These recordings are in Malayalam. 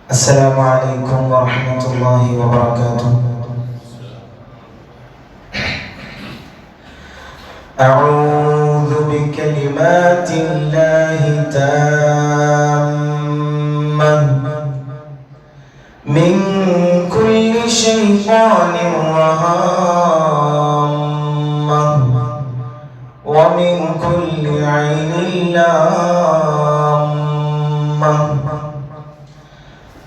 السلام عليكم ورحمة الله وبركاته. أعوذ بكلمات الله التامة من كل شيطان وهامة ومن كل عين لامة.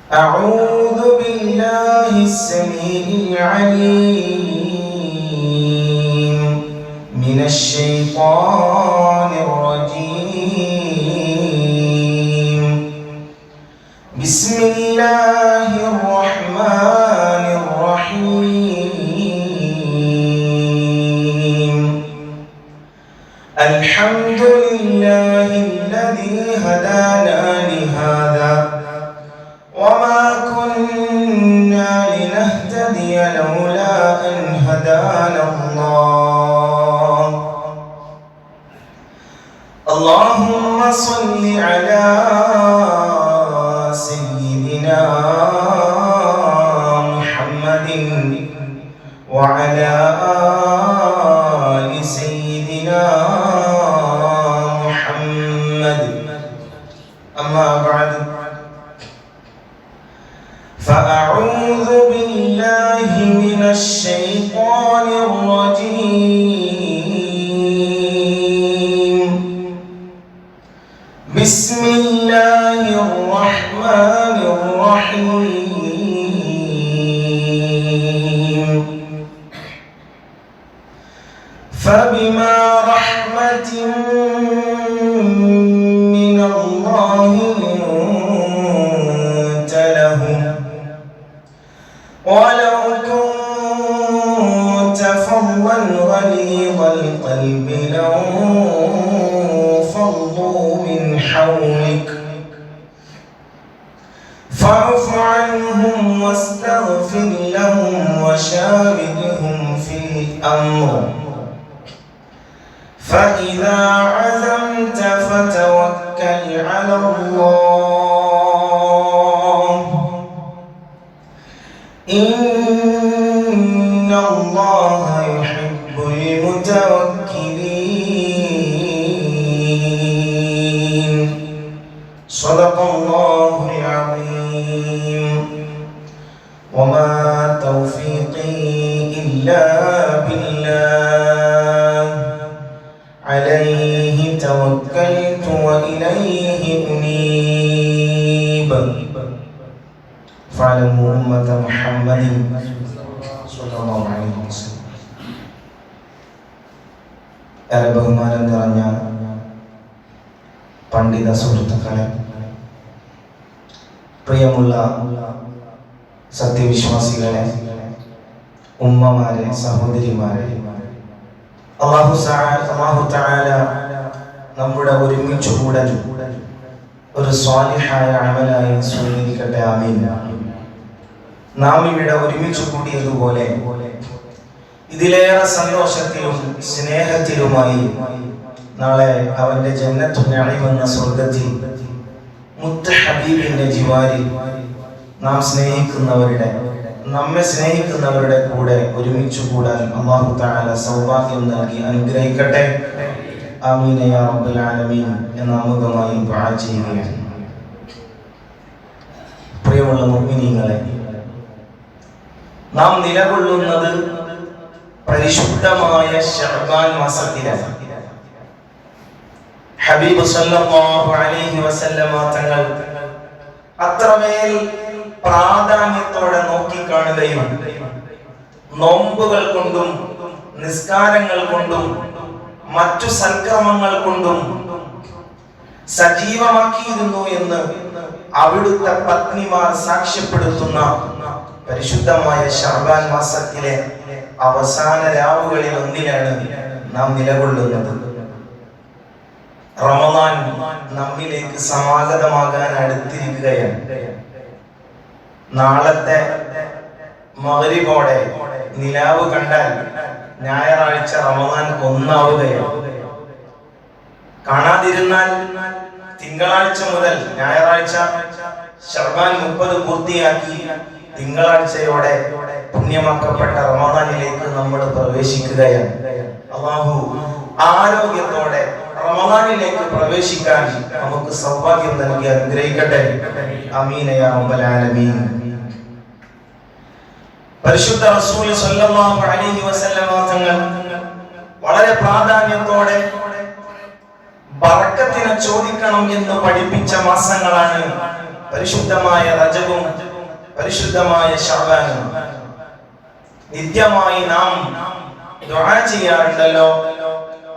أعوذ بالله السميع العليم من الشيطان الرجيم. بسم الله الرحمن الرحيم. الحمد لله الذي هدانا لهذا وما كنا لنهتدي لولا أن هدانا الله. اللهم صل على سيدنا محمد وعلى آل سيدنا محمد. أما بعد، فأعوذ بالله من الشيطان الرجيم. بسم الله الرحمن الرحيم. فبما رحمة من الله لنت لهم ولو كنت فظا غليظ القلب لانفضوا من حولك فاعف عنهم واستغفر لهم وشاورهم في الأمر فإذا عزمت فتوكل على الله إن الله يحب المتوكلين. صدق الله العظيم. وما توفيقي إلا بالله عليه توكلت وإليه أنيب. فاعلموا أمة محمد صلى الله عليه وسلم. ഏറെ ബഹുമാനം നിറഞ്ഞ പണ്ഡിത സുഹൃത്തുക്കളെ, പ്രിയമുള്ള സത്യവിശ്വാസികളെ, ഉമ്മമാരെ, സഹോദരിമാരെ, അല്ലാഹു തആല നമ്മുടെ ഒരുമിച്ച് കൂടൽ ഒരു സ്വാലിഹായ അമലായി സ്വീകരിക്കട്ടെ. ആമീൻ. നാം ഇവിടെ ഒരുമിച്ച് കൂടിയതുപോലെ ഇതിലേറെ സന്തോഷത്തിലും സ്നേഹത്തിലുമായി നാളെ അവന്റെ ജന്നത്തുൽ നഈം എന്ന സ്വർഗ്ഗത്തിൽ മുത്ത് ഹബീബിന്റെ ജിവാരിൽ നാം സ്നേഹിക്കുന്നവരുടെ, നമ്മെ സ്നേഹിക്കുന്നവരുടെ കൂടെ ഒരുമിച്ച് കൂടാൻ അല്ലാഹു തആല സൗഭാഗ്യം നൽകി അനുഗ്രഹിക്കട്ടെ. ആമീൻ യാ റബ്ബൽ ആലമീൻ എന്ന ആമുഖമായി ദുആ ചെയ്യുകയാണ്. പ്രിയമുള്ള മുഅ്മിനീങ്ങളെ, നാം നിലകൊള്ളുന്നത് പരിശുദ്ധമായ ശഅബാൻ മാസത്തിലാണ്. ഹബീബ് സല്ലല്ലാഹു അലൈഹി വസല്ലമ തങ്ങൾ അത്രമേൽ പ്രാധാന്യത്തോടെ നോക്കിക്കാണുകയും നോമ്പുകൾ കൊണ്ടും നിസ്കാരങ്ങൾ കൊണ്ടും മറ്റു സൽക്രമങ്ങൾ കൊണ്ടും സജീവമാക്കിയിരുന്നു എന്ന് അവിടുത്തെ പത്നിമാർ സാക്ഷ്യപ്പെടുത്തുന്ന പരിശുദ്ധമായ ശഅബാൻ മാസത്തിലെ അവസാന രാവുകളിൽ ഒന്നിലാണ് നാം നിലകൊള്ളുന്നത്. റമദാൻ നമ്മിലേക്ക് സമാഗതമാകാൻ അടുത്തിരിക്കുകയാണ്. നാളത്തെ മഗ്രിബോടെ നിലാവ് കണ്ടാൽ ഞായറാഴ്ച റമദാൻ ഒന്നാവുകയാണ്. കാണാതിരുന്നാൽ തിങ്കളാഴ്ച മുതൽ ഞായറാഴ്ച ശഅബാൻ 30 പൂർത്തിയാക്കി തിങ്കളാഴ്ചയോടെ പുണ്യമാക്കപ്പെട്ട റമദാനിലേക്ക് നമ്മൾ പ്രവേശിക്കുകയാണ്. അല്ലാഹു ആരോഗ്യത്തോടെ റമദാനിലേക്ക് പ്രവേശിക്കാൻ നമുക്ക് സൗഭാഗ്യം നൽകി അനുഗ്രഹിക്കട്ടെ. ആമീൻ യാ റബ്ബൽ ആലമീൻ. പരിശുദ്ധ റസൂൽ സ്വല്ലല്ലാഹു അലൈഹി വസല്ലമ തങ്ങൾ വളരെ പ്രാധാന്യത്തോടെ ബറക്കത്തിനെ ചോദിക്കണം എന്ന് പഠിപ്പിച്ച മാസങ്ങളാണ് പരിശുദ്ധമായ റജബും പരിശുദ്ധമായ ശഅബാനും. നിത്യമായി നാം ദുആ ചെയ്യാറുണ്ടല്ലോ,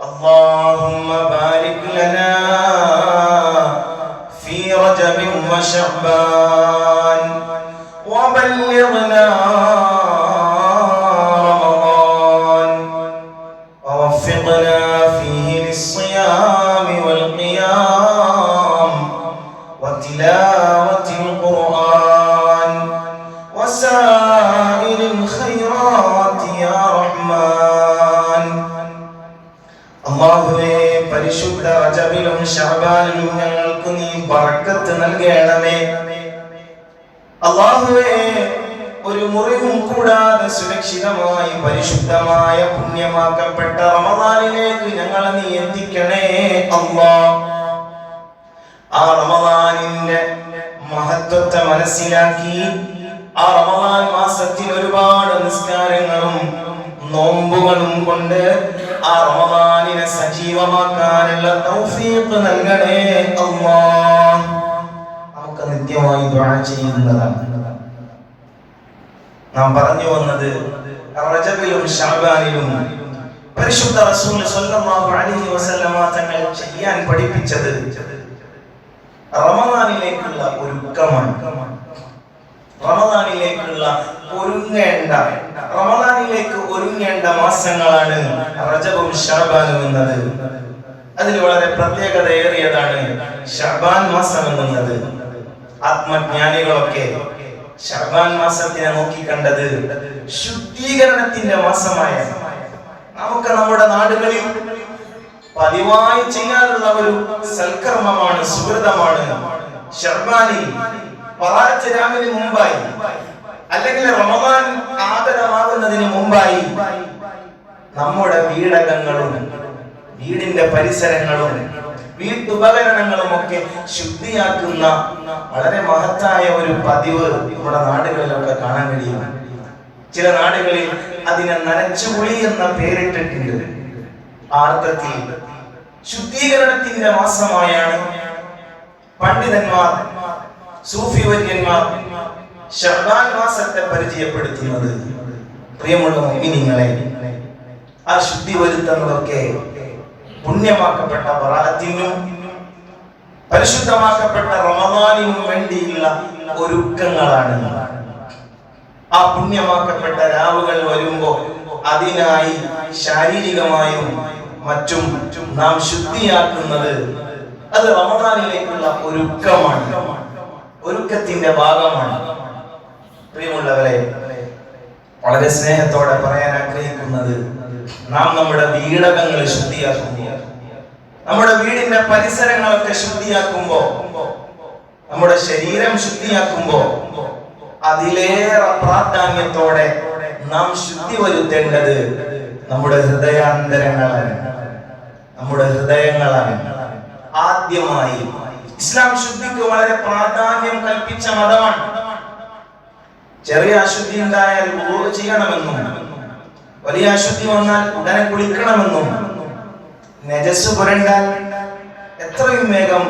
അല്ലാഹുമ്മ ബാരിക് ലനാ ഫീ റജബിൻ വ ശഅബാൻ വബല്ലിഗ്നാ റമദാൻ വവഫിഖ്നാ ഫീഹി ലിസ്സിയാമി വൽ ഖിയാം വതിലാവത്തിൽ ഖുർആൻ വസാഇരിൽ ഖൈറാത്തി യാ റഹ്മാൻ. അല്ലാഹുവേ, പരിശുദ്ധ റജബിലും ശഅബാനിലും ഞങ്ങൾക്ക് നീ ബറക്കത്ത് നൽകണമേ. അല്ലാഹുവേ, ഒരു മുറിവും കൂടാതെ സുരക്ഷിതമായി പരിശുദ്ധമായ പുണ്യമാക്കപ്പെട്ട റമദാനിലേക്ക് ഞങ്ങളെ നീ എത്തിക്കണേ അല്ലാഹ്. ആ റമദാനിന്റെ മഹത്വത്തെ മനസ്സിലാക്കി ആ റമദാൻ മാസത്തിൽ ഒരുപാട് നിസ്കാരങ്ങളും നോമ്പുകളും കൊണ്ട് ആ റമദാനിനെ സജീവമാക്കാനുള്ള തൗഫീഖ് നൽകണേ അല്ലാഹ്. നമുക്ക് നിത്യമായി ദുആ ചെയ്യുന്നതാണ്. നാം പറഞ്ഞു വന്നത് റജബിലും ശഅബാനിലും പരിശുദ്ധ റസൂൽ സ്വല്ലല്ലാഹു അലൈഹി വസല്ലമ തങ്ങൾ ചെയ്യാൻ പഠിപ്പിച്ചത് റമദാനിലേക്കുള്ള ഒരുക്കമാണ്. റമദാനിലേക്ക് ഒരുങ്ങേണ്ട മാസങ്ങളാണ് റജബും ശഅബാനും എന്നത്. അതിൽ വളരെ പ്രത്യേകതയേറിയതാണ് ശഅബാൻ മാസം എന്നത്. ആത്മജ്ഞാനികളൊക്കെ ശഅബാൻ മാസത്തിനെ നോക്കിക്കണ്ടത് ശുദ്ധീകരണത്തിന്റെ മാസമായ, നമുക്ക് നമ്മുടെ നാടുകളിൽ പതിവായി ചെയ്യാറുള്ള ഒരു സൽക്കർമ്മമാണ്, സുഹൃതമാണ് ശഅബാനിൽ പറാച്ചരാമിന് മുമ്പായി അല്ലെങ്കിൽ റമദാൻ ആഗതമാകുന്നതിന് മുമ്പായി നമ്മുടെ വീടകങ്ങളും വീടിന്റെ പരിസരങ്ങളും വീട്ടുപകരണങ്ങളും ഒക്കെ ശുദ്ധിയാക്കുന്ന വളരെ മഹത്തായ ഒരു പതിവ് നമ്മുടെ നാടുകളിലൊക്കെ കാണാൻ കഴിയും. ചില നാടുകളിൽ അതിനെ നനച്ചുകുളി എന്ന പേരിട്ടിട്ടുണ്ട്. ആർദ്രത്തിൽ ശുദ്ധീകരണത്തിന്റെ മാസമായാണ് പണ്ഡിതന്മാർ, സൂഫി വര്യന്മാർ ശഅബാൻ മാസത്തെ പരിചയപ്പെടുത്തുന്നത്. പ്രിയമുള്ള മുഅ്മിനീങ്ങളെ, ആ ശുദ്ധി വരുത്തുന്നതൊക്കെ പുണ്യമാക്കപ്പെട്ട ബറാഅത്തിനും പരിശുദ്ധമാക്കപ്പെട്ട റമദാനിനും വേണ്ടിയുള്ള ഒരുക്കങ്ങളാണ്. ആ പുണ്യമാക്കപ്പെട്ട രാവുകൾ വരുമ്പോൾ അതിനായി ശാരീരികമായും മറ്റും നാം ശുദ്ധിയാക്കുന്നത് അത് റമദാനിലേക്കുള്ള ഒരുക്കമാണ്, ഒരുക്കത്തിന്റെ ഭാഗമാണ്. പ്രിയമുള്ളവരെ, വളരെ സ്നേഹത്തോടെ പറയാൻ ആഗ്രഹിക്കുന്നത്, നാം നമ്മുടെ വീടകങ്ങൾ ശുദ്ധിയാക്കുമ്പോൾ, നമ്മുടെ വീടിന്റെ പരിസരങ്ങളൊക്കെ ശുദ്ധിയാക്കുമ്പോൾ, നമ്മുടെ ശരീരം ശുദ്ധിയാക്കുമ്പോൾ അതിലേറെ പ്രാധാന്യത്തോടെ നാം ശുദ്ധി വരുത്തേണ്ടത് നമ്മുടെ ഹൃദയാന്തരങ്ങളാണ്, നമ്മുടെ ഹൃദയങ്ങളാണ്. ആദ്യമായി ഇസ്ലാം ശുദ്ധിക്ക് വളരെ പ്രാധാന്യം കൽപ്പിച്ച മതമാണ്. ചെറിയ അശുദ്ധി ഉണ്ടായാൽ വുളൂ ചെയ്യണമെന്നും, വലിയ അശുദ്ധി വന്നാൽ ഉടനെ കുളിക്കണമെന്നും, നജസ് പുരണ്ടാൽ എത്രയും വേഗം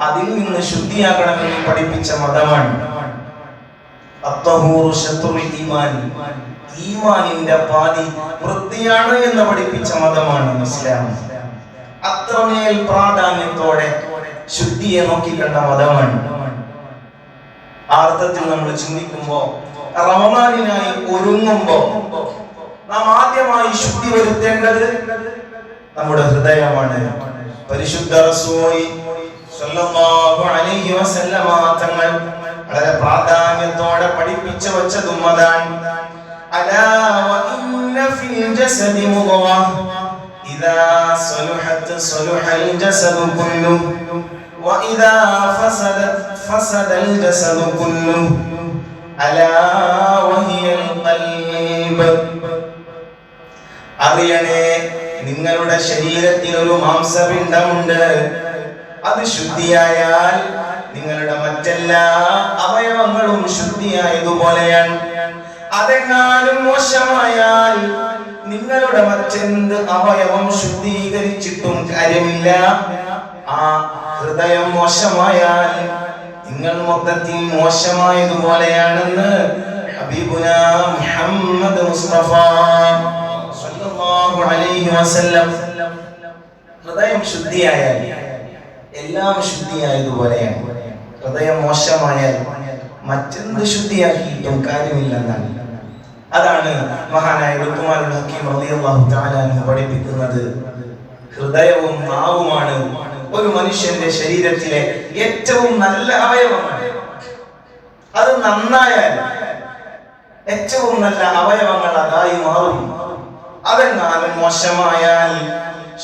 അതിൽ നിന്ന് ശുദ്ധിയാക്കണമെന്നും പഠിപ്പിച്ച മതമാണ്. അത്തഹൂറു ശത്രുൽ ഈമാൻ, ഈമാനിന്റെ പാതി വൃത്തിയാണ് എന്ന് പഠിപ്പിച്ച മതമാണ് ഇസ്ലാം. അത്രമേൽ പ്രാധാന്യത്തോടെ ശുദ്ധിയെ നോക്കിക്കണ്ട മതമാണ്. ആ അർത്ഥത്തിൽ നമ്മൾ ചിന്തിക്കുമ്പോ, റമദാനിനായി ഒരുങ്ങുമ്പോ നാം ആദ്യമായി ശുദ്ധി വരുത്തേണ്ടത് നമ്മുടെ ഹൃദയമാണ്. പരിശുദ്ധ റസൂൽ സ്വല്ലല്ലാഹു അലൈഹി വസല്ലമ തങ്ങൾ വളരെ പ്രാധാന്യത്തോടെ പഠിപ്പിച്ചു വച്ചതും അതാണ്. അലാ വഇന്ന ഫിൽ ജസദി മുദ്ഗ ഇദാ സലുഹത് സലുഹൽ ജസദു കുല്ലു وإذا فسد الجسد كله ألا وهي القلب. അറിയണേ, നിങ്ങളുടെ ശരീരത്തിൽ ഒരു മാംസപിണ്ഡമുണ്ട്. അത് ശുദ്ധിയായാൽ നിങ്ങളുടെ മറ്റെല്ലാ അവയവങ്ങളും ശുദ്ധിയായതുപോലെയാണ്. അതെങ്ങാനും മോശമായാൽ നിങ്ങളുടെ മറ്റെന്ത് അവയവം ശുദ്ധീകരിച്ചിട്ടും കാര്യമില്ല. ആ ഹൃദയം മോശമായാൽ നിങ്ങൾ മൊത്തത്തിൽ മോശമായതുപോലെയാണെന്ന് ഹബീബുനാ മുഹമ്മദ് മുസ്തഫ സല്ലല്ലാഹു അലൈഹി വസല്ലം. ഹൃദയം ശുദ്ധിയായാൽ എല്ലാം ശുദ്ധിയായതുപോലെയാണ്. ഹൃദയം മോശമായാൽ മറ്റെന്ത് ശുദ്ധിയാക്കിയിട്ടും കാര്യമില്ലെന്നാണ്. അതാണ് മഹാനായ ലുഖ്മാനുൽ ഹക്കീം റളിയല്ലാഹു തആല അൻഹു പഠിപ്പിക്കുന്നത്. ഹൃദയവും നാവുമാണ് ഒരു മനുഷ്യന്റെ ശരീരത്തിലെ ഏറ്റവും നല്ല അവയവങ്ങൾ. അത് നന്നായാൽ ഏറ്റവും നല്ല അവയവങ്ങൾ അതായി മാറും. അതെങ്ങാനും മോശമായാൽ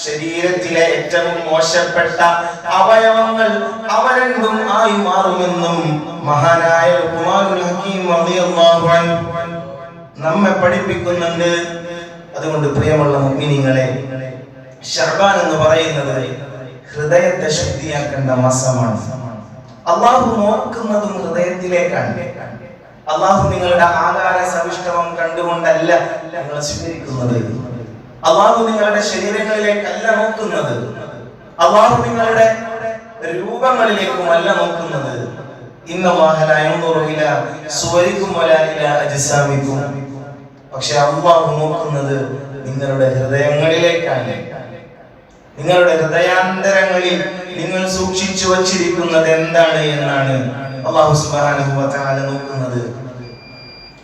ശരീരത്തിലെ ഏറ്റവും മോശപ്പെട്ട അവയവങ്ങൾ അവരെന്തും ആയി മാറുമെന്നും മഹാനായ ലുഖ്മാനുൽ ഹക്കീം റളിയല്ലാഹു അൻഹു നമ്മെ പഠിപ്പിക്കുന്നുണ്ട്. അതുകൊണ്ട് പ്രിയമുള്ള മുഅ്മിനീങ്ങളെ, ശഅബാൻ എന്ന് പറയുന്നത് ഹൃദയത്തെ ശുദ്ധിയാക്കേണ്ട മാസമാണ്. അല്ലാഹു നോക്കുന്നതും ഹൃദയത്തിലേക്കാണ്. അല്ലാഹു നിങ്ങളുടെ ആകാര സവിഷ്ടവം കണ്ടുകൊണ്ടല്ല നിങ്ങളെ സ്വീകരിക്കുന്നത്. അല്ലാഹു നിങ്ങളുടെ ശരീരങ്ങളിലേക്കല്ല നോക്കുന്നത്. അല്ലാഹു നിങ്ങളുടെ രൂപങ്ങളിലേക്കുമല്ല നോക്കുന്നത്. ഇന്നല്ലാഹ ലാ യൻദുറു ഇലാ സുവരികും വലാ ഇലാ അജ്സാമികും. പക്ഷേ അല്ലാഹു നോക്കുന്നത് നിങ്ങളുടെ ഹൃദയങ്ങളിലേക്കാണ്. നിങ്ങളുടെ ഹൃദയാന്തരങ്ങളിൽ നിങ്ങൾ സൂക്ഷിച്ചു വച്ചിരിക്കുന്നത് എന്താണ് എന്നാണ് അല്ലാഹു സുബ്ഹാനഹു വ തആല നോക്കുന്നത്.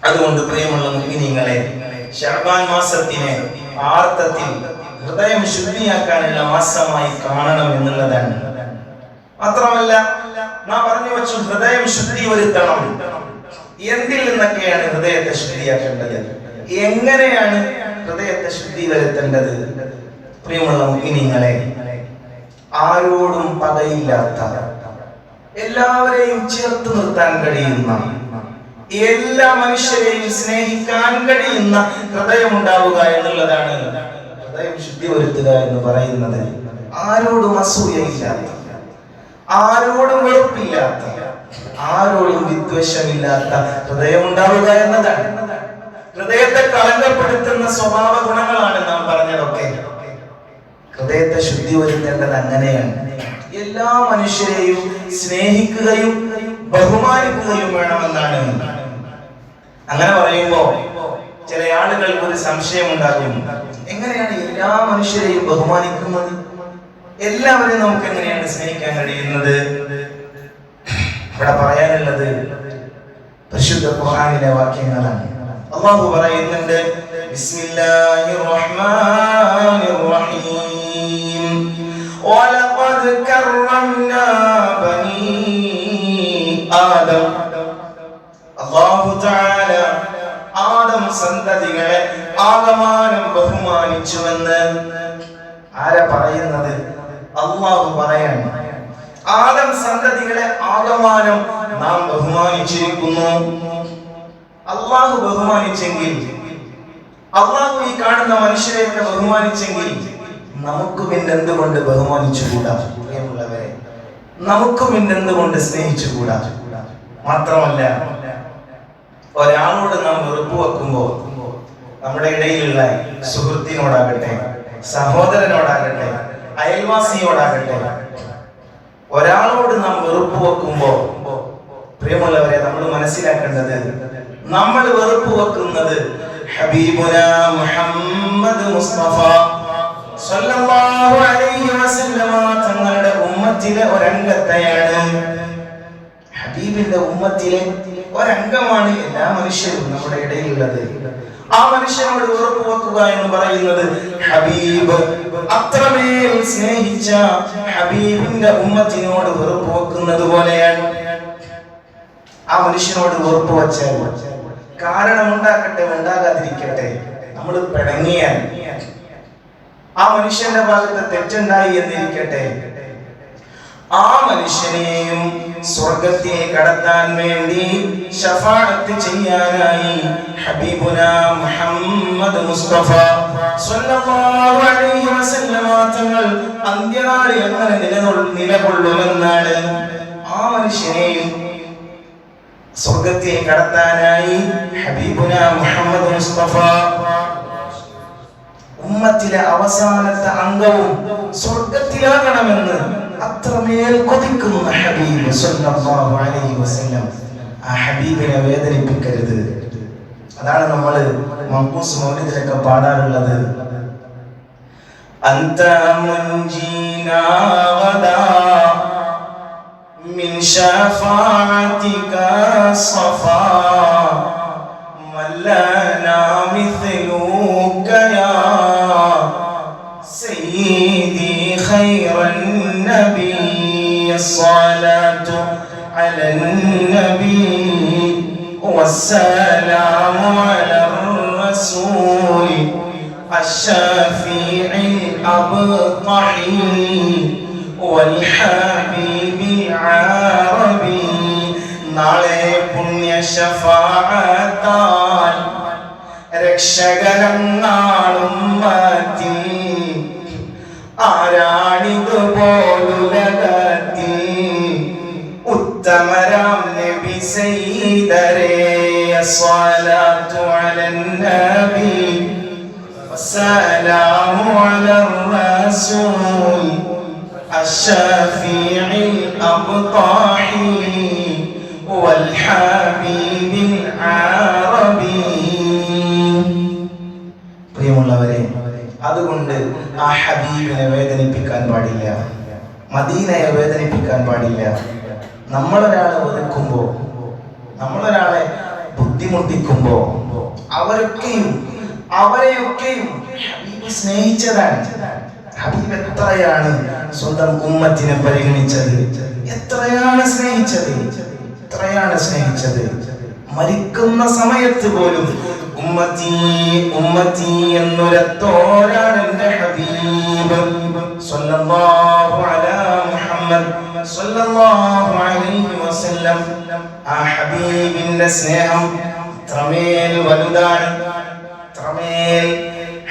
അതുകൊണ്ട് പ്രിയമുള്ള മുഅ്മിനീങ്ങളെ, ശഅബാൻ മാസത്തിനെ ആർത്തത്തിൽ ഹൃദയം ശുദ്ധിയാക്കാനുള്ള മാസമായി കാണണം എന്നുള്ളതാണ്. മാത്രമല്ല, നാം പറഞ്ഞു വെച്ചു ഹൃദയം ശുദ്ധി വരുത്തണം. എന്തിൽ നിന്നൊക്കെയാണ് ഹൃദയത്തെ ശുദ്ധിയാക്കേണ്ടത്? എങ്ങനെയാണ് ഹൃദയത്തെ ശുദ്ധി വരുത്തേണ്ടത്? പ്രിയമുള്ള മുഅ്മിനീങ്ങളെ, ആരോടും പകയില്ലാത്ത, എല്ലാവരെയും ചേർത്ത് നിർത്താൻ കഴിയുന്ന, എല്ലാ മനുഷ്യരെയും സ്നേഹിക്കാൻ കഴിയുന്ന ഹൃദയം ഉണ്ടാവുക എന്നുള്ളതാണ് ഹൃദയം ശുദ്ധി വരുത്തുക എന്ന് പറയുന്നത്. ആരോടും അസൂയയില്ലാത്ത, ആരോടും വെറുപ്പില്ലാത്ത, ആരോടും വിദ്വേഷമില്ലാത്ത ഹൃദയം ഉണ്ടാവുക എന്നതാണ്. ഹൃദയത്തെ കളങ്കപ്പെടുത്തുന്ന സ്വഭാവ ഗുണങ്ങളാണ് നാം പറഞ്ഞതൊക്കെ. ഹൃദയത്തെ ശുദ്ധി വരുത്തേണ്ടത് അങ്ങനെയാണ്. എല്ലാ മനുഷ്യരെയും സ്നേഹിക്കുകയും ബഹുമാനിക്കുകയും വേണമെന്നാണ്. അങ്ങനെ പറയുമ്പോ ചില ആളുകൾക്ക് ഒരു സംശയം ഉണ്ടാകും, എങ്ങനെയാണ് എല്ലാ മനുഷ്യരെയും ബഹുമാനിക്കുന്നത്? എല്ലാവരെയും നമുക്ക് എങ്ങനെയാണ് സ്നേഹിക്കാൻ കഴിയുന്നത്? ഇവിടെ പറയാനുള്ളത് പരിശുദ്ധ ഖുർആനിലെ വാക്യങ്ങളാണ്. അല്ലാഹു പറയുന്നുണ്ട്, ബിസ്മില്ലാഹിർ റഹ്മാനിർ റഹീം, വലഖദ് കറംനാ ബനീ ആദം. അല്ലാഹു തആല ആദം സന്തതികളെ ആകമാനം ബഹുമാനിച്ചുവെന്ന് ആരാ പറയുന്നത്? അല്ലാഹു പറയാണ്. ആദം സന്തതികളെ ആകമാനം നാം ബഹുമാനിച്ചിരിക്കുന്നു. അല്ലാഹു ബഹുമാനിച്ചെങ്കിൽ, അല്ലാഹു ഈ കാണുന്ന മനുഷ്യരെയൊക്കെ ബഹുമാനിച്ചെങ്കിൽ നമുക്ക് പിന്നെന്തുകൊണ്ട് ബഹുമാനിച്ചുകൂടാ? പ്രിയമുള്ളവരെ, നമുക്ക് പിന്നെന്തുകൊണ്ട് സ്നേഹിച്ചുകൂടാ? മാത്രമല്ല, ഒരാളോട് നാം വെറുപ്പ് വെക്കുമ്പോൾ നമ്മുടെ ഇടയിലുള്ള സുഹൃത്തിനോടാകട്ടെ, സഹോദരനോടാകട്ടെ, അയൽവാസിയോടാകട്ടെ, ഒരാളോട് നാം വെറുപ്പ് വെക്കുമ്പോൾ പ്രിയമുള്ളവരെ, നമ്മൾ മനസ്സിലാക്കേണ്ടത് നമ്മൾ വെറുപ്പ് വെക്കുന്നത് ഹബീബുനാ മുഹമ്മദ് മുസ്തഫ സല്ലല്ലാഹു അലൈഹി വസല്ലമ തങ്ങളുടെ ഉമ്മത്തിലെ ഒരംഗത്തെയാണ്. ഹബീബിന്റെ ഉമ്മത്തിലെ ഒരംഗമാണ് എല്ലാ മനുഷ്യരും നമ്മുടെ ഇടയിലുള്ളത്. ആ മനുഷ്യനോട് വെറുപ്പ് വെക്കുക എന്ന് പറയുന്നത് ഹബീബ് അത്രമേൽ സ്നേഹിച്ച ഹബീബിന്റെ ഉമ്മത്തിനോട് വെറുപ്പ് വെക്കുന്നത് പോലെയാണ്. ആ മനുഷ്യനോട് വെറുപ്പ് വെച്ചാൽ കാരണമുണ്ടാകട്ടെ ഉണ്ടാകാതിരിക്കട്ടെ, നമ്മൾ പിണങ്ങിയാൽ, ആ മനുഷ്യന്റെ ഭാഗത്ത് തെറ്റുണ്ടായി എന്നിരിക്കട്ടെ, ആ മനുഷ്യനെയും സ്വർഗ്ഗത്തെ കടത്താൻ വേണ്ടി ശഫാഅത്ത് ചെയ്യാനായി ഹബീബുന മുഹമ്മദ് മുസ്തഫ സ്വല്ലല്ലാഹു അലൈഹി വസല്ലമ തങ്ങൾ അന്ത്യനാളിൽ എങ്ങനെ നിലകൊള്ളുമെന്നാണ്. ആ മനുഷ്യനെയും സ്വർഗ്ഗത്തെ കടത്താനായി ഹബീബുന മുഹമ്മദ് മുസ്തഫ ഉമ്മത്തിലെ അവസാനത്തെ അംഗവും സ്വർഗ്ഗത്തിലാകണമെന്ന് അത്രമേൽ കൊതിക്കുന്ന ഹബീബ് സ്വല്ലല്ലാഹു അലൈഹി വസല്ലം. ആ ഹബീബിനെ വേദനിപ്പിക്കരുത്. അതാണ് നമ്മൾ മഖൂസ് മൗലിദിലൊക്കെ പാടാറുള്ളത്. അന്ത മുൻജീനാ ഗദാ മിൻ ശഫാഅതിക സഫാ മല്ലനാ മിസ്ലുക യാ സയ്യിദി ഖൈറൻ നബി. الصلاة على النبي والسلام على الرسول الشافع الأبطحي والحبيب العربي. നാളെ പുണ്യ ശഫാഅത്താൽ രക്ഷകനങ്ങാളുമ്മത്തിൽ ആരാണിതുപോലുലകത്തിൽ ഉത്തമരാം നബി സയ്യിദരേ. الصلاة على النبي والسلام على الرسول الشافع الأبطحي والحبيب العربي. പ്രിയമുള്ളവരെ, അതുകൊണ്ട് ആ ഹബീബിനെ വേദനിപ്പിക്കാൻ പാടില്ല, മദീനയെ വേദനിപ്പിക്കാൻ പാടില്ല. നമ്മളൊരാളെ വെറുക്കുമ്പോൾ, നമ്മളൊരാളെ ബുദ്ധിമുട്ടിക്കുമ്പോൾ അവരെയൊക്കെയും ഹബീബ് സ്നേഹിച്ചതാണ്. ഹബീബ് എത്രയാണ് സ്വന്തം ഉമ്മത്തിനെ പരിഗണിച്ചത്, എത്രയാണ് സ്നേഹിച്ചത്. മരിക്കുന്ന സമയത്ത് പോലും ഉമ്മത്തി ഉമ്മത്തി എന്നൊരത്തോരാണ് എൻ്റെ ഹബീബ് സ്വല്ലല്ലാഹു അലാ മുഹമ്മദ് സ്വല്ലല്ലാഹു അലൈഹി വസല്ലം. ആ ഹബീബിന്റെ സ്നേഹം ഇത്രമേൽ വലുതാണ്, ഇത്രമേൽ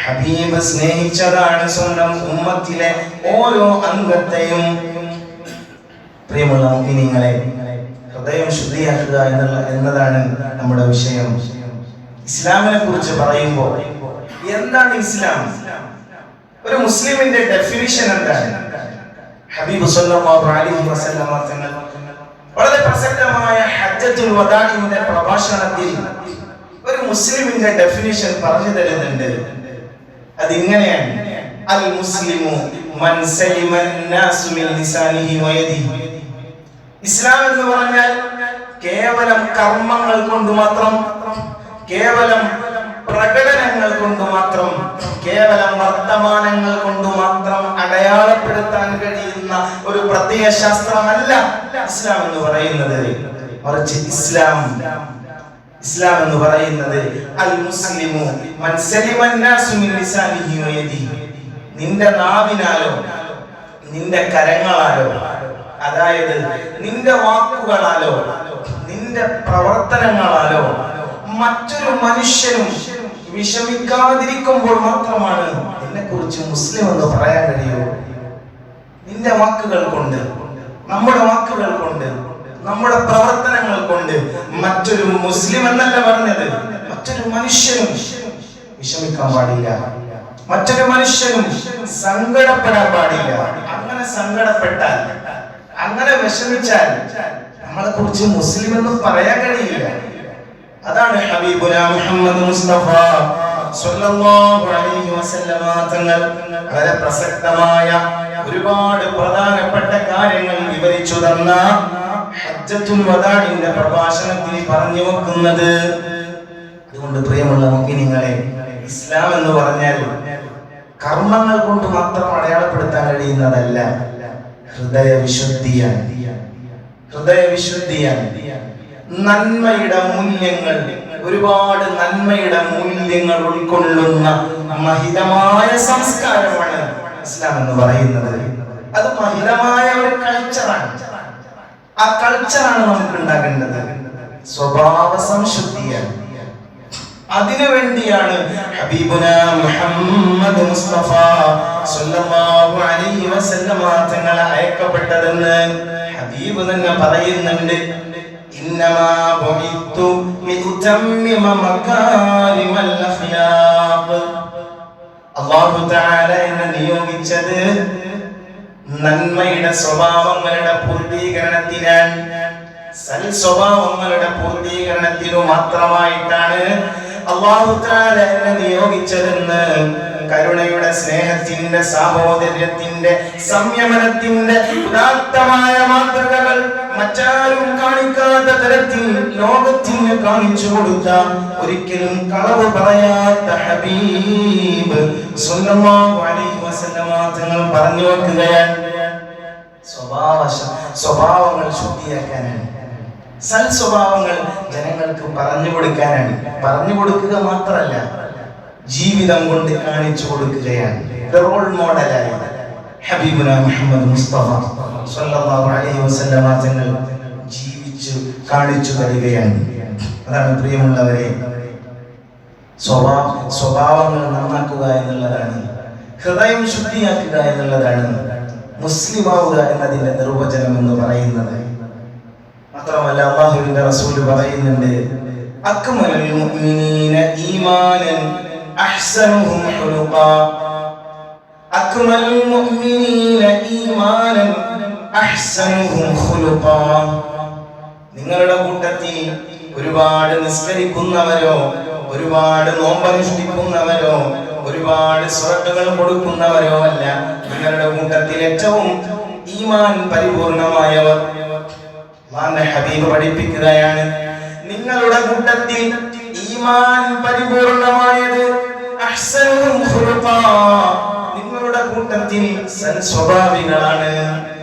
ഹബീബ് സ്നേഹിച്ചതാണ് സ്വന്തം ഉമ്മത്തിലെ ഓരോ അംഗത്തെയും. പ്രിയമുള്ള മുഅ്മിനീങ്ങളെ, ഹൃദയം ശുദ്ധിയാക്കുക എന്നതാണ് നമ്മുടെ വിഷയം. ഇസ്ലാമിനെ കുറിച്ച് പറയുമ്പോൾ എന്താണ് ഇസ്ലാം, ഒരു മുസ്ലിമിന്റെ ഡെഫിനിഷൻ എന്താണ്? ഹബീബ് സ്വല്ലല്ലാഹു അലൈഹി വസല്ലം തങ്ങൾ വളരെ പ്രസക്തമായ ഹജ്ജത്തുൽ വദാഇന്റെ പ്രഭാഷണത്തിൽ ഒരു മുസ്ലിമിന്റെ ഡെഫിനിഷൻ പറഞ്ഞു തരുന്നുണ്ട്. അതിങ്ങനെയാണ്: അൽ മുസ്ലിമു മൻ സലിമ അന്നാസു മിൻ ലിസാനിഹി വയദിഹി. ഇസ്ലാം എന്ന് പറഞ്ഞാൽ കേവലം കർമ്മങ്ങൾ കൊണ്ട് മാത്രം, കേവലം പ്രകടനങ്ങൾ കൊണ്ട് മാത്രം, കേവലം വർത്തമാനങ്ങൾ കൊണ്ട് മാത്രം അടയാളപ്പെടുത്താൻ കഴിയുന്ന ഒരു പ്രത്യയ ശാസ്ത്രമല്ല ഇസ്ലാം എന്ന് പറയുന്നത്. മറിച്ച് ഇസ്ലാം എന്ന് പറയുന്നത് അൽ മുസ്ലിമു മൻ സലിമ അന്നാസു മിൻ ലിസാനിഹി വയദിഹി. നിന്റെ നാവിനാലോ നിന്റെ കരങ്ങളാലോ, അതായത് നിന്റെ വാക്കുകളാലോ നിന്റെ പ്രവർത്തനങ്ങളാലോ മറ്റൊരു മനുഷ്യനും വിഷമിക്കാതിരിക്കുമ്പോൾ മാത്രമാണ് നിന്നെ കുറിച്ച് മുസ്ലിം എന്ന് പറയാൻ കഴിയൂ. നിന്റെ വാക്കുകൾ കൊണ്ട്, നമ്മുടെ വാക്കുകൾ കൊണ്ട്, നമ്മുടെ പ്രവർത്തനങ്ങൾ കൊണ്ട് മറ്റൊരു മുസ്ലിം എന്നല്ല പറഞ്ഞത്, മറ്റൊരു മനുഷ്യനും വിഷമിക്കാൻ പാടില്ല, മറ്റൊരു മനുഷ്യനും സങ്കടപ്പെടാൻ പാടില്ല. അങ്ങനെ സങ്കടപ്പെട്ടാൽ, അങ്ങനെ വിഷമിച്ചാൽ നമ്മളെ കുറിച്ച് മുസ്ലിം എന്ന് പറയാൻ കഴിയില്ല. അതാണ് ഹബീബുന മുഹമ്മദ് മുസ്തഫ സ്വല്ലല്ലാഹു അലൈഹി വസല്ലമ തങ്ങൾ വളരെ പ്രസക്തമായ ഒരുപാട് പ്രധാനപ്പെട്ട കാര്യങ്ങൾ വിവരിച്ചു തന്ന ഹജ്ജത്തുൽ വദാഇന്റെ പ്രഭാഷണത്തിൽ പറഞ്ഞു വെക്കുന്നത്. അതുകൊണ്ട് പ്രിയമുള്ള മുഅ്മിനീങ്ങളെ, ഇസ്ലാം എന്ന് പറഞ്ഞാൽ കർമ്മങ്ങൾ കൊണ്ട് മാത്രം അടയാളപ്പെടുത്താൻ കഴിയുന്നതല്ല, ഹൃദയവിശുദ്ധിയാണ്. നന്മയുടെ മൂല്യങ്ങൾ, ഒരുപാട് നന്മയുടെ മൂല്യങ്ങൾ ഉൾക്കൊള്ളുന്ന മഹിതമായ സംസ്കാരമാണ് ഇസ്ലാം എന്ന് പറയുന്നത്. അത് മഹിതമായ ഒരു കൾച്ചറാണ്. ആ കൾച്ചറാണ് നമുക്ക് ഉണ്ടാകേണ്ടത്. സ്വഭാവ സംശുദ്ധിയാണ്. അതിനുവേണ്ടിയാണ് ഹബീബുന മുഹമ്മദ് മുസ്തഫ സല്ലല്ലാഹു അലൈഹി വസല്ലമ തങ്ങൾ അയക്കപ്പെട്ടതെന്ന് ഹബീബ് തന്നെ പറയുന്നുണ്ട്. ഇന്നമാ ബുഇത്തു ലിഉതമ്മിമ മകാരിമൽ അഖ്ലാഖ്. അല്ലാഹു തആല എന്നെ നിയോഗിച്ചത് നന്മയുടെ സ്വഭാവങ്ങളുടെ പൂർത്തീകരണത്തിനാണ്, സൽ സ്വഭാവങ്ങളുടെ പൂർത്തീകരണത്തിനു മാത്രമായിട്ടാണ് അല്ലാഹു തആല എന്നെ നിയോഗിച്ചതെന്ന് കരുണയുടെ, സ്നേഹത്തിന്റെ, സാഹോദര്യത്തിന്റെ, സംയമനത്തിന്റെ ഉദാത്തമായ മാതൃകകൾ മറ്റാരും കാണിക്കാത്ത തരത്തിൽ ലോകത്തിന് കാണിച്ചു കൊടുത്ത, ഒരിക്കലും കളവ് പറയാത്ത ഹബീബ് സല്ലല്ലാഹു അലൈഹി വസല്ലമ തങ്ങൾ പറഞ്ഞു വെക്കുകയാണ്, സ്വഭാവങ്ങൾ ശുദ്ധിയാക്കാനാണ്, സൽ സ്വഭാവങ്ങൾ ജനങ്ങൾക്ക് പറഞ്ഞു കൊടുക്കാനാണ്. പറഞ്ഞു കൊടുക്കുക മാത്രമല്ല, ജീവിതം കൊണ്ട് കാണിച്ചു കൊടുക്കുകയാണ്. റോൾ മോഡലായി ഹബീബുന മുഹമ്മദ് മുസ്തഫ സല്ലല്ലാഹു അലൈഹി വസല്ലമ തങ്ങൾ ജീവിച്ചു കാണിച്ചു തരികയാണ്. അതാണ് പ്രിയമുള്ളവരെ, സ്വഭാവങ്ങൾ നന്നാക്കുക എന്നുള്ളതാണ്, ഹൃദയം ശുദ്ധിയാക്കുക എന്നുള്ളതാണ് മുസ്ലിമാവുക എന്നതിന്റെ നിർവചനം എന്ന് പറയുന്നത്. മാത്രമല്ല അല്ലാഹുവിന്റെ റസൂൽ പറയുന്നുണ്ട്, അക്മലുൽ മുഅ്മിനീന ഈമാനൻ അഹ്സനുഹും ഖുലുഖാ. അക്മലുൽ മുഅ്മിനീന ഈമാനൻ അഹ്സനുഹും ഖുലുഖാ. നിങ്ങളുടെ കൂട്ടത്തിൽ ഒരുപാട് നിസ്കരിക്കുന്നവരോ, ഒരുപാട് നോമ്പനുഷ്ഠിക്കുന്നവരോ, ഒരുപാട് സ്വറത്തുകൾ കൊടുക്കുന്നവരോ അല്ല. നിങ്ങളുടെ കൂട്ടത്തിൽ ഏറ്റവും ഈമാൻ പരിപൂർണമായവർ, അല്ലാഹുവിന്റെ ഹബീബ് പഠിപ്പിക്കുകയാണ്, നിങ്ങളുടെ കൂട്ടത്തിൽ ഈമാൻ പരിപൂർണമായത് അഹ്സനുഹും ഖുലുഖാ, നിങ്ങളുടെ കൂട്ടത്തിൽ സൽസ്വഭാവികളാണ്,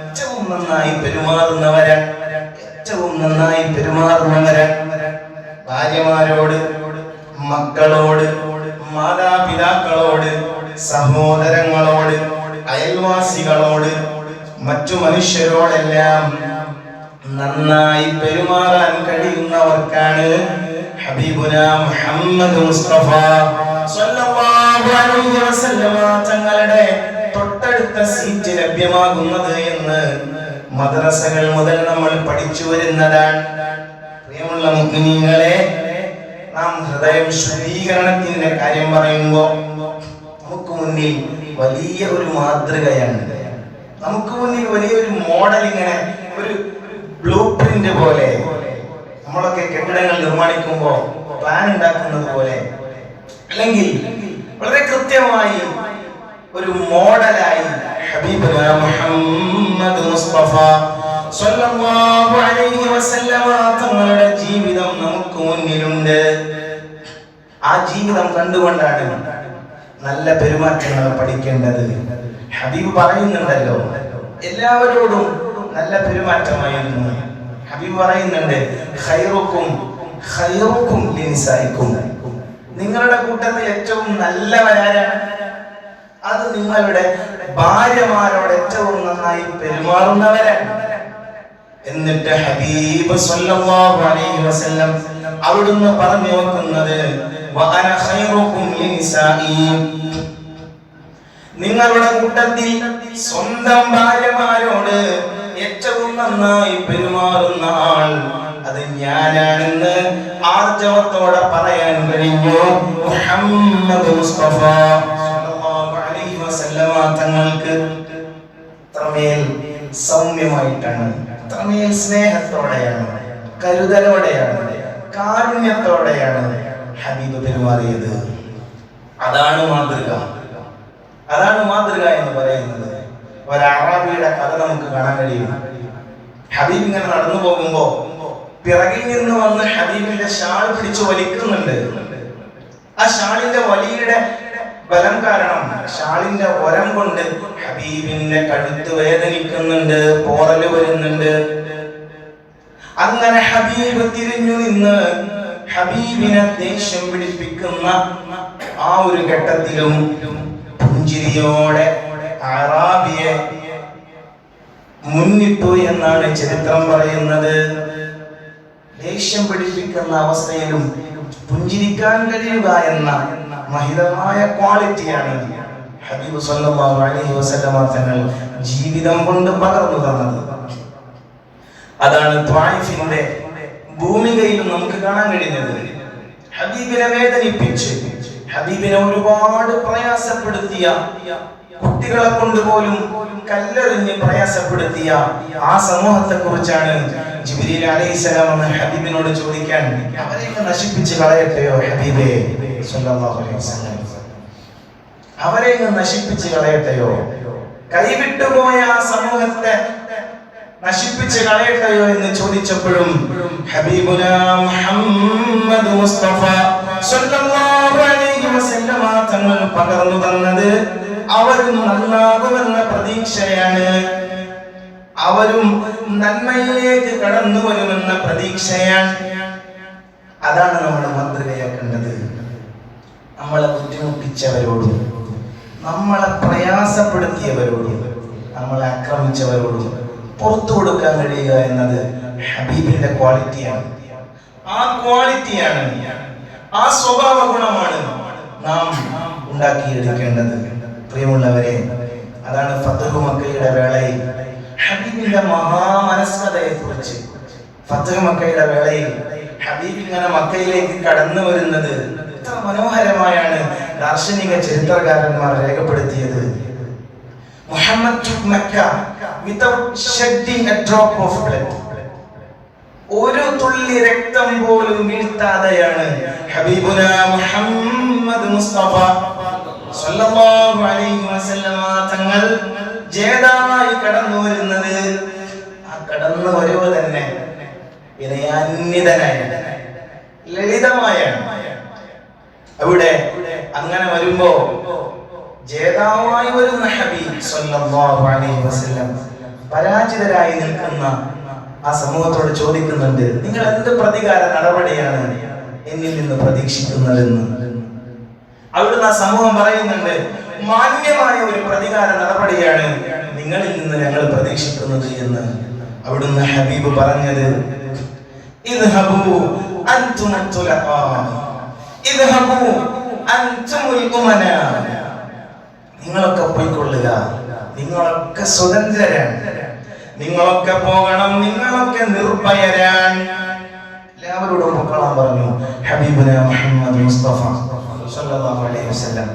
ഏറ്റവും നന്നായി പെരുമാറുന്നവരാണ്, ഏറ്റവും നന്നായി പെരുമാറുന്നവരാണ്. ഭാര്യമാരോട്, മക്കളോട്, മാതാപിതാക്കളോട്, സഹോദരങ്ങളോട്, അയൽവാസികളോട്, മറ്റു മനുഷ്യരോടെല്ലാം നന്നായി പെരുമാറാൻ കഴിയുന്നവർക്കാണ് ഹബീബുന മുഹമ്മദ് മുസ്തഫ സല്ലല്ലാഹു അലൈഹി വസല്ലമ തങ്ങളുടെ തൊട്ടടുത്ത സീറ്റ് ലഭ്യമാകുന്നത് എന്ന് മദ്രസകൾ മുതൽ നമ്മൾ പഠിച്ചു വരുന്നതാണ്. പ്രിയമുള്ള മുഅ്മിനീങ്ങളെ, നാം ഹൃദയം ശുദ്ധീകരണത്തിന്റെ കാര്യം പറയുമ്പോൾ നമുക്ക് മുന്നിൽ വലിയ ഒരു മാതൃകയാണ്, നമുക്ക് മുന്നിൽ വലിയൊരു മോഡൽ, ഇങ്ങനെ ഒരു ബ്ലൂ പ്രിന്റ് പോലെ. നമ്മളൊക്കെ കെട്ടിടങ്ങൾ നിർമ്മാണിക്കുമ്പോൾ പ്ലാൻ ഉണ്ടാക്കുന്നത് പോലെ, അല്ലെങ്കിൽ വളരെ കൃത്യമായി ഒരു മോഡലായി ഹബീബുന മുഹമ്മദ് മുസ്തഫ സല്ലല്ലാഹു അലൈഹി വസല്ലമ തങ്ങളുടെ ജീവിതം നമുക്ക് മുന്നിലുണ്ട്. ആ ജീവിതം കണ്ടുകൊണ്ടാണ് നല്ല പെരുമാറ്റങ്ങൾ പഠിക്കേണ്ടത്. ഹബീബ് പറയുന്നുണ്ടല്ലോ, എല്ലാവരോടും നല്ല പെരുമാറ്റമായിരുന്നു. ഹബീബ് പറയുന്നുണ്ട്, ഖൈറുക്കും ഖൈറുക്കും ലിനിസായിക്കും, നിങ്ങളുടെ കൂട്ടത്തിൽ ഏറ്റവും നല്ലവരാരാണ്? അത് നിങ്ങളുടെ ഭാര്യമാരോട് ഏറ്റവും നന്നായി പെരുമാറുന്നവരാണ്. എന്നിട്ട് ഹബീബ് സല്ലല്ലാഹു അലൈഹി വസല്ലം അവിടുന്ന് പറഞ്ഞു വെക്കുന്നത്, വഅന ഖൈറുക്കും ലിനിസായി, നിങ്ങളുടെ കൂട്ടത്തിൽ സ്വന്തം ഭാര്യമാരോട് ഏറ്റവും നന്നായി പെരുമാറുന്ന ആൾ അത് ഞാനാണെന്ന് ആർജവത്തോടെ പറയാൻ കഴിഞ്ഞു മുഹമ്മദ് മുസ്തഫ സല്ലല്ലാഹു അലൈഹി വസല്ലമ തങ്ങൾക്ക്. അത്രമേൽ സൗമ്യമായിട്ടാണ്, അത്രമേൽ സ്നേഹത്തോടെയാണ്, കരുതലോടെയാണ്, കാരുണ്യത്തോടെയാണ് ഹബീബ് പെരുമാറിയത്. അതാണ് മാതൃക, അതാണ് മാതൃക എന്ന് പറയുന്നത്. ഒരു അറബിയുടെ കഥ നമുക്ക് കാണാൻ കഴിയും. ഹബീബ് ഇങ്ങനെ നടന്നു പോകുമ്പോ പിറകിൽ നിന്ന് വന്ന് ഹബീബിന്റെ ഷാൾ പിടിച്ചു വലിക്കുന്നുണ്ട്. ആ ഷാളിന്റെ വലിയുടെ ബലം കാരണം ഷാളിന്റെ ഒരം കൊണ്ട് ഹബീബിന്റെ കഴുത്ത് വേദനിക്കുന്നുണ്ട്, പോറല് വരുന്നുണ്ട്. അങ്ങനെ ഹബീബ് തിരിഞ്ഞു നിന്ന് ഹബീബിനെ ദേഷ്യം പിടിപ്പിക്കുന്ന ആ ഒരു ഘട്ടത്തിലും പുഞ്ചിരിയോടെ അറാബിയെ മുന്നിട്ടു എന്നാണ് ചരിത്രം പറയുന്നത്. ദേഷ്യം പിടിപ്പിക്കുന്ന അവസ്ഥയിലും പുഞ്ചിരിക്കാൻ കഴിയുക എന്ന മഹിതമായ ക്വാളിറ്റിയാണ് ഹബീബ് സല്ലല്ലാഹു അലൈഹി വസല്ലമ തങ്ങൾ ജീവിതം കൊണ്ട് പകർന്നു തന്നത്. അതാണ് ത്വായിഫിന്റെ ഭൂമികയിലും നമുക്ക് കാണാൻ കഴിയുന്നത്. ഹബീബിനെ വേദനിപ്പിച്ച്, ഹബീബിനെ ഒരുപാട് പ്രയാസപ്പെടുത്തിയ, കുട്ടികളെ കൊണ്ട് പോലും കല്ലെറിഞ്ഞ് പ്രയാസപ്പെടുത്തിയ ആ സമൂഹത്തെ കുറിച്ചാണ് ജിബ്രീൽ അലൈഹിസ്സലാം എന്ന ഹബീബിനോട് ചോദിക്കാൻ, അവരെയൊക്കെ നശിപ്പിച്ച് കളയട്ടെയോ ഹബീബേ സല്ലല്ലാഹു അലൈഹി വസല്ലം, അവരെയൊക്കെ നശിപ്പിച്ച് കളയട്ടെയോ, കൈവിട്ടുപോയ ആ സമൂഹത്തെ നശിപ്പിച്ച് കളയട്ടെയോ എന്ന് ചോദിച്ചപ്പോഴും ഹബീബുനാ മുഹമ്മദ് മുസ്തഫ സല്ലല്ലാഹു അലൈഹി വസല്ലം തങ്ങൾ പകർന്നു തന്നത് അവരും നന്നാകുമെന്ന പ്രതീക്ഷയാണ്, അവരും നന്മയിലേക്ക് കടന്നു വരുമെന്ന പ്രതീക്ഷയാണ്. അതാണ് നമ്മൾ മാതൃകയാക്കേണ്ടത്. നമ്മളെ ബുദ്ധിമുട്ടിച്ചവരോടും, നമ്മളെ പ്രയാസപ്പെടുത്തിയവരോടും, നമ്മളെ ആക്രമിച്ചവരോടും പുറത്തു കൊടുക്കാൻ കഴിയുക എന്നത് ഹബീബിന്റെ ക്വാളിറ്റിയാണ്. ആ ക്വാളിറ്റിയാണ്, ആ സ്വഭാവ ഗുണമാണ് നാം ഉണ്ടാക്കിയെടുക്കേണ്ടത്. പ്രിയമുള്ളവരെ, അതാണ് ഫത്ഹു മക്കയുടെ വേളയിൽ ഹബീബിന്റെ മഹാമനസ്കതയെ കുറിച്ച്, ഫത്ഹു മക്കയുടെ വേളയിൽ ഹബീബ് ഇങ്ങനെ മക്കയിലേക്ക് കടന്നു വരുന്നത് എത്ര മനോഹരമായാണ് ദാർശനിക ചരിത്രകാരന്മാർ രേഖപ്പെടുത്തിയത്. Muhammad took Mecca without shedding a drop of blood. ഒരു തുള്ളി രക്തം പോലും വീഴ്ത്താതെയാണ് ഹബീബുനാ മുഹമ്മദ് മുസ്തഫ സല്ലല്ലാഹു അലൈഹി വസല്ലമ തങ്ങൾ ജേതാവായി കടന്നു വരുന്നത്. ആ കടന്നു വരവ് തന്നെ വിനയാന്വിതനായ, ലളിതമായ, അവിടെ അങ്ങനെ വരുമ്പോ ജേതാവായി വരുന്ന ഹബീബ് സല്ലല്ലാഹു അലൈഹി വസല്ലം പരാജിതരായി നിൽക്കുന്ന ആ സമൂഹത്തോട് ചോദിക്കുന്നുണ്ട്, നിങ്ങൾ എന്ത് പ്രതികാര നടപടിയാണ് എന്നിൽ നിന്ന് പ്രതീക്ഷിക്കുന്നതെന്ന്. അവിടുന്ന് ആ സമൂഹം പറയുന്നുണ്ട്, മാന്യമായ ഒരു പ്രതികാര നടപടിയാണ് നിങ്ങളിൽ നിന്ന് ഞങ്ങൾ പ്രതീക്ഷിക്കുന്നത് എന്ന്. അവിടുന്ന് ഹബീബ് പറഞ്ഞത്, ഇദ്ഹബൂ അൻതുമുൽ തുലഖാ, ഇദ്ഹബൂ അൻതുമുൽ ഉമനാ, നിങ്ങളൊക്കെ പോയിക്കൊള്ളുക, നിങ്ങളൊക്കെ സ്വതന്ത്രരാണ്, നിങ്ങളൊക്കെ പോകണം, നിങ്ങളൊക്കെ നിർഭയരാണ്. എല്ലാവരോടും പൊക്കളാൻ പറഞ്ഞു ഹബീബുനാ മുഹമ്മദ് മുസ്തഫ സല്ലല്ലാഹു അലൈഹി വസല്ലം.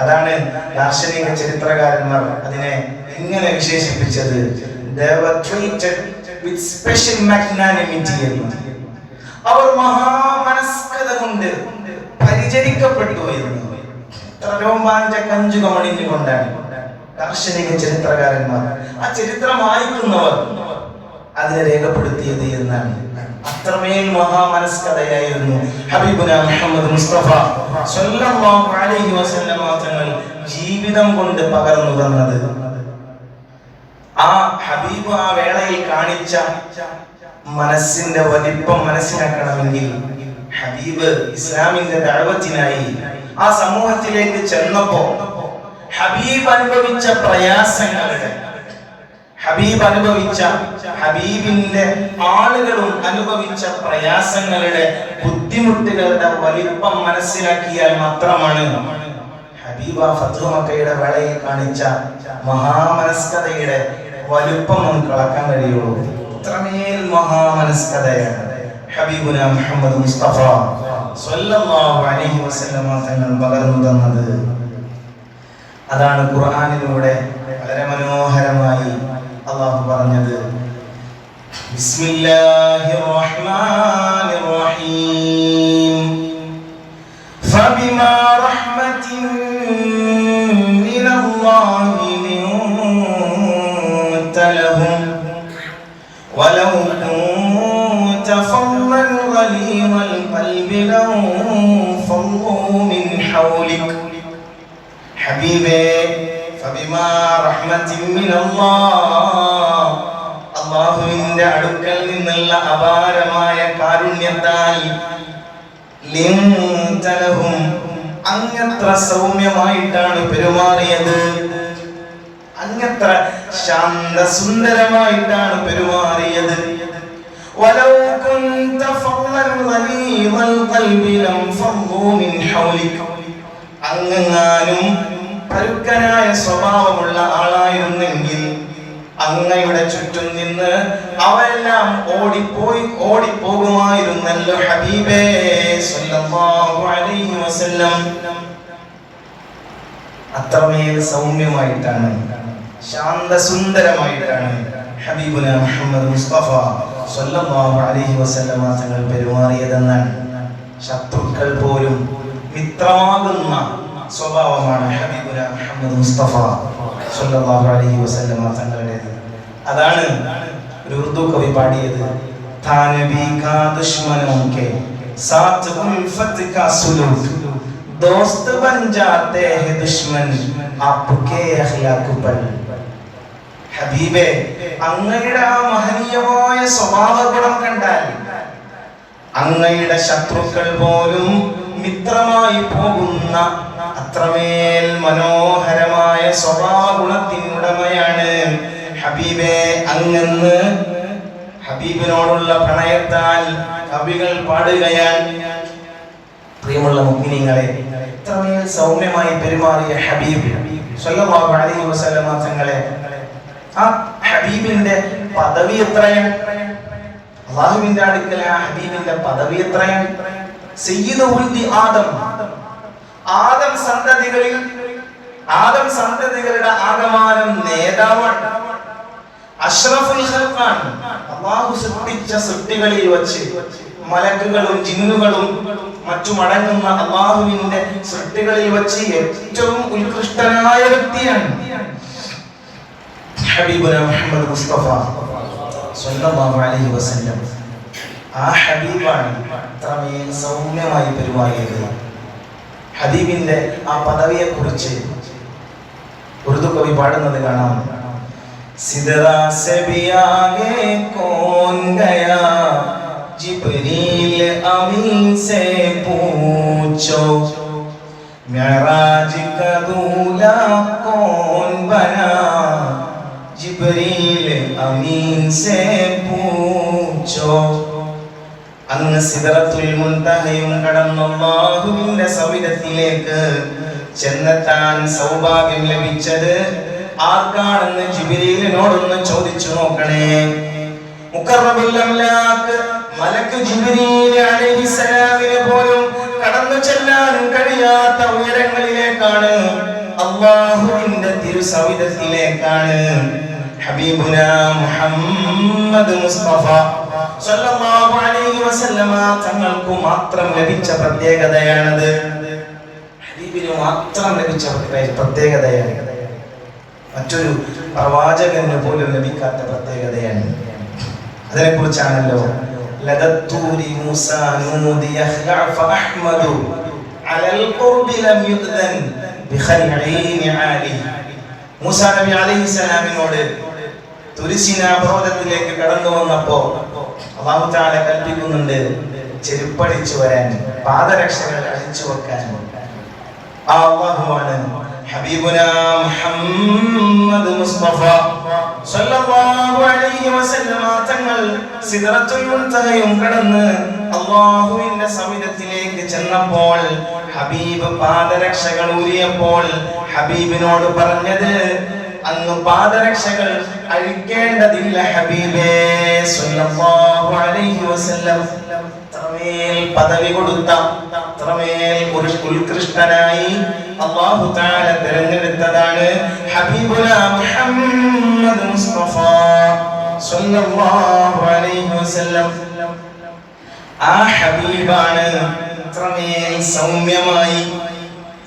അതാണ് ദാർശനിക ചരിത്രകാരന്മാർ അതിനെ ഇങ്ങനെ വിശേഷിപ്പിച്ചത്, they were treated with special magnanimity എന്ന്. അവർ മഹാമനസ്കത കൊണ്ട് പരിചരിക്കപ്പെട്ടു എന്ന്. രോമാഞ്ച കഞ്ചുകമണിഞ്ഞുകൊണ്ടാണ് ദാർശനിക ചരിത്രകാരന്മാർ, ആ ചരിത്രം വായിക്കുന്നവർ അതിനെ രേഖപ്പെടുത്തിയത് എന്നാണ്. അത്രമേൽ മഹാമനസ്കതയായിരുന്നു ഹബീബുനാ മുഹമ്മദ് മുസ്തഫ സല്ലല്ലാഹു അലൈഹി വസല്ലം തങ്ങൾ ജീവിതം കൊണ്ട് പകർന്നു തന്നത്. ആ ഹബീബ് ആ വേളയിൽ കാണിച്ച മനസ്സിന്റെ വലിപ്പം മനസ്സിലാക്കണമെങ്കിൽ ഹബീബ് ഇസ്ലാമിന്റെ ദഅവത്തിനായി ആ സമൂഹത്തിലേക്ക് ചെന്നപ്പോ ഹബീബ് അനുഭവിച്ച പ്രയാസങ്ങളുടെ, ഹബീബിന്റെ ആളുകളും അനുഭവിച്ച പ്രയാസങ്ങളുടെ, ബുദ്ധിമുട്ടുകളുടെ വലിപ്പം മനസ്സിലാക്കിയാൽ മാത്രമാണ് ഹബീബ ഫത്ഹു മക്കയുടെ വേളയിൽ കാണിച്ച മഹാമനസ്കതയുടെ വലിപ്പം നമുക്ക് അളക്കാൻ കഴിയുള്ളൂ. അത്രമേൽ മഹാമനസ്കതയാണ് ഹബീബുനാ മുഹമ്മദ് മുസ്തഫ സല്ലല്ലാഹു അലൈഹി വസല്ലം തങ്ങൾ പകർന്നു തന്നത്. അതാണ് ഖുർആനിലൂടെ വളരെ മനോഹരമായി അല്ലാഹു പറഞ്ഞത്, ബിസ്മില്ലാഹിർ റഹ്മാനിർ റഹീം ഫബിമാ റഹ്മത്തിൻ മിനല്ലാഹി ലിൻത ലഹും വലൗ കുൻത ഫളൻ ഗലീദൽ ഖൽബി ലൻഫളൂ മിൻ ഹൗലിക. ഹബീബേ, ഫബിമാ റഹ്മത്തിൻ മിനല്ലാഹ്, അല്ലാഹുവിന്റെ അടുക്കൽ നിന്നുള്ള അപാരമായ കാരുണ്യത്താൽ, ലിൻത ലഹും, അങ്ങത്ര സൗമ്യമായിട്ടാണ് പെരുമാറിയത്, അങ്ങത്ര ശാന്തസുന്ദരമായിട്ടാണ് പെരുമാറിയത്. വലൗ കുൻത ഫളൻ ഗലീദൽ ഖൽബി ലം ഫളൂ മിൻ ഹൗലിക, അങ്ങെങ്ങാനും പരുക്കനായ സ്വഭാവമുള്ള ആളായിരുന്നെങ്കിൽ അങ്ങയുടെ ചുറ്റും നിന്ന് അവരെല്ലാം ഓടിപ്പോകുമായിരുന്നല്ലോ ഹബീബേ സല്ലല്ലാഹു അലൈഹി വസല്ലം. അത്രമേൽ സൗമ്യമായിട്ടാണ്, ശാന്തസുന്ദരമായിട്ടാണ് ഹബീബുന മുഹമ്മദ് മുസ്തഫ സല്ലല്ലാഹു അലൈഹി വസല്ലം തങ്ങൾ പെരുമാറിയതെന്നാണ്. ശത്രുക്കൾ പോലും മിത്രമാകുന്ന സ്വഭാവമാണ് ഹബീബുന മുഹമ്മദ് മുസ്തഫ സല്ലല്ലാഹു അലൈഹി വസല്ലം തങ്ങളുടേത്. അതാണ് ഒരു ഉറുദു കവി പാടിയത്, താനബി കാ ദുശ്മനോं के साथ उल्फत का सुलूक, दोस्त बन जाते हैं दुश्मन आपके अखलाक पर. ഹബീബേ, അങ്ങയുടെ ആ മഹനീയമായ സ്വഭാവ ഗുണം കണ്ടാൽ അങ്ങയുടെ ശത്രുക്കൾ പോലും മിത്രമായി പോകുന്ന അത്രമേൽ മനോഹരമായ സ്വഭാവ ഗുണത്തിനുടമയാണ് ഹബീബേ അങ്ങെന്ന് ഹബീബിനോടുള്ള പ്രണയത്താൽ കവികൾ പാടുകയാണ്. പ്രിയമുള്ള മുഅ്മിനീങ്ങളെ, ഇത്രമേൽ സൗമ്യമായി പെരുമാറിയ ഹബീബ് സല്ലല്ലാഹു അലൈഹി വസല്ലം തങ്ങളെ, ആ ഹബീബിന്റെ പദവി എത്രയാണ്? അല്ലാഹുവിന്റെ അടുക്കൽ ആ ഹബീബിന്റെ പദവി എത്രയാണ്? സയ്യിദു ഉൽദി ആദം, ആദം സന്തതികളുടെ ആകമാനം നേതാവാണ്. അഷ്റഫുൽ ഖൽഖാൻ, അല്ലാഹു സൃഷ്ടിച്ച സൃഷ്ടികളിൽ വച്ച് മലക്കുകളും ജിന്നുകളും മറ്റുമടങ്ങുന്ന അല്ലാഹുവിന്റെ സൃഷ്ടികളിൽ വച്ച് ഏറ്റവും ഉത്കൃഷ്ടനായ വ്യക്തിയാണ് ഹബീബുന മുഹമ്മദ് മുസ്തഫ സല്ലല്ലാഹു അലൈഹി വസല്ലം. ആ ഹബീബാണ് അത്രമേൽ സൗമ്യമായി പെരുമാറിയത്. ഹബീബിന്റെ ആ പദവിയെ കുറിച്ച് ഉറുദു കവി പാടുന്നത് കാണാം. സിദറാ സേ ബി ആഗേ കോൻ ഗയാ, ജിബ്രീൽ അമീൻ സേ പൂछो, മിഅറാജ് കാ ദൂല കോൻ ബനാ, ജിബ്രീൽ അമീൻ സേ പൂछो. അങ്ങ് സിദറത്തുൽ മുൻതഹയും കടന്ന് അല്ലാഹുവിന്റെ സവിധത്തിലേക്ക് ചെന്നെത്താൻ സൗഭാഗ്യം ലഭിച്ചത് ആർക്കാണെന്ന് ജിബ്രീലിനോടൊന്ന് ചോദിച്ചു നോക്കണേ. മുഖറബുൽ അംലാക്ക് മലക്ക് ജിബ്രീൽ അലൈഹിസ്സലാമിനെ പോലും കടന്നു ചെല്ലാൻ കഴിയാത്ത ഉയരങ്ങളിലേക്കാണ്, അല്ലാഹുവിന്റെ തിരുസവിധത്തിലേക്കാണ് ഹബീബുന മുഹമ്മദ് മുസ്തഫ സല്ലല്ലാഹു അലൈഹി വസല്ലമ തങ്ങൾക്ക് മാത്രം ലഭിച്ച പ്രത്യേകതയാണത്. ഹബീബിന് മാത്രം ലഭിച്ച പ്രത്യേകതയാണ്, മറ്റൊരു പ്രവാചകന് പോലും ലഭിക്കാത്ത പ്രത്യേകതയാണ്. അതിനെ കുറിച്ചാണല്ലോ ലദത്തൂരി മൂസാ നൂദി യഖ്ലഅ ഫഅഹ്മദു അലൽ ഖുർബി ലം യുദ്ദൻ ബിഖൽഈൻ ആലി. മൂസാ നബി അലൈഹിസ്സലാമിനോട് തുരിസിനാ പർവ്വതത്തിലേക്ക് കടന്നു വന്നപ്പോ അല്ലാഹു തആല കൽപ്പിക്കുന്നുണ്ട് ചെരുപ്പടിച്ചു വരാൻ, പാദരക്ഷകൾ അഴിച്ചു വെക്കാൻ. ആ അല്ലാഹുവാണ് ഹബീബുന മുഹമ്മദ് മുസ്തഫ സല്ലല്ലാഹു അലൈഹി വസല്ലം തങ്ങൾ സിദ്റത്തുൽ മുൻതഹയും കടന്ന് അല്ലാഹുവിന്റെ സവിധത്തിലേക്ക് ചെന്നപ്പോൾ ഹബീബ് പാദരക്ഷകൾ ഊരിയപ്പോൾ ഹബീബിനോട് പറഞ്ഞത്, അങ്ങ് പാദരക്ഷകൾ അഴിക്കേണ്ടതില്ല ഹബീബേ സല്ലല്ലാഹു അലൈഹി വസല്ലം. അത്രമേൽ പദവി കൊടുത്ത, അത്രമേൽ ഉത്കൃഷ്ടനായി അല്ലാഹു തആല തിരഞ്ഞെടുത്തതാണ് ഹബീബുന മുഹമ്മദ് മുസ്തഫ സല്ലല്ലാഹു അലൈഹി വസല്ലം. ആ ഹബീബാണ് ഇത്രമേൽ സൗമ്യമായി,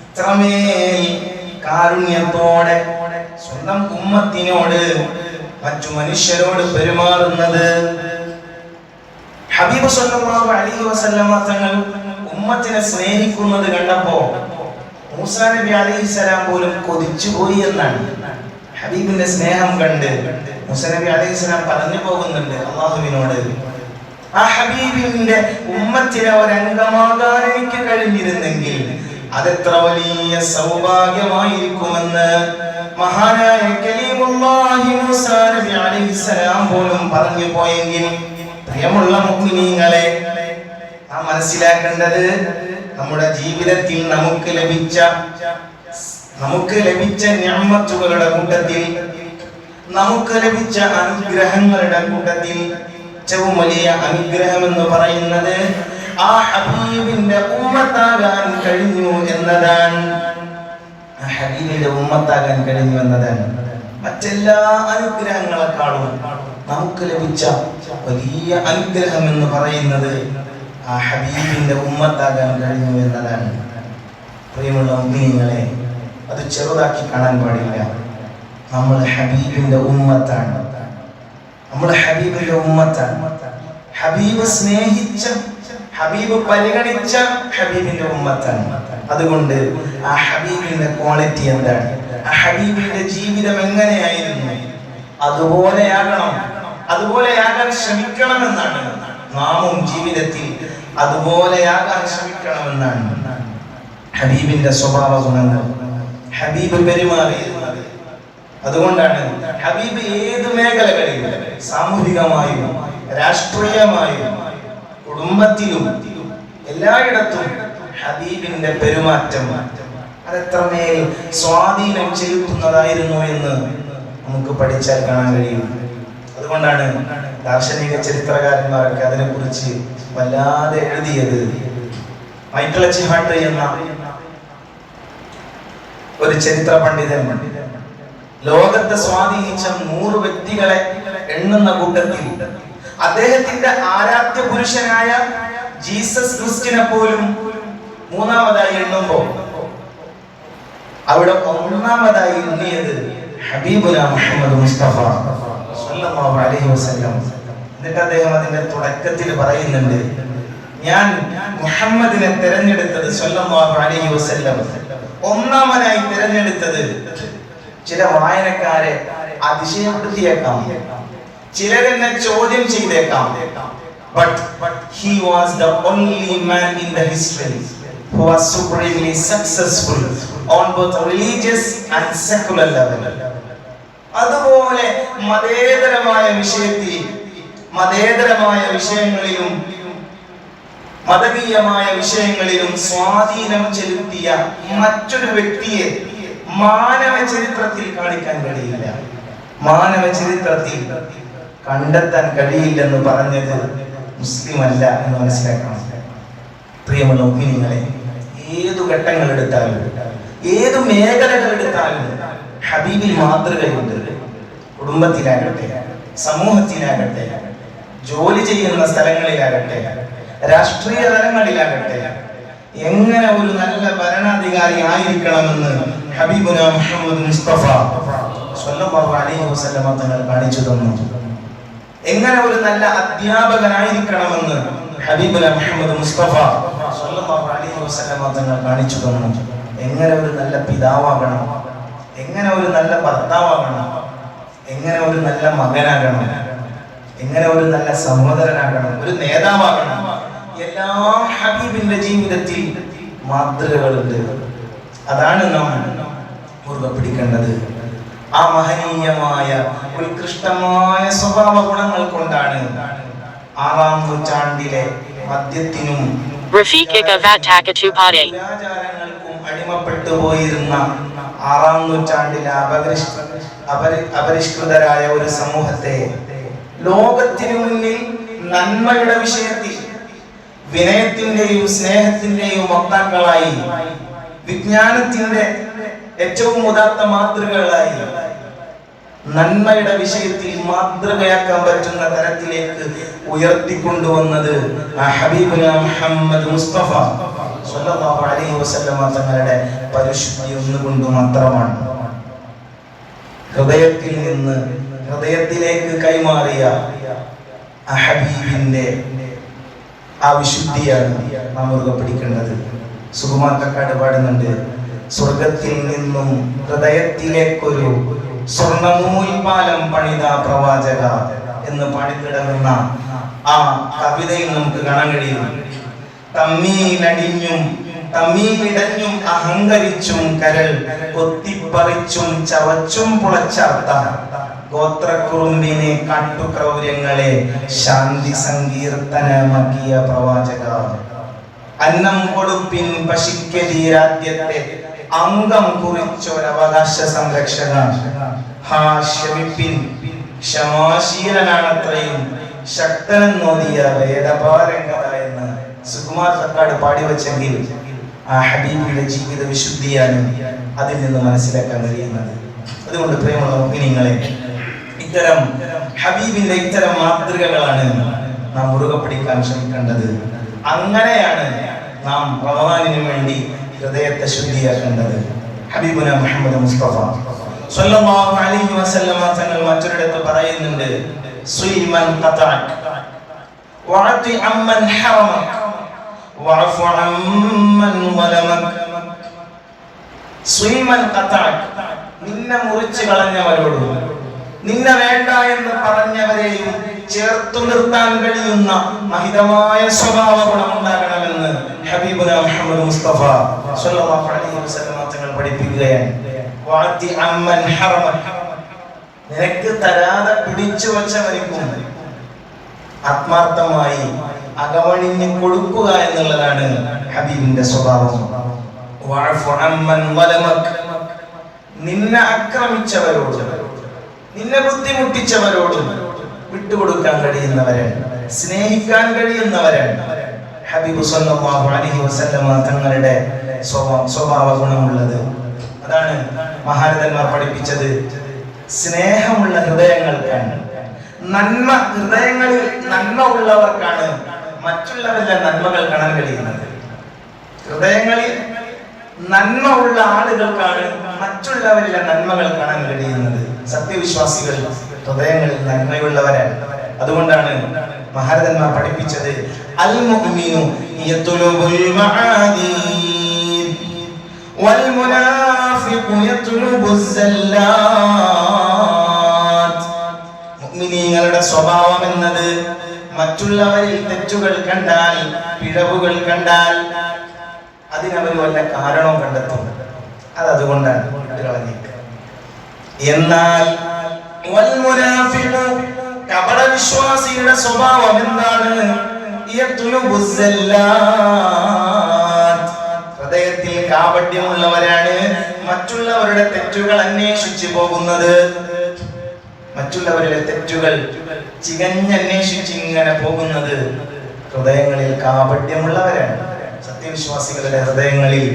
ഇത്രമേൽ കാരുണ്യത്തോടെ സ്വന്തം ഉമ്മത്തിനോട്, മറ്റു മനുഷ്യരോട് പെരുമാറുന്നത്. ഹബീബ് സല്ലല്ലാഹു അലൈഹി വസല്ലമ തങ്ങൾ ഉമ്മത്തിനെ സ്നേഹിക്കുന്നത് കണ്ടപ്പോ മൂസാ നബി അലൈഹിസ്സലാം പോലും കൊതിച്ചുപോയി എന്നാണ്. ഹബീബിന്റെ സ്നേഹം കണ്ട് മൂസാ നബി അലൈഹിസ്സലാം പറഞ്ഞു പോകുന്നുണ്ട് അല്ലാഹുവിനോട്, ആ ഹബീബിന്റെ ഉമ്മത്തിലെ ഒരംഗമാകാൻ എനിക്ക് കഴിഞ്ഞിരുന്നെങ്കിൽ അതെത്ര വലിയ സൗഭാഗ്യമായിരിക്കുമെന്ന് മഹാനായ കലീമുല്ലാഹി മൂസാ നബി അലൈഹിസ്സലാം പോലും പറഞ്ഞു പോയെങ്കിൽ, പ്രിയമുള്ള മുഅ്മിനീങ്ങളെ, നാം മനസ്സിലാക്കേണ്ടത് നമ്മുടെ ജീവിതത്തിൽ നമുക്ക് ലഭിച്ച നിഅമത്തുകളുടെ കൂട്ടത്തിൽ, നമുക്ക് ലഭിച്ച അനുഗ്രഹങ്ങളുടെ കൂട്ടത്തിൽ ഏറ്റവും വലിയ അനുഗ്രഹം എന്ന് പറയുന്നത് ആ ഹബീബിന്റെ ഉമ്മത്താകാൻ കഴിഞ്ഞു എന്നതാണ്. ഹബീബിന്റെ ഉമ്മത്താകാൻ കഴിഞ്ഞു എന്നതാണ്. മറ്റെല്ലാ അനുഗ്രഹങ്ങളെക്കാളും നമുക്ക് ലഭിച്ച വലിയ അനുഗ്രഹം എന്ന് പറയുന്നത് ആ ഹബീബിന്റെ ഉമ്മത്താകാൻ കഴിഞ്ഞു എന്നതാണ്. പ്രിയമുള്ള മുഅ്മിനീങ്ങളെ, അത് ചെറുതാക്കി കാണാൻ പാടില്ല. നമ്മൾ ഹബീബിന്റെ ഉമ്മത്താണ്. നമ്മൾ ഹബീബിന്റെ ഉമ്മത്താണ്. ഹബീബ് സ്നേഹിച്ച, ഹബീബ് പരിഗണിച്ച ഹബീബിന്റെ ഉമ്മത്താണ്. അതുകൊണ്ട് ആ ഹബീബിന്റെ ക്വാളിറ്റി എന്താണ്, ആ ഹബീബിന്റെ ജീവിതം എങ്ങനെയായിരുന്നു, അതുപോലെയാകാൻ ശ്രമിക്കണമെന്നാണ്. നാമും ജീവിതത്തിൽ അതുപോലെയാകാൻ ശ്രമിക്കണമെന്നാണ് ഹബീബിന്റെ സ്വഭാവ ഗുണങ്ങൾ, ഹബീബ് പെരുമാറിയിരുന്നത്. അതുകൊണ്ടാണ് ഹബീബ് ഏത് മേഖലകളിലും, സാമൂഹികമായും രാഷ്ട്രീയമായും കുടുംബത്തിലും എല്ലായിടത്തും ഹബീബിന്റെ പെരുമാറ്റം അതെത്രമേൽ സ്വാധീനം ചെലുത്തുന്നതായിരുന്നു എന്ന് നമുക്ക് പഠിച്ചാൽ കാണാൻ കഴിയും. അതുകൊണ്ടാണ് ദാർശനിക ചരിത്രകാരന്മാരൊക്കെ അതിനെക്കുറിച്ച് വല്ലാതെ എഴുതിയത്. മൈക്കിൾ എച്ച് ഹാർട്ട് എന്ന ഒരു ചരിത്ര പണ്ഡിതൻ ലോകത്തെ സ്വാധീനിച്ച 100 വ്യക്തികളെ എണ്ണുന്ന കൂട്ടത്തിൽ അദ്ദേഹത്തിന്റെ ആരാധ്യ പുരുഷനായ ജീസസ് ക്രിസ്റ്റിനെ പോലും മൂന്നാമതായി എണ്ണുമ്പോൾ അവിടെ ഒന്നാമതായി എണ്ണിയത് ഹബീബുനാ മുഹമ്മദ് മുസ്തഫ സ്വല്ലല്ലാഹു അലൈഹി വസല്ലം. എന്നിട്ട് അദ്ദേഹം അതിന്റെ തുടക്കത്തിൽ പറയുന്നുണ്ട്, ഞാൻ മുഹമ്മദിനെ തിരഞ്ഞെടുത്തത് സ്വല്ലല്ലാഹു അലൈഹി വസല്ലം ഒന്നാമനായി തിരഞ്ഞെടുത്തത്. ചില വായനക്കാരെ അതിശയപ്പെടുത്തിയേക്കാം, ചിലരെന്നെ ചോദ്യം ചെയ്തേക്കാം. But he was the only man in the history who was supremely successful on both religious and secular level. അതുപോലെ മതേതരമായ വിഷയങ്ങളിലും മതകീയമായ വിഷയങ്ങളിലും സ്വാധീനം ചെലുത്തിയ മറ്റൊരു വ്യക്തിയെ മാനവ ചരിത്രത്തിൽ കാണിക്കാൻ കഴിയില്ല, മാനവ ചരിത്രത്തിൽ കണ്ടെത്താൻ കഴിയില്ലെന്ന് പറഞ്ഞത് മുസ്ലിം അല്ല എന്ന് മനസ്സിലാക്കണം. പ്രിയമുള്ള മുഅ്മിനീങ്ങളെ, ഏതു ഘട്ടങ്ങൾ എടുത്താലും, ഏതു മേഖലകൾ എടുത്താലും ഹബീബിൽ മാതൃകയുണ്ട്. കുടുംബത്തിലാകട്ടെ, സമൂഹത്തിലാകട്ടെ, ജോലി ചെയ്യുന്ന സ്ഥലങ്ങളിലാകട്ടെ, രാഷ്ട്രീയ തലങ്ങളിലാകട്ടെ, എങ്ങനെ ഒരു നല്ല ഭരണാധികാരി ആയിരിക്കണമെന്ന് ഹബീബുനാ മുഹമ്മദ് മുസ്തഫ സ്വല്ലല്ലാഹു അലൈഹി വസല്ലം തങ്ങൾ കാണിച്ചു തന്നു. എങ്ങനെ ഒരു നല്ല അധ്യാപകനായിരിക്കണമെന്ന് ഹബീബുനാ മുഹമ്മദ് മുസ്തഫ സ്വല്ലല്ലാഹു അലൈഹി വസല്ലം തങ്ങൾ കാണിച്ചു തന്നു. എങ്ങനെ ഒരു നല്ല പിതാവാകണം, എങ്ങനെ ഒരു നല്ല ഭർത്താവാകണം, എങ്ങനെ ഒരു നല്ല മകനാകണം, എങ്ങനെ ഒരു നല്ല സഹോദരനാകണം, ഒരു നേതാവാകണം, എല്ലാം ഹബീബിന്റെ ജീവിതത്തിൽ മാതൃകകളുണ്ട്. അതാണ് നാം മുറുകെ പിടിക്കേണ്ടത്. ആ മഹനീയമായ ഉത്കൃഷ്ടമായ സ്വഭാവ ഗുണങ്ങൾ കൊണ്ടാണ് 6-ാം നൂറ്റാണ്ടിലെ മദ്യത്തിനും ദുരാചാരങ്ങൾക്കും അടിമപ്പെട്ടു പോയിരുന്ന 6-ാം നൂറ്റാണ്ടിലെ അപരിഷ്കൃതരായ ഒരു സമൂഹത്തെ ലോകത്തിനു മുന്നിൽ നന്മയുടെ വിഷയത്തിൽ വിനയത്തിന്റെയും സ്നേഹത്തിന്റെയും വക്താക്കളായി, വിജ്ഞാനത്തിന്റെ ഏറ്റവും ഉദാത്ത മാതൃകകളായി, നന്മയുടെ വിഷയത്തിൽ മാതൃകയാക്കാൻ പറ്റുന്ന തരത്തിലേക്ക് ഉയർത്തിക്കൊണ്ടുവന്നത് ഹബീബുനാ മുഹമ്മദ് മുസ്തഫ സ്വല്ലല്ലാഹു അലൈഹി വസല്ലം തങ്ങളുടെ പരിശുദ്ധി ഒന്നുകൊണ്ട് മാത്രമാണ്. ഹൃദയത്തിൽ നിന്ന് ഹൃദയത്തിലേക്ക് കൈമാറിയ ഹബീബിന്റെ ആ വിശുദ്ധിയാണ് നാം മുറുകെ പിടിക്കേണ്ടത്. സുകുമാർ കക്കാട് പാടുന്നുണ്ട്, സ്വർഗത്തിൽ നിന്നും ഹൃദയത്തിലേക്കൊരു സ്വർണ്ണനൂൽപാലം പണിത പ്രവാചക എന്ന് പാടിത്തിടങ്ങുന്ന ആ കവിതയിൽ നമുക്ക് കാണാൻ കഴിയും. തമ്മീലടിഞ്ഞും തമീമിടഞ്ഞും അഹങ്കരിച്ചും കരൾ കൊത്തിപ്പറിച്ചും ചവച്ചും പുളച്ചർത്ത ഗോത്രക്കുറുമ്പിനെ കാട്ടുക്രൗര്യങ്ങളെ ശാന്തി സങ്കീർത്തനമാക്കിയ പ്രവാചക, അന്നം കൊടുപ്പിൻ പശിക്കതീരാദ്യത്തെ അംഗം കുറിച്ചൊരവകാശ സംരക്ഷക, ഹാശ്യമിപ്പിൻ ക്ഷമാശീലനാണത്രയും ശക്തനെന്നോദിയ വേദപാരംഗത എന്ന് സുകുമാർ തക്കാട് പാടിവെച്ചെങ്കിൽ ആ ഹബീബിയുടെ ജീവിത വിശുദ്ധിയാണ് അതിൽ നിന്ന് മനസ്സിലാക്കാൻ കഴിയുന്നത്. അതുകൊണ്ട് പ്രിയമുള്ള മുഅ്മിനീങ്ങളെ, ഇത്തരം ഹബീബിന്റെ ഇത്തരം മാതൃകകളാണ് നാം മുറുകെ പിടിക്കാൻ ശ്രമിക്കേണ്ടത്. അങ്ങനെയാണ് നാം റമദാനിന് വേണ്ടി ഹൃദയത്തെ ശുദ്ധിയാക്കേണ്ടത്. ഹബീബുന മുഹമ്മദ് മുസ്തഫ സ്വല്ലല്ലാഹു അലൈഹി വസല്ലമ തങ്ങൾ മറ്റൊരിടത്ത് പറയുന്നുണ്ട്, സുൽമൻ ഖതഅക വഅതി അമ്മൻ ഹറമക വഅഫു അമ്മൻ വലമക. സുൽമൻ ഖതഅക, നിന്നെ മുറിച്ചു കളഞ്ഞവരോടും നിന്നെ വേണ്ട എന്ന് പറഞ്ഞവരെയും ചേർത്തു നിർത്താൻ കഴിയുന്ന മഹിതമായ സ്വഭാവ ഗുണമുണ്ടാകണമെന്ന് ഹബീബുന മുഹമ്മദ് മുസ്തഫ സ്വല്ലല്ലാഹു അലൈഹി വസല്ലം തങ്ങൾ പഠിപ്പിക്കുകയാണ്. വഅതി അമ്മൻ ഹറമക, നിനക്ക് തരാതെ പിടിച്ചു വച്ചവരിക്കും ആത്മാർത്ഥമായി അകമണിഞ്ഞ് കൊടുക്കുക എന്നുള്ളതാണ് ഹബീബിന്റെ സ്വഭാവം. വഅഫു അമ്മൻ വലമക, നിന്നെ ആക്രമിച്ചവരോട് നിന്നെ ബുദ്ധിമുട്ടിച്ചവരോടും വിട്ടുകൊടുക്കാൻ കഴിയുന്നവരാണ്, സ്നേഹിക്കാൻ കഴിയുന്നവരാണ് ഹബീബ് സ്വല്ലല്ലാഹു അലൈഹി വസല്ലം തങ്ങളുടെ സ്വഭാവ ഗുണമുള്ളത്. അതാണ് മഹാരഥന്മാർ പഠിപ്പിച്ചത്. സ്നേഹമുള്ള ഹൃദയങ്ങൾക്കാണ്, നന്മ ഹൃദയങ്ങളിൽ നന്മ ഉള്ളവർക്കാണ് മറ്റുള്ളവരുടെ നന്മകൾ കാണാൻ കഴിയുന്നത്. ഹൃദയങ്ങളിൽ നന്മ ഉള്ള ആളുകൾക്കാണ് മറ്റുള്ളവരിലെ നന്മകൾ കാണാൻ കഴിയുന്നത്. സത്യവിശ്വാസികൾ ഹൃദയങ്ങളിൽ നന്മയുള്ളവരാണ്. അതുകൊണ്ടാണ് മഹാരഥന്മാർ പഠിപ്പിച്ചത്, അൽ മുഅ്മിനു യത്ലുബുൽ മആദീൻ വൽ മുനാഫിഖു യത്ലുബുസ് സല്ലാത്ത്. മുഅ്മിനീങ്ങളുടെ സ്വഭാവം എന്നത് മറ്റുള്ളവരിൽ തെറ്റുകൾ കണ്ടാൽ, പിഴവുകൾ കണ്ടാൽ അതിനവർ വല്ല കാരണവും കണ്ടെത്തും. അതുകൊണ്ടാണ് കളഞ്ഞേക്ക്. എന്നാൽ വൽ മുനാഫിഖു, കപടവിശ്വാസിയുടെ സ്വഭാവം എന്താണ്? യത്ലുബുസ് സല്ലാത്ത്, ഹൃദയത്തിൽ കാപട്യമുള്ളവരാണ്, മറ്റുള്ളവരുടെ തെറ്റുകൾ അന്വേഷിച്ചു പോകുന്നത്. മറ്റുള്ളവരുടെ തെറ്റുകൾ ചികഞ്ഞന്വേഷിച്ച് ഇങ്ങനെ പോകുന്നത് ഹൃദയങ്ങളിൽ കാപട്യമുള്ളവരാണ്. സത്യവിശ്വാസികളുടെ ഹൃദയങ്ങളിൽ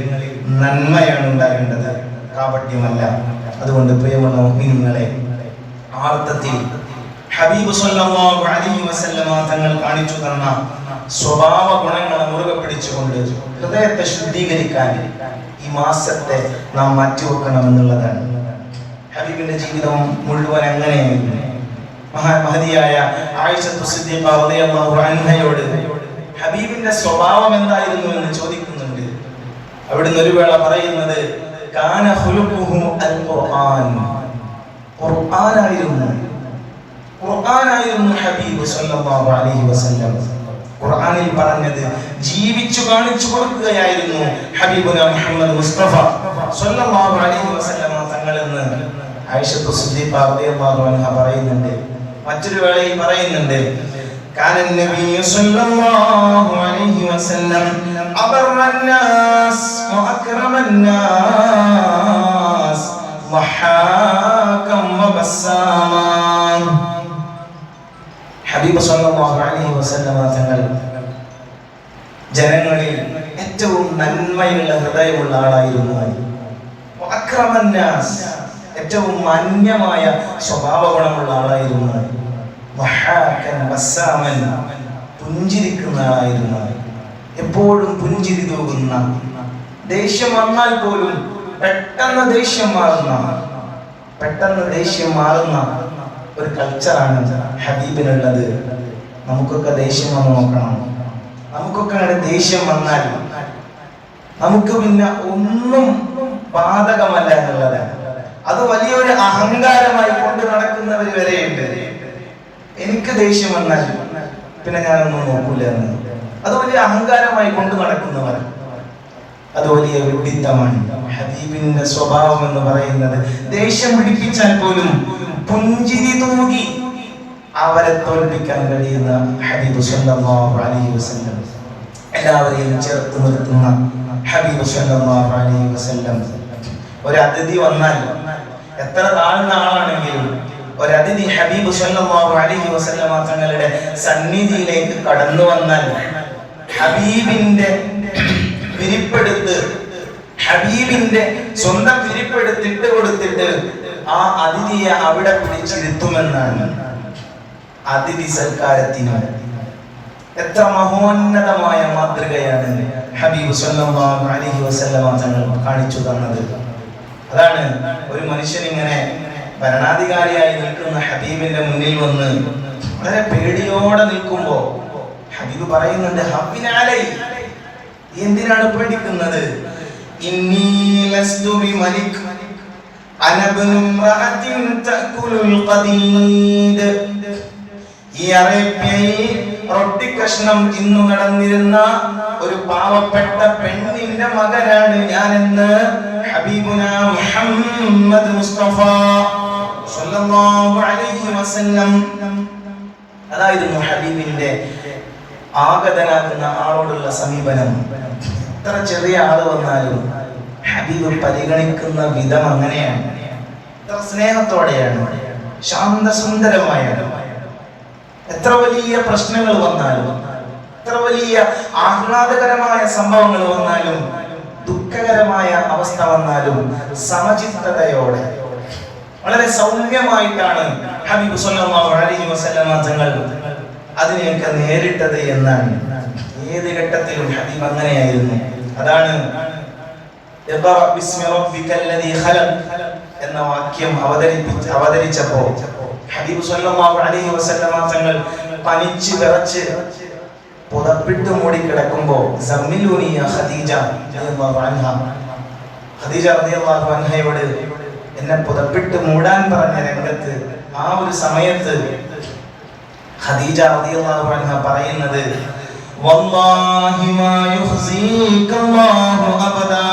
നന്മയാണ് ഉണ്ടാകേണ്ടത്, കാപട്യമല്ല. അതുകൊണ്ട് പ്രിയമുള്ള മുഅ്മിനീങ്ങളെ, ആർത്തത്തിൽ ഹബീബ് സ്വല്ലല്ലാഹു അലൈഹി വസല്ലമ തങ്ങൾ കാണിച്ചു തന്ന സ്വഭാവ ഗുണങ്ങളെ മുറുകെ പിടിച്ചുകൊണ്ട് ഹൃദയത്തെ ശുദ്ധീകരിക്കാൻ ഈ മാസത്തെ നാം മാറ്റിവെക്കണം എന്നുള്ളതാണ്. ഹബീബിന്റെ ജീവിതം മുഴുവൻ അങ്ങനെയായിരുന്നു. മഹദിയായ ആയിഷത്തു സിദ്ദീഖ റളിയല്ലാഹു അൻഹയോട് ഹബീബിന്റെ സ്വഭാവം എന്തായിരുന്നു എന്ന് ചോദിക്കുന്നുണ്ട്. അവിടുന്ന് ഒരു വേള പറയുന്നത്, കാന ഖുലുഖുഹു അൽ ഖുർആൻ, ഖുർആനായിരുന്നു ഹബീബ് സ്വല്ലല്ലാഹു അലൈഹി വസല്ലം. ഖുർആനിൽ പറഞ്ഞത് ജീവിച്ചു കാണിച്ചു കൊടുക്കുകയായിരുന്നു ഹബീബുന മുഹമ്മദ് മുസ്തഫ സ്വല്ലല്ലാഹു അലൈഹി വസല്ലം തങ്ങളെന്ന് ആയിഷത്തു സിദ്ദീഖ റളിയല്ലാഹു അൻഹ പറയുന്നുണ്ട്. മറ്റൊരു വേളയിൽ പറയുന്നുണ്ട്, കാന നബി സ്വല്ലല്ലാഹു അലൈഹി വസല്ലം അബറന്നാസ് വഅക്രമന്നാസ് വഹാകം വബസ്സാമൻ. ഹബീബ് സ്വല്ലല്ലാഹു അലൈഹി വസല്ലം തങ്ങൾ ജനങ്ങളിൽ ഏറ്റവും നന്മയുള്ള ഹൃദയമുള്ള ആളായിരുന്നു. വഅക്രമന്നാസ്, ഏറ്റവും മാന്യമായ സ്വഭാവ ഗുണമുള്ള ആളായിരുന്നു. വഹാകൻ വസ്സാമൻ, പുഞ്ചിരിക്കുന്ന ആളായിരുന്നു. എപ്പോഴും പുഞ്ചിരി തൂകുന്ന, ദേഷ്യം വന്നാൽ പോലും പെട്ടെന്ന് ദേഷ്യം മാറുന്ന ഒരു കൾച്ചറാണ് ഹബീബിനുള്ളത്. നമുക്കൊക്കെ ദേഷ്യം വന്ന് നോക്കണം. നമുക്കൊക്കെ അങ്ങനെ ദേഷ്യം വന്നാൽ നമുക്ക് പിന്നെ ഒന്നും ബാധകമല്ല എന്നുള്ളതാണ്. അത് വലിയൊരു അഹങ്കാരമായി കൊണ്ട് നടക്കുന്നവർ വരെയുണ്ട്. എനിക്ക് ദേഷ്യം വന്നാൽ പിന്നെ ഞാനൊന്നും നോക്കൂല എന്ന്, അത് വലിയ അഹങ്കാരമായി കൊണ്ട് നടക്കുന്നവർ. അത് വലിയ വിഡിത്തമാണ്. ഹബീബിന്റെ സ്വഭാവം എന്ന് പറയുന്നത് ദേഷ്യം പിടിപ്പിച്ചാൽ പോലും പുഞ്ചിരി തൂകി അവരെ തോൽപ്പിക്കാൻ കഴിയുന്ന ഹബീബ് സല്ലല്ലാഹു അലൈഹി വസല്ലം, എല്ലാവരെയും ചേർത്ത് നിർത്തുന്ന ഹബീബ് സല്ലല്ലാഹു അലൈഹി വസല്ലം. ഒരു അതിഥി വന്നാൽ, എത്ര താഴ്ന്ന ആളാണെങ്കിലും ഒരു അതിഥി ഹബീബ് സല്ലല്ലാഹു അലൈഹി വസല്ലം തങ്ങളുടെ സന്നിധിയിലേക്ക് കടന്നു വന്നാൽ ഹബീബിന്റെ വിരിപ്പെടുത്ത്, ഹബീബിന്റെ സ്വന്തം വിരിപ്പെടുത്തിട്ട് കൊടുത്തിട്ട് ആ അതിഥിയെ അവിടെ പിടിച്ചിരുത്തുമെന്നാണ് അതിഥി സൽക്കാരത്തിന്. എത്ര മഹോന്നതമായ മാതൃകയാണ് ഹബീബ് സല്ലല്ലാഹു അലൈഹി വസല്ലം തങ്ങൾ കാണിച്ചു തന്നത്. അതാണ് ഒരു മനുഷ്യൻ ഇങ്ങനെ ഭരണാധികാരിയായി നിൽക്കുന്ന ഹബീബിന്റെ മുന്നിൽ വന്ന് വളരെ പേടിയോടെ നിൽക്കുമ്പോ ഹബീബ് പറയുന്നുണ്ട്, ഹബ്ബിനാലൈ, എന്തിനാണ് പേടിക്കുന്നത്? ഇന്നി ലസ്തു ബിമലിക് അനബ്നു ഇംറഅത്തിൻ തഅകുലുൽ ഖദീദ്. ഈ അറേബ്യയിൽ റൊട്ടി കഷ്ണം ഇന്നു നടന്നിരുന്ന ഒരു പാവപ്പെട്ട പെണ്ണിന്റെ മകനാണ് ഞാനെന്ന് ഹബീബുനാ മുഹമ്മദ് മുസ്തഫ സല്ലല്ലാഹു അലൈഹി വസല്ലം. അതായിരുന്നു ഹബീബിന്റെ ആഗതനാകുന്ന ആളോടുള്ള സമീപനം. എത്ര ചെറിയ ആള് വന്നാലും ഹബീബ് പരിഗണിക്കുന്ന വിധം അങ്ങനെയാണ്. എത്ര സ്നേഹത്തോടെയാണ്, ശാന്തസുന്ദരമായാണ്. എത്ര വലിയ പ്രശ്നങ്ങൾ വന്നാലും, എത്ര വലിയ ആഹ്ലാദകരമായ സംഭവങ്ങൾ വന്നാലും, ദുഃഖകരമായ അവസ്ഥ വന്നാലും സമചിത്തതയോടെ വളരെ സൗമ്യമായിട്ടാണ് ഹബീബ് സല്ലല്ലാഹു അലൈഹി വസല്ലം തങ്ങൾ അതിനെയൊക്കെ നേരിട്ടത് എന്നാണ്. ഏത് ഘട്ടത്തിലും ഹബീബ് അങ്ങനെയായിരുന്നു. അതാണ് ഇഖ്റ ബിസ്മി റബ്ബിക്കല്ലദീ ഖലഖ് എന്ന വാക്യം അവതരിച്ചപ്പോ ഹബീബ് സല്ലല്ലാഹു അലൈഹി വസല്ലം തങ്ങൾ പനിച്ച് വിറച്ച് പുതപ്പിട്ട് മൂടി കിടക്കുമ്പോൾ സമ്മിലൂനി യാ ഖദീജ റളിയല്ലാഹു അൻഹ, ഖദീജ റളിയല്ലാഹു അൻഹയോട് എന്നെ പുതപ്പിട്ട് മൂടാൻ പറഞ്ഞ രംഗത്ത് ആ ഒരു സമയത്ത് ഖദീജ റളിയല്ലാഹു അൻഹ പറയുന്നത്, വല്ലാഹി മാ യുഖ്സീകല്ലാഹു അബദാ,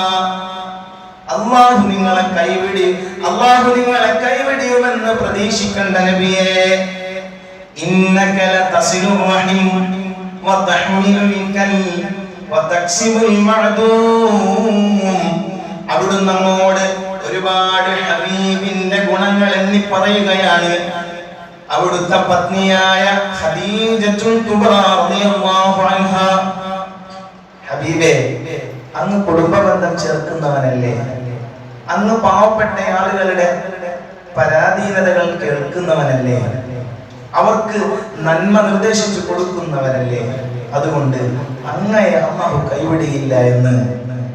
അല്ലാഹു നിങ്ങളെ കൈവിടിയുമെന്ന് പ്രതീക്ഷിക്കേണ്ട നബിയേ. ഇന്നക ലതസിലുർ റഹിം വതഹ്മിലുൽ കൽ വതക്സിമുൽ മഅദൂം. അവിടുന്ന് നമ്മോട് ഒരുപാട് ഹബീബിന്റെ ഗുണങ്ങൾ എണ്ണി പറയുകയാണ്. അവിടുത്തെ പത്നിയായ ഖദീജത്തുൽ കുബ്ര റളിയല്ലാഹു അൻഹ, ഹബീബേ, അങ്ങ് കുടുംബബന്ധം ചേർക്കുന്നവനല്ലേ, അങ്ങ് പാവപ്പെട്ട ആളുകളുടെ പരാധീനതകൾ കേൾക്കുന്നവനല്ലേ, അവർക്ക് നന്മ നിർദ്ദേശിച്ചു കൊടുക്കുന്നവനല്ലേ, അതുകൊണ്ട് അങ്ങയെ അല്ലാഹു കൈവിടുകയില്ല എന്ന്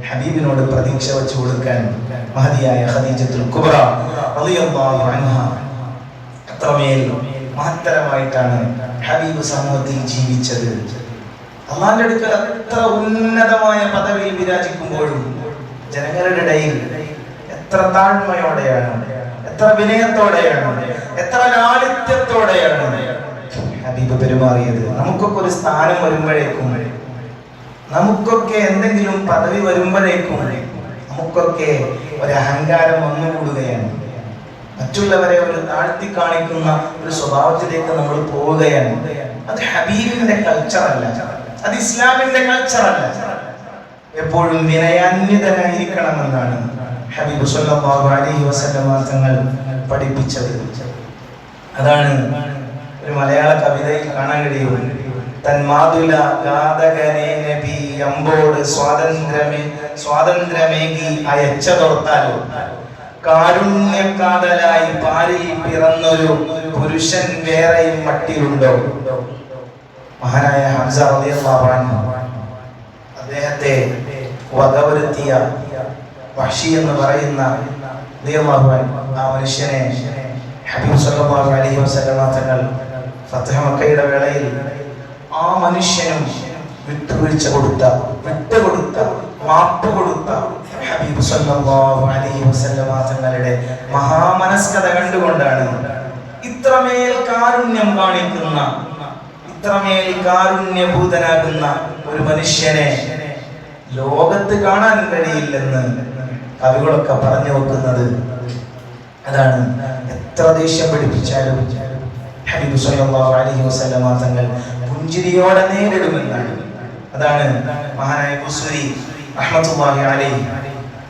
ഹബീബിനോട് പ്രതീക്ഷ വെച്ചു കൊടുക്കാൻ മഹദിയായ ഖദീജത്തുൽ കുബ്ര റളിയല്ലാഹു അൻഹ അത്രമേൽ മഹത്തരമായിട്ടാണ് ഹബീബ് സമൂഹത്തിൽ ജീവിച്ചത്. അല്ലാഹുവിന്റെ അടുക്കൽ എത്ര ഉന്നതമായ പദവിയിൽ വിരാജിക്കുമ്പോഴും ജനങ്ങളുടെ ഇടയിൽ എത്ര താഴ്മയോടെയാണ്, എത്ര വിനയത്തോടെയാണ്, എത്ര ലാളിത്യത്തോടെയാണ് ഹബീബ് പെരുമാറിയത്. നമുക്കൊക്കെ ഒരു സ്ഥാനം വരുമ്പോഴേക്കും, നമുക്കൊക്കെ എന്തെങ്കിലും പദവി വരുമ്പോഴേക്കും നമുക്കൊക്കെ ഒരു അഹങ്കാരം വന്നുകൂടുകയാണ്. മറ്റുള്ളവരെ ഒരു താഴ്ത്തി കാണിക്കുന്ന ഒരു സ്വഭാവത്തിലേക്ക് നമ്മൾ പോവുകയാണ്. അത് ഹബീബിന്റെ കൾച്ചറല്ല, അത് ഇസ്ലാമിന്റെ കൾച്ചറല്ല. എപ്പോഴും വിനയാന്വിതനായിരിക്കണമെന്നാണ് ഹബീബ് സല്ലല്ലാഹു അലൈഹി വസല്ലം തങ്ങൾ പഠിപ്പിച്ചത്. അതാണ് ഒരു മലയാള കവിതയിൽ കാണാൻ കഴിയും. തന്മാതുല ഗാതകനെ നബി അമ്പോട് സ്വാതന്ത്ര്യമേകി അയച്ചതോർത്താലോ, കാരുണ്യക്കാതലായി പാലിൽ പിറന്നൊരു പുരുഷൻ വേറെയും മട്ടിലുണ്ടോ. മഹാനായ ഹംസ റളിയല്ലാഹു അൻഹു അദ്ദേഹത്തെ വകവരുത്തിയ വഹ്ശി എന്ന് പറയുന്ന റളിയല്ലാഹു അൻഹു ആ മനുഷ്യനെ ഹബീബ് സല്ലല്ലാഹു അലൈഹി വസല്ലം തങ്ങൾ ഫത്ഹ് മക്കയുടെ വേളയിൽ ആ മനുഷ്യനും വിട്ടുവീഴ്ച കൊടുത്ത, മാപ്പ് കൊടുത്ത ഹബീബ് സല്ലല്ലാഹു അലൈഹി വസല്ലം തങ്ങളുടെ മഹാമനസ്കത കണ്ടുകൊണ്ടാണ് ഇത്രമേൽ കാരുണ്യം കാണിക്കുന്ന, ഇത്രമേൽ കാരുണ്യഭൂതനാകുന്ന ഒരു മനുഷ്യനെ ലോകത്ത് കാണാൻ കഴിയില്ലെന്ന് കവികളൊക്കെ പറഞ്ഞു വെക്കുന്നത്. അതാണ് എത്ര ദേഷ്യം പിടിപ്പിച്ചാലും ഹബീബ് സല്ലല്ലാഹു അലൈഹി വസല്ലമ തങ്ങൾ പുഞ്ചിരിയോടെ നേരിടുമെന്നാണ്. അതാണ് മഹാനായ ബുസ്രി റഹ്മത്തുള്ളാഹി അലൈഹി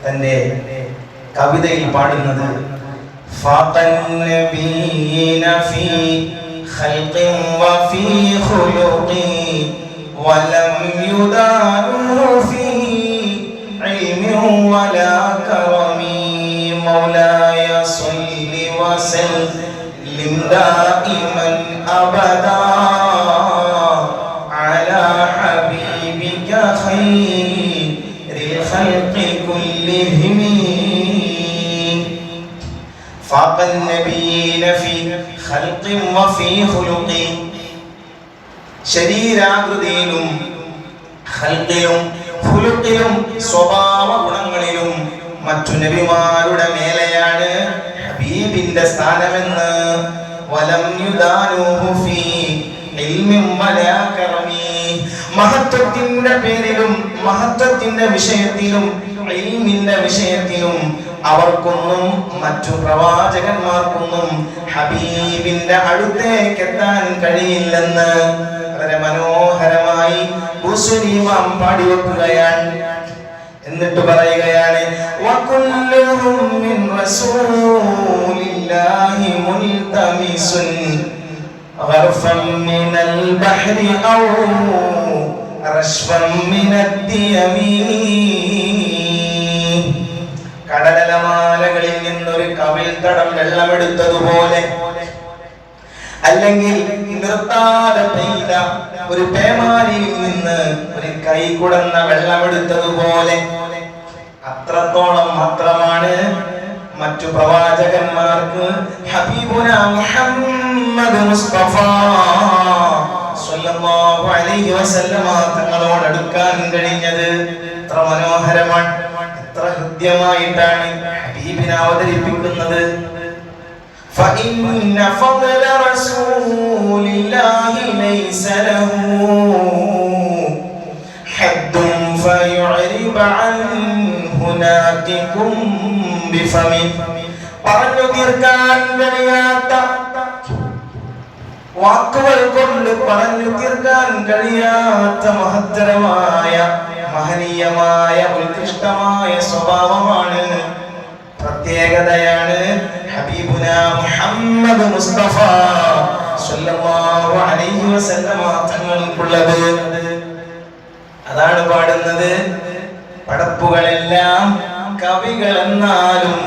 തന്റെ കവിതയിൽ പാടുന്നത്. ഫഖൻ നബീന ഫീ ഖൽഖിൻ വഫീ ഖുലുഖി വലം യുദാനു ഫീ ഇൽമിൻ വലാ കറമി മൗലായ സ്വല്ലി വസല്ലിം ദായിമൻ അബദാ അലാ ഹബീബിക ഖൈറിൽ ഖൽഖി കുല്ലിഹിം. ഫഖൻ നബീന ഫീ ഖൽഖിൻ വഫീ ഖുലുഖി, ശരീരാകൃതിയിലും ഖൽഖിലും ഖുലുഖിലും സ്വഭാവ ഗുണങ്ങളിലും മറ്റു നബിമാരുടെ മേലെയാണ് ഹബീബിന്റെ സ്ഥാനമെന്ന്. വലം യുദാനുഹു ഫീ ഇൽമിൻ വലാ കറമി, മഹത്വത്തിന്റെ പേരിലും മഹത്വത്തിന്റെ വിഷയത്തിലും ഇൽമിന്റെ വിഷയത്തിലും അവർക്കൊന്നും മറ്റു പ്രവാചകന്മാർക്കൊന്നും ഹബീബിന്റെ അടുത്തേക്ക് എത്താൻ കഴിയില്ലെന്ന് വളരെ മനോഹരമായി ബുസ്രി ഇമാം പാടി വെക്കുകയാണ്. എന്നിട്ട് പറയുകയാണ്, വകുല്ലുഹും മിൻ റസൂലില്ലാഹി മുൽതമിസുൻ ഗർഫൻ മിനൽ ബഹ്രി ഔ റശ്വൻ മിനദ്ദിയമി. കടലമാലകളിൽ നിന്നൊരു കവിൾത്തടം വെള്ളമെടുത്തതുപോലെ, അല്ലെങ്കിൽ നിർത്താതെ പെയ്ത ഒരു പേമാരിയിൽ നിന്ന് ഒരു കൈ കുടന്ന വെള്ളമെടുത്തതുപോലെ, അത്രത്തോളം മാത്രമാണ് മറ്റു പ്രവാചകന്മാർക്ക് ഹബീബുന മുഹമ്മദ് മുസ്തഫ സ്വല്ലല്ലാഹു അലൈഹി വസല്ലമ തങ്ങളോട് അടുക്കാൻ കഴിഞ്ഞത്. എത്ര മനോഹരമാണ്, എത്ര ഹൃദ്യമായിട്ടാണ് ഹബീബിനെ അവതരിപ്പിക്കുന്നത്. فإن فضل رسول الله ليس له حد فيعرب عنه ناطقكم بفم. പറഞ്ഞു തീർക്കാൻ കഴിയാത്ത വാക്കുകൾ കൊണ്ട് പറഞ്ഞു തീർക്കാൻ കഴിയാത്ത മഹത്തരമായ മഹനീയമായ ഉത്കൃഷ്ടമായ സ്വഭാവമാണ്, പ്രത്യേകതയാണ് ഹബീബുന മുഹമ്മദ് മുസ്തഫ സ്വല്ലല്ലാഹു അലൈഹി വസല്ലമ തങ്ങൾക്കുള്ളത്. അതാണ് പാടുന്നത്. പടപ്പുകളെല്ലാം കവികൾ എന്നാലും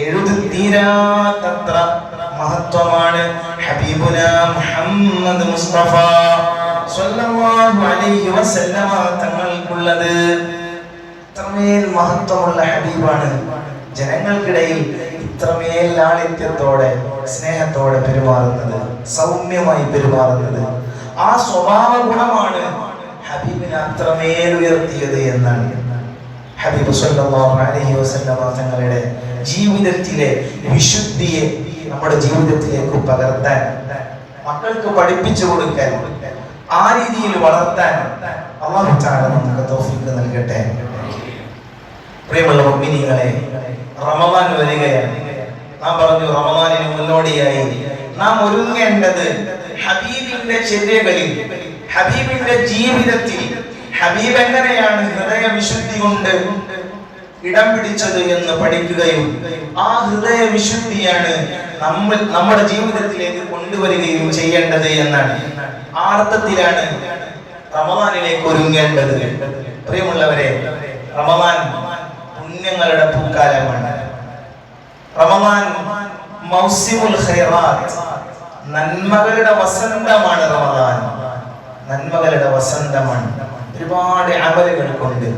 എഴുതിത്തീരാത്തത്ര മഹത്വമാണ് ഹബീബുന മുഹമ്മദ് മുസ്തഫ സ്വല്ലല്ലാഹു അലൈഹി വസല്ലമ തങ്ങൾക്കുള്ളത്. ഇത്രമേൽ മഹത്വമുള്ള ഹബീബാണ് ജനങ്ങൾക്കിടയിൽ ഇത്രമേൽ ലാളിത്യത്തോടെ സ്നേഹത്തോടെ പെരുമാറുന്നത്, സൗമ്യമായി പെരുമാറുന്നത്. ആ സ്വഭാവ ഗുണമാണ് ഹബീബിനെ അത്രമേൽ ഉയർത്തിയത് എന്നാണ് ഹബീബ് സല്ലല്ലാഹു അലൈഹി വസല്ലമ തങ്ങളുടെ ജീവിതത്തിലെ വിശുദ്ധിയെ നമ്മുടെ ജീവിതത്തിലേക്ക് പകർത്താൻ, മക്കൾക്ക് പഠിപ്പിച്ചു കൊടുക്കാൻ, ആ രീതിയിൽ വളർത്താൻ അല്ലാഹു തആല നമുക്ക് തൗഫീഖ് നൽകട്ടെ. പ്രിയമുള്ള മുഅ്മിനീങ്ങളെ, റമദാൻ വരികയാണ്. നാം പറഞ്ഞു റമദാനിന് മുന്നോടിയായി നാം ഒരുങ്ങേണ്ടത് ഹബീബിന്റെ ചര്യകളിൽ, ഹബീബിന്റെ ജീവിതത്തിൽ ഹബീബ് എങ്ങനെയാണ് ഹൃദയ വിശുദ്ധി കൊണ്ട് ഇടം പിടിച്ചത് എന്ന് പഠിക്കുകയും ആ ഹൃദയ വിശുദ്ധിയാണ് നമ്മൾ നമ്മുടെ ജീവിതത്തിലേക്ക് കൊണ്ടുവരികയും ചെയ്യേണ്ടത് എന്നാണ്. ആ അർത്ഥത്തിലാണ് റമദാനിലേക്ക് ഒരുങ്ങേണ്ടത്. പ്രിയമുള്ളവരെ, റമദാൻ പുണ്യങ്ങളുടെ പൂക്കാലമാണ്. റമദാൻ മൗസിമുൽ ഖൈറാത്ത്, നന്മകളുടെ വസന്തമാണ്. റമദാൻ നന്മകളുടെ വസന്തമാണ്. ഒരുപാട് അമലുകൾ കൊണ്ട്,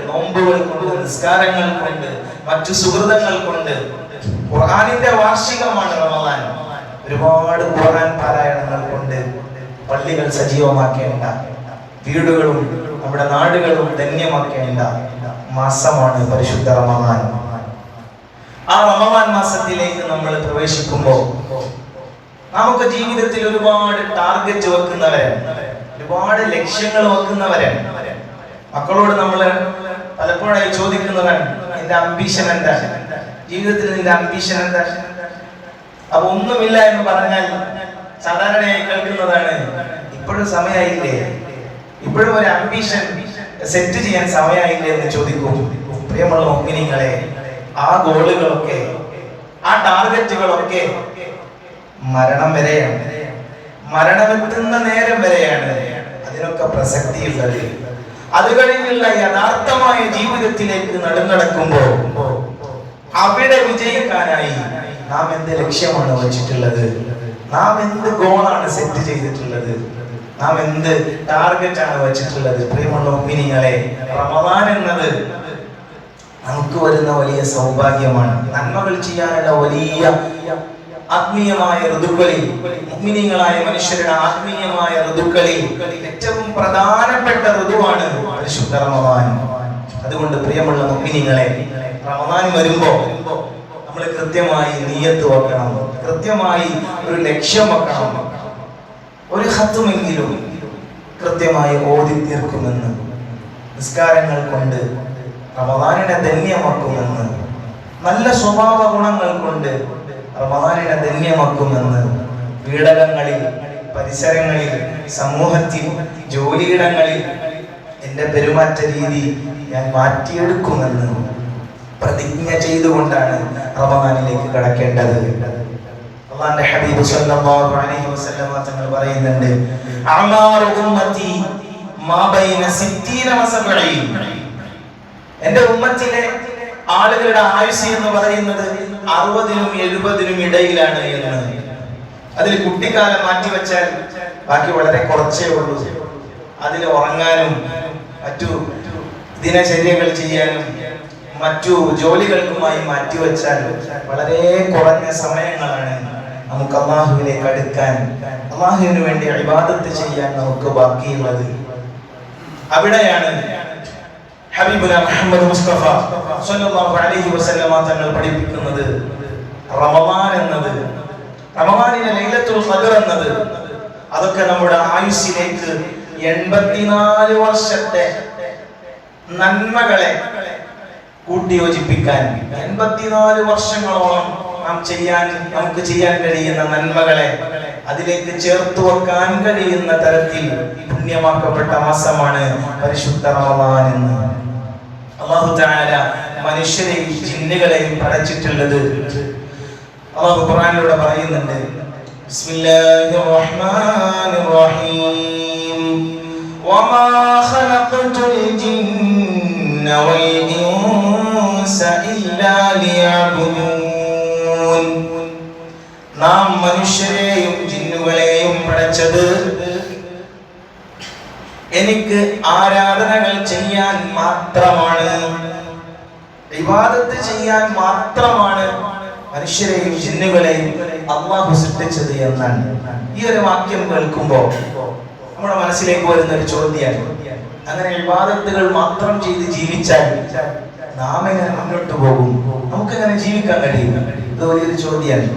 നോമ്പുകൾ കൊണ്ട്, നിസ്കാരങ്ങൾ കൊണ്ട്, മറ്റു സുഹൃതങ്ങൾ കൊണ്ട്. ഖുർആനിന്റെ വാർഷികമാണ് റമദാൻ. ഒരുപാട് ഖുർആൻ പാരായണങ്ങൾ കൊണ്ട് പള്ളികൾ സജീവമാക്കേണ്ട, വീടുകളും നമ്മുടെ നാടുകളും ധന്യമാക്കേണ്ട മാസമാണ് പരിശുദ്ധ റമദാൻ. ആ റമദാൻ മാസത്തിലേക്ക് നമ്മൾ പ്രവേശിക്കുമ്പോൾ നമുക്ക് ജീവിതത്തിൽ ഒരുപാട് ടാർഗറ്റ് വെക്കുന്നവരാണ്. ഒരുപാട് ലക്ഷ്യങ്ങൾ വെക്കുന്നവരാണ്. മക്കളോട് നമ്മൾ പലപ്പോഴായി ചോദിക്കുന്നതാണ്, നിന്റെ അംബിഷൻ എന്താ, ജീവിതത്തിൽ നിന്റെ അംബിഷൻ എന്താ? അപ്പൊ ഒന്നുമില്ല എന്ന് പറഞ്ഞാൽ സാധാരണയായി കേൾക്കുന്നതാണ്, ഇപ്പോഴും സമയമായില്ലേ, ഇപ്പോഴും ഒരു അംബിഷൻ സെറ്റ് ചെയ്യാൻ സമയമായില്ലേ എന്ന് ചോദിക്കും. പ്രിയമുള്ള മുഅ്മിനീങ്ങളെ, ആ ഗോളുകളൊക്കെ, ആ ടാർഗറ്റുകളൊക്കെ മരണം വരെയാണ്, മരണമെത്തുന്ന നേരം വരെയാണ് അതിനൊക്കെ പ്രസക്തിയുള്ളത്. അത് കഴിഞ്ഞുള്ള യഥാർത്ഥമായ ജീവിതത്തിലേക്ക് നടക്കുമ്പോൾ അവിടെ വിജയിക്കാനായി നാം എന്ത് ലക്ഷ്യമാണ് വെച്ചിട്ടുള്ളത്, നാം എന്ത് ഗോളാണ് സെറ്റ് ചെയ്തിട്ടുള്ളത്, നാം എന്ത് ടാർഗറ്റ് ആണ് വെച്ചിട്ടുള്ളത്? പ്രിയമുള്ള മുഅ്മിനീങ്ങളെ, റമദാൻ എന്നത് നമുക്ക് വരുന്ന വലിയ സൗഭാഗ്യമാണ്. നന്മകൾ ചെയ്യാനുള്ള വലിയ ആത്മീയമായ ഋതുക്കളിൽ, മുഅ്മിനീങ്ങളായ മനുഷ്യരുടെ ആത്മീയമായ ഋതുക്കളിൽ ഏറ്റവും പ്രധാനപ്പെട്ട ഋതുവാണ് പരിശുദ്ധ റമദാൻ. അതുകൊണ്ട് പ്രിയമുള്ള മുഅ്മിനീങ്ങളെ, റമദാൻ വരുമ്പോ നമ്മൾ കൃത്യമായി നിയ്യത്ത് വെക്കണം, കൃത്യമായി ഒരു ലക്ഷ്യം വെക്കണം. ഒരു ഖത്മെങ്കിലും കൃത്യമായി ഓതി തീർക്കുമെന്ന്, നിസ്കാരങ്ങൾ കൊണ്ട് റമദാനിനെ ധന്യമാക്കുമെന്ന്, നല്ല സ്വഭാവ ഗുണങ്ങൾ കൊണ്ട് റമദാനിനെ ധന്യമാക്കുമെന്ന്, വീടകങ്ങളിൽ, പരിസരങ്ങളിൽ, സമൂഹത്തിൽ, ജോലിയിടങ്ങളിൽ എൻ്റെ പെരുമാറ്റ രീതി ഞാൻ മാറ്റിയെടുക്കുമെന്ന് പ്രതിജ്ഞ ചെയ്തുകൊണ്ടാണ് റമദാനിലേക്ക് കടക്കേണ്ടത്. അല്ലാഹുവിന്റെ ഹബീബ് സല്ലല്ലാഹു അലൈഹി വസല്ലം തങ്ങൾ പറയുന്നുണ്ട്, അഅമാറു ഉമ്മത്തി മാ ബൈന 60 വ 70. എൻ്റെ ഉമ്മത്തിലെ ആളുകളുടെ ആയുസ് എന്ന് പറയുന്നത് 60-നും 70-നും ഇടയിലാണ് എന്ന്. അതിൽ കുട്ടിക്കാലം മാറ്റിവെച്ചാൽ ബാക്കി വളരെ കുറച്ചേ ഉള്ളൂ. അതിൽ ഉറങ്ങാനും മറ്റു ദിനചര്യകൾ ചെയ്യാനും മറ്റു ജോലികൾക്കുമായി മാറ്റിവെച്ചാൽ വളരെ കുറഞ്ഞ സമയങ്ങളാണ് നമുക്ക് അല്ലാഹുവിലേക്ക് അടുക്കാൻ, അല്ലാഹുവിന് വേണ്ടി ഇബാദത്ത് ചെയ്യാൻ നമുക്ക് ബാക്കിയുള്ളത്. അവിടെയാണ് ഹബീബുന മുഹമ്മദ് മുസ്തഫ സ്വല്ലല്ലാഹു അലൈഹി വസല്ലം തങ്ങൾ പഠിപ്പിക്കുന്നത്, റമദാൻ എന്നത്, റമദാനിലെ ലൈലത്തുൽ ഖദ്ർ എന്നത്, അതൊക്കെ നമ്മുടെ ആയുസ്സിലേക്ക് 84 വർഷത്തെ നന്മകളെ കൂട്ടിയോജിപ്പിക്കാൻ, 84 വർഷങ്ങളോളം നമുക്ക് ചെയ്യാൻ കഴിയുന്ന നന്മകളെ അതിലേക്ക് ചേർത്ത് വെക്കാൻ കഴിയുന്ന തരത്തിൽ പുണ്യമാക്കപ്പെട്ട മാസമാണ് പരിശുദ്ധ റമദാൻ എന്ന്. അല്ലാഹു തആല മനുഷ്യരെയും ജിന്നുകളെയും പടച്ചിട്ടുള്ളത് അല്ലാഹു ഖുർആനിലൂടെ പറയുന്നുണ്ട്. ബിസ്മില്ലാഹിർ റഹ്മാനിർ റഹീം വമാ ഖലഖതുൽ ജിന്ന വൽ ഇൻസ ഇല്ലാ ലിയഅ്ബുദൂൻ. നാം മനുഷ്യരെയും ജിന്നുകളെയും പടച്ചത് എനിക്ക് ആരാധനകൾ ചെയ്യാൻ മാത്രമാണ്, ഇബാദത്ത് ചെയ്യാൻ മാത്രമാണ് മനുഷ്യരെയും ജിന്നുകളെയും അല്ലാഹു സൃഷ്ടിച്ചത് എന്നാണ്. ഈ ഒരു വാക്യം കേൾക്കുമ്പോൾ നമ്മുടെ മനസ്സിലേക്ക് വരുന്ന ഒരു ചോദ്യമാണ്, അങ്ങനെ ഇബാദത്തുകൾ മാത്രം ചെയ്ത് ജീവിച്ചാൽ നാം എങ്ങനെ മുന്നോട്ട് പോകും, നമുക്കെങ്ങനെ ജീവിക്കാൻ കഴിയും? ഇത് വലിയൊരു ചോദ്യമാണ്.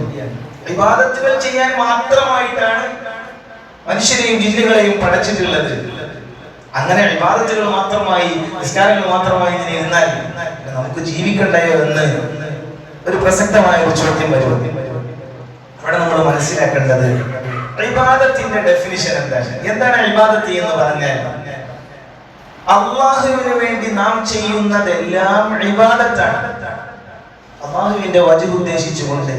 ഇബാദത്തുകൾ ചെയ്യാൻ മാത്രമായിട്ടാണ് മനുഷ്യരെയും ജിന്നുകളെയും പടച്ചിട്ടുള്ളത്. അങ്ങനെ ഇബാദത്തുകൾ മാത്രമായി, നിസ്കാരങ്ങൾ മാത്രമായി ഇങ്ങനെ ഇരുന്നാൽ നമുക്ക് ജീവിക്കണ്ടയോ എന്ന് ഒരു പ്രസക്തമായ ഒരു ചോദ്യം വരും. അവിടെ നമ്മൾ മനസ്സിലാക്കേണ്ടത് ഇബാദത്തിന്റെ ഡെഫിനിഷൻ എന്താണ് ഇബാദത്ത് എന്ന് പറഞ്ഞാൽ, അല്ലാഹുവിന് വേണ്ടി നാം ചെയ്യുന്നതെല്ലാം ഇബാദത്താണ്. അല്ലാഹുവിന്റെ വജ്ഹ് ഉദ്ദേശിച്ചുകൊണ്ട്,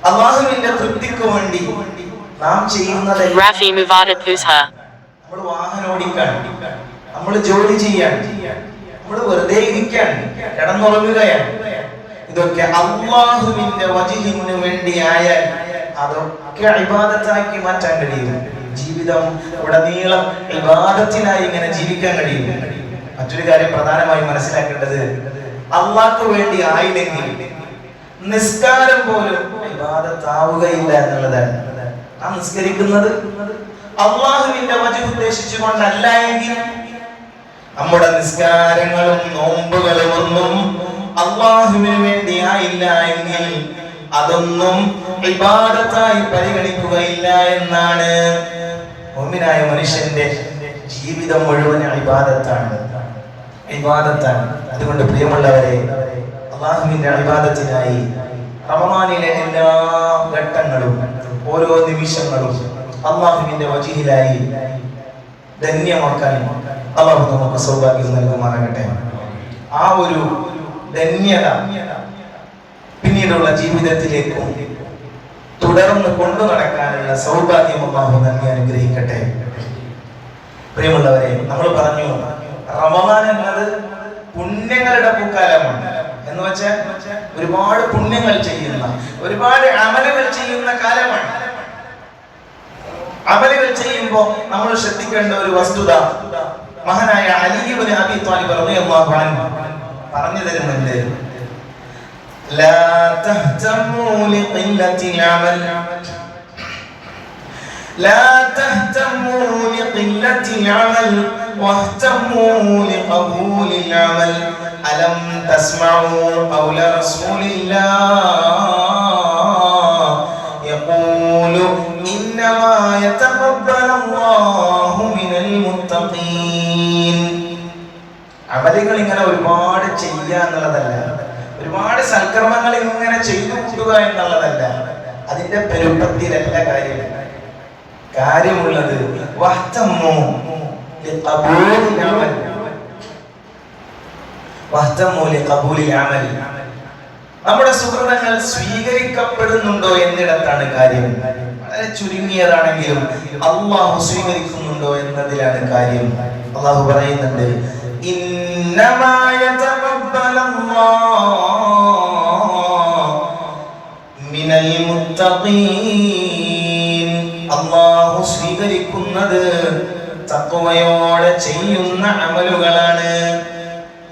അല്ലാഹുവിന്റെ തൃപ്തിക്ക് വേണ്ടി നാം ചെയ്യുന്നതെല്ലാം, നമ്മൾ വാഹനം ഓടിക്കാൻ, നമ്മൾ ജോലി ചെയ്യാൻ, നമ്മൾ വെറുതെ ഇരിക്കാൻ, കിടന്നുറങ്ങുകയാണ്, ഇതൊക്കെ അല്ലാഹുവിന്റെ വജ്ഹിന് വേണ്ടിയായാൽ അതൊക്കെ ഇബാദത്താക്കി മാറ്റാൻ കഴിയും. ജീവിതം ഉടനീളം ഇബാദത്തിനായി ഇങ്ങനെ ജീവിക്കാൻ കഴിയും. മറ്റൊരു കാര്യം പ്രധാനമായി മനസ്സിലാക്കേണ്ടത്, അല്ലാഹുവിന് വേണ്ടി ആയില്ലെങ്കിൽ നിസ്കാരം പോലും ഇബാദത്താവുകയില്ല എന്നുള്ളതാണ്. ആ നിസ്കരിക്കുന്നത് അല്ലാഹുവിന്റെ വജ്ഹ് ഉദ്ദേശിച്ചുകൊണ്ടല്ല എങ്കിൽ നമ്മുടെ നിസ്കാരങ്ങളും നോമ്പുകളും ഒന്നും അല്ലാഹുവിന് വേണ്ടി ആയില്ല എങ്കിൽ അതൊന്നും ഇബാദത്തായി പരിഗണിക്കുകയില്ല എന്നാണ് മുഅ്മിനായ മനുഷ്യന്റെ ജീവിതം മുഴുവൻ ഇബാദത്താണ്. അതുകൊണ്ട് പ്രിയമുള്ളവരെ, അല്ലാഹുവിന്റെ ഇബാദത്തിനായി റമദാനിലെ എല്ലാ ഘട്ടങ്ങളും ഓരോ നിമിഷങ്ങളും അല്ലാഹുവിന്റെ വജഹിലായി ധന്യമാക്കാൻ അല്ലാഹു നമുക്ക് സൗഭാഗ്യം നൽകുമാറാകട്ടെ. ആ ഒരു ധന്യത പിന്നീടുള്ള ജീവിതത്തിലേക്കും തുടർന്ന് കൊണ്ടു നടക്കാനുള്ള സൗഭാഗ്യം അല്ലാഹു നൽകി അനുഗ്രഹിക്കട്ടെ. പ്രിയമുള്ളവരെ, നമ്മൾ പറഞ്ഞു റമദാൻ എന്നത് പുണ്യങ്ങളുടെ പൂക്കാലമാണ്. എന്ന് വെച്ചാൽ ഒരുപാട് പുണ്യങ്ങൾ ചെയ്യുന്ന, ഒരുപാട് അമലുകൾ ചെയ്യുന്ന കാലമാണ്. അമലുകൾ ചെയ്യുമ്പോൾ നമ്മൾ ശ്രദ്ധിക്കേണ്ട ഒരു വസ്തുത മഹാനായ അലി ഇബ്നു അബീ ത്വാലിബ് റളിയല്ലാഹു അൻഹു പറഞ്ഞു തരുന്നുണ്ട്. ലാ തഹ്തമൂ ലിഖില്ലത്തിൽ അമൽ لا تهتموا لقلة العمل واهتموا لقبول العمل ألم تسمعوا قول رسول الله يقول إنما يتقبل الله من المتقين. അമലുകൾ ഇങ്ങനെ ഒരുപാട് ചെയ്യുക എന്നുള്ളതല്ല, ഒരുപാട് സൽക്കർമ്മങ്ങൾ ഇങ്ങനെ ചെയ്തു കൂട്ടുക എന്നുള്ളതല്ല, അതിന്റെ പെരുപ്പത്തിലല്ല കാര്യമുള്ളത്. നമ്മുടെ സുഹൃതങ്ങൾ സ്വീകരിക്കപ്പെടുന്നുണ്ടോ എന്നിടത്താണ് കാര്യം. വളരെ ചുരുങ്ങിയതാണെങ്കിലും അല്ലാഹു സ്വീകരിക്കുന്നുണ്ടോ എന്നതിലാണ് കാര്യം. അല്ലാഹു പറയുന്നുണ്ട്, ഇന്നമാ യതഖബ്ബലല്ലാഹു മിനൽ മുത്തഖീൻ. അല്ലാഹു സ്വീകരിക്കുന്നത് തഖ്വയോടെ ചെയ്യുന്ന അമലുകളാണ്.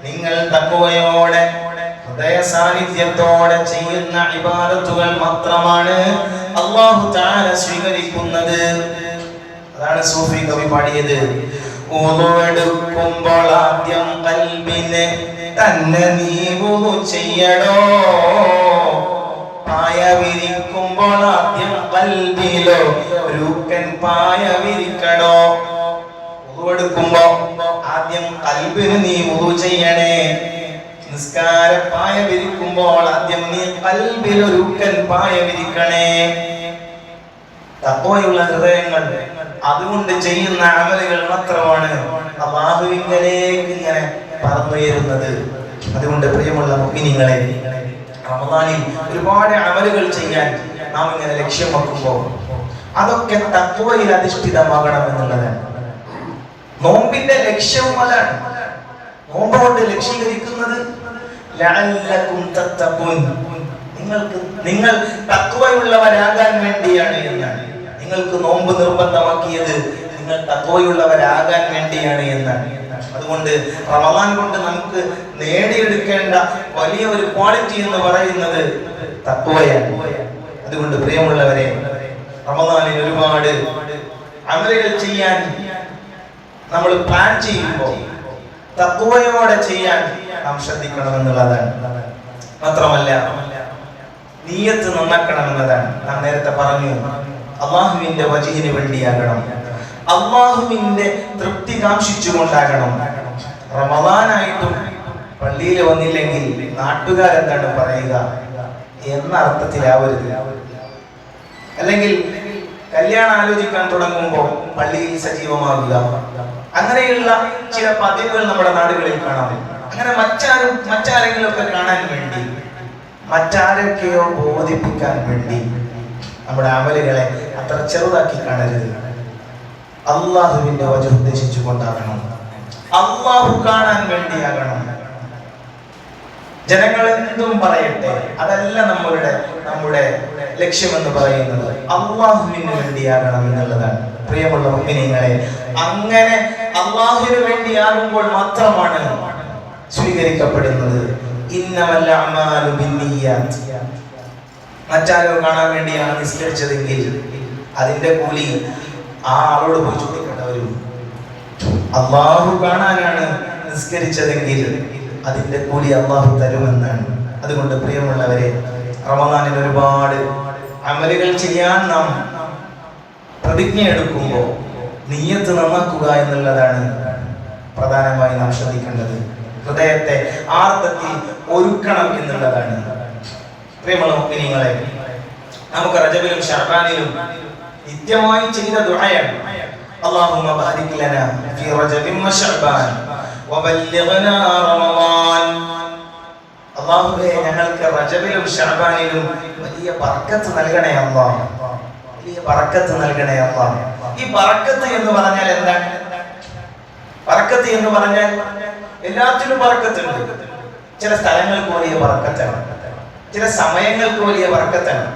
നിങ്ങൾ തഖ്വയോടെ ഹൃദയ സാന്നിധ്യത്തോടെ ചെയ്യുന്ന ഇബാദത്തുകൾ മാത്രമാണ് അല്ലാഹു തആല സ്വീകരിക്കുന്നത്. അതാണ് സൂഫി കവി പാടിയത്. വുളുവെടുക്കുമ്പോൾ ആദ്യം ഖൽബിനെ തന്നെ നീ വുളു ചെയ്യടോ, പായ വിരിക്കുമ്പോൾ ആദ്യം ഖൽബിലോ രൂക്കൻ പായ വിരിക്കടോ. വുളുവെടുക്കുമ്പോ ആദ്യം ഖൽബിന് നീ വുളു ചെയ്യണേ. നിസ്കാര പായ വിരിക്കുമ്പോൾ ആദ്യം നീ ഖൽബിൽ രൂക്കൻ പായ വിരിക്കണേ. തഖ്വയുള്ള ഹൃദയങ്ങൾ അതുകൊണ്ട് ചെയ്യുന്ന അമലുകൾ മാത്രമാണ് അല്ലാഹുവിങ്കലേക്ക് ഇങ്ങനെ പറന്നുയരുന്നത്. അതുകൊണ്ട് പ്രിയമുള്ള മുഅ്മിനീങ്ങളെ, റമദാനിൽ ഒരുപാട് അമലുകൾ ചെയ്യാൻ നാം ഇങ്ങനെ ലക്ഷ്യം വെക്കുമ്പോൾ അതൊക്കെ തഖ്വയിൽ അധിഷ്ഠിതമാകണം എന്നുള്ളതാണ്. നോമ്പിന്റെ ലക്ഷ്യവും അതാണ്. നോമ്പ് കൊണ്ട് ലക്ഷ്യീകരിക്കുന്നത് ലഅല്ലകും തത്തഖൂൻ, നിങ്ങൾ തഖ്വയുള്ളവരാകാൻ വേണ്ടിയാണ് എന്നാണ്. നിങ്ങൾക്ക് നോമ്പ് നിർബന്ധമാക്കിയത് നിങ്ങൾ തഖ്വയുള്ളവരാകാൻ വേണ്ടിയാണ് എന്നാണ്. അതുകൊണ്ട് റമദാൻ കൊണ്ട് നമുക്ക് നേടിയെടുക്കേണ്ട വലിയ ഒരു ക്വാളിറ്റി എന്ന് പറയുന്നത് തഖ്വയാണ്. അതുകൊണ്ട് പ്രിയമുള്ളവരെ, റമദാനിൽ ഒരുപാട് അമലുകൾ ചെയ്യാൻ നമ്മൾ പ്ലാൻ ചെയ്യുമ്പോൾ തഖ്വയോടെ ചെയ്യാൻ നാം ശ്രദ്ധിക്കണം എന്നുള്ളതാണ്. മാത്രമല്ല നിയ്യത്ത് നന്നാക്കണമെന്നതാണ്. നാം നേരത്തെ പറഞ്ഞു, അല്ലാഹുവിന്റെ വജഹിന് വേണ്ടിയാകണം, അല്ലാഹുവിന്റെ തൃപ്തി കാംക്ഷിച്ചുകൊണ്ടാകണം. റമദാനായിട്ടും പള്ളിയിൽ വന്നില്ലെങ്കിൽ നാട്ടുകാരെന്താണ് പറയുക എന്ന അർത്ഥത്തിലാവരുത്. അല്ലെങ്കിൽ കല്യാണം ആലോചിക്കാൻ തുടങ്ങുമ്പോൾ പള്ളിയിൽ സജീവമാകുക, അങ്ങനെയുള്ള ചില പതിവുകൾ നമ്മുടെ നാടുകളിൽ കാണാം. അങ്ങനെ മറ്റാരെങ്കിലും ഒക്കെ കാണാൻ വേണ്ടി, മറ്റാരൊക്കെയോ ബോധിപ്പിക്കാൻ വേണ്ടി നമ്മുടെ അമലുകളെ അത്ര ചെറുതാക്കി കാണരുത്. അല്ലാഹുവിന്റെ വജഹ് ഉദ്ദേശിച്ചു കൊണ്ടാകണം, അല്ലാഹു കാണാൻ വേണ്ടിയാകണം. ജനങ്ങൾ എന്തും പറയട്ടെ, അതല്ല നമ്മുടെ ലക്ഷ്യമെന്ന് പറയുന്നത് അല്ലാഹുവിന് വേണ്ടിയാകണം എന്നുള്ളതാണ്. പ്രിയമുള്ള മുഅ്മിനീങ്ങളെ, അങ്ങനെ അല്ലാഹുവിന് വേണ്ടിയാകുമ്പോൾ മാത്രമാണ് സ്വീകരിക്കപ്പെടുന്നത്. ഇന്നമൽ അഅ്മാലു ബിന്നിയ്യാത്ത്. മറ്റാരോ കാണാൻ വേണ്ടിയാണ് നിസ്കരിച്ചതെങ്കിൽ അതിന്റെ കൂലി ആ ആളോട് പോയി ചോദിക്കേണ്ട വരും. അല്ലാഹു കാണാനാണ് നിസ്കരിച്ചതെങ്കിൽ അതിന്റെ കൂലി അല്ലാഹു തരുമെന്നാണ്. അതുകൊണ്ട് പ്രിയമുള്ളവരെ, റമദാനിൽ ഒരുപാട് അമലുകൾ ചെയ്യാൻ നാം പ്രതിജ്ഞ എടുക്കുമ്പോൾ നിയ്യത്ത് നന്നാക്കുക എന്നുള്ളതാണ് പ്രധാനമായി നാം ശ്രദ്ധിക്കേണ്ടത്. ഹൃദയത്തെ ആർദ്രത്തിൽ ഒരുക്കണം എന്നുള്ളതാണ്. പ്രിയമുള്ള മുഅ്മിനീങ്ങളെ, നമുക്ക് റജബിലും ശഅബാനിലും നിത്യമായി ചെയ്ത ദുആയാണ് അല്ലാഹുമ്മ ബാരിക് ലനാ ഫീ റജബിൻ വശഅബാൻ വബല്ലിഗ്നാ റമളാൻ. അല്ലാഹുവേ, ഞങ്ങൾക്ക് റജബിലും ശഅബാനിലും വലിയ ബർക്കത്ത് നൽകണേ അല്ലാഹ്, വലിയ ബർക്കത്ത് നൽകണേ അല്ലാഹ്. ഈ ബർക്കത്ത് എന്ന് പറഞ്ഞാൽ എന്താണ്? ബർക്കത്ത് എന്ന് പറഞ്ഞാൽ എല്ലാത്തിലും ബർക്കത്തുണ്ട്. ചില സ്ഥലങ്ങൾക്ക് വലിയ ബർക്കത്താണ്, ചില സമയങ്ങൾക്ക് വലിയ ബർക്കത്താണ്,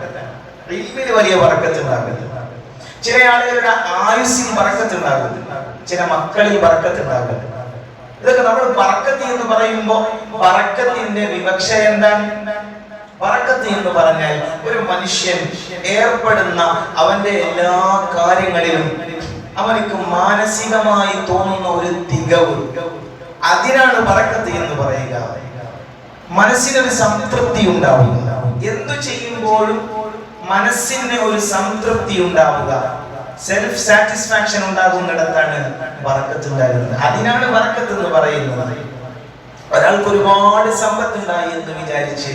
ഇൽമിന് വലിയ ബർക്കത്തുണ്ടാകും, ചില ആളുകളുടെ ആയുസ്സിൽ ബർക്കത്തുണ്ടാകും, ചില മക്കളിൽ ബർക്കത്തുണ്ടാകും. ഇതൊക്കെ നമ്മൾ ബർക്കത്ത് എന്ന് പറയുമ്പോൾ ബർക്കത്തിന്റെ വിവക്ഷ എന്താണ്? ബർക്കത്ത് എന്ന് പറഞ്ഞാൽ ഒരു മനുഷ്യൻ ഏർപ്പെടുന്ന അവന്റെ എല്ലാ കാര്യങ്ങളിലും അവനിക്ക് മാനസികമായി തോന്നുന്ന ഒരു തികവ്, അതിനാണ് ബർക്കത്ത് എന്ന് പറയുക. മനസ്സിനൊരു സംതൃപ്തി ഉണ്ടാവുക, എന്തു ചെയ്യുമ്പോഴും മനസ്സിന് ഒരു സംതൃപ്തി ഉണ്ടാവുക, സെൽഫ് സാറ്റിസ്ഫാക്ഷൻ ഉണ്ടാകുന്നിടത്താണ് ബർക്കത്ത് ഉണ്ടാകുന്നത്. അതിനാണ് ബർക്കത്ത് എന്ന് പറയുന്നത്. ഒരാൾക്ക് ഒരുപാട് സമ്പത്ത് ഉണ്ടായി എന്ന് വിചാരിച്ച്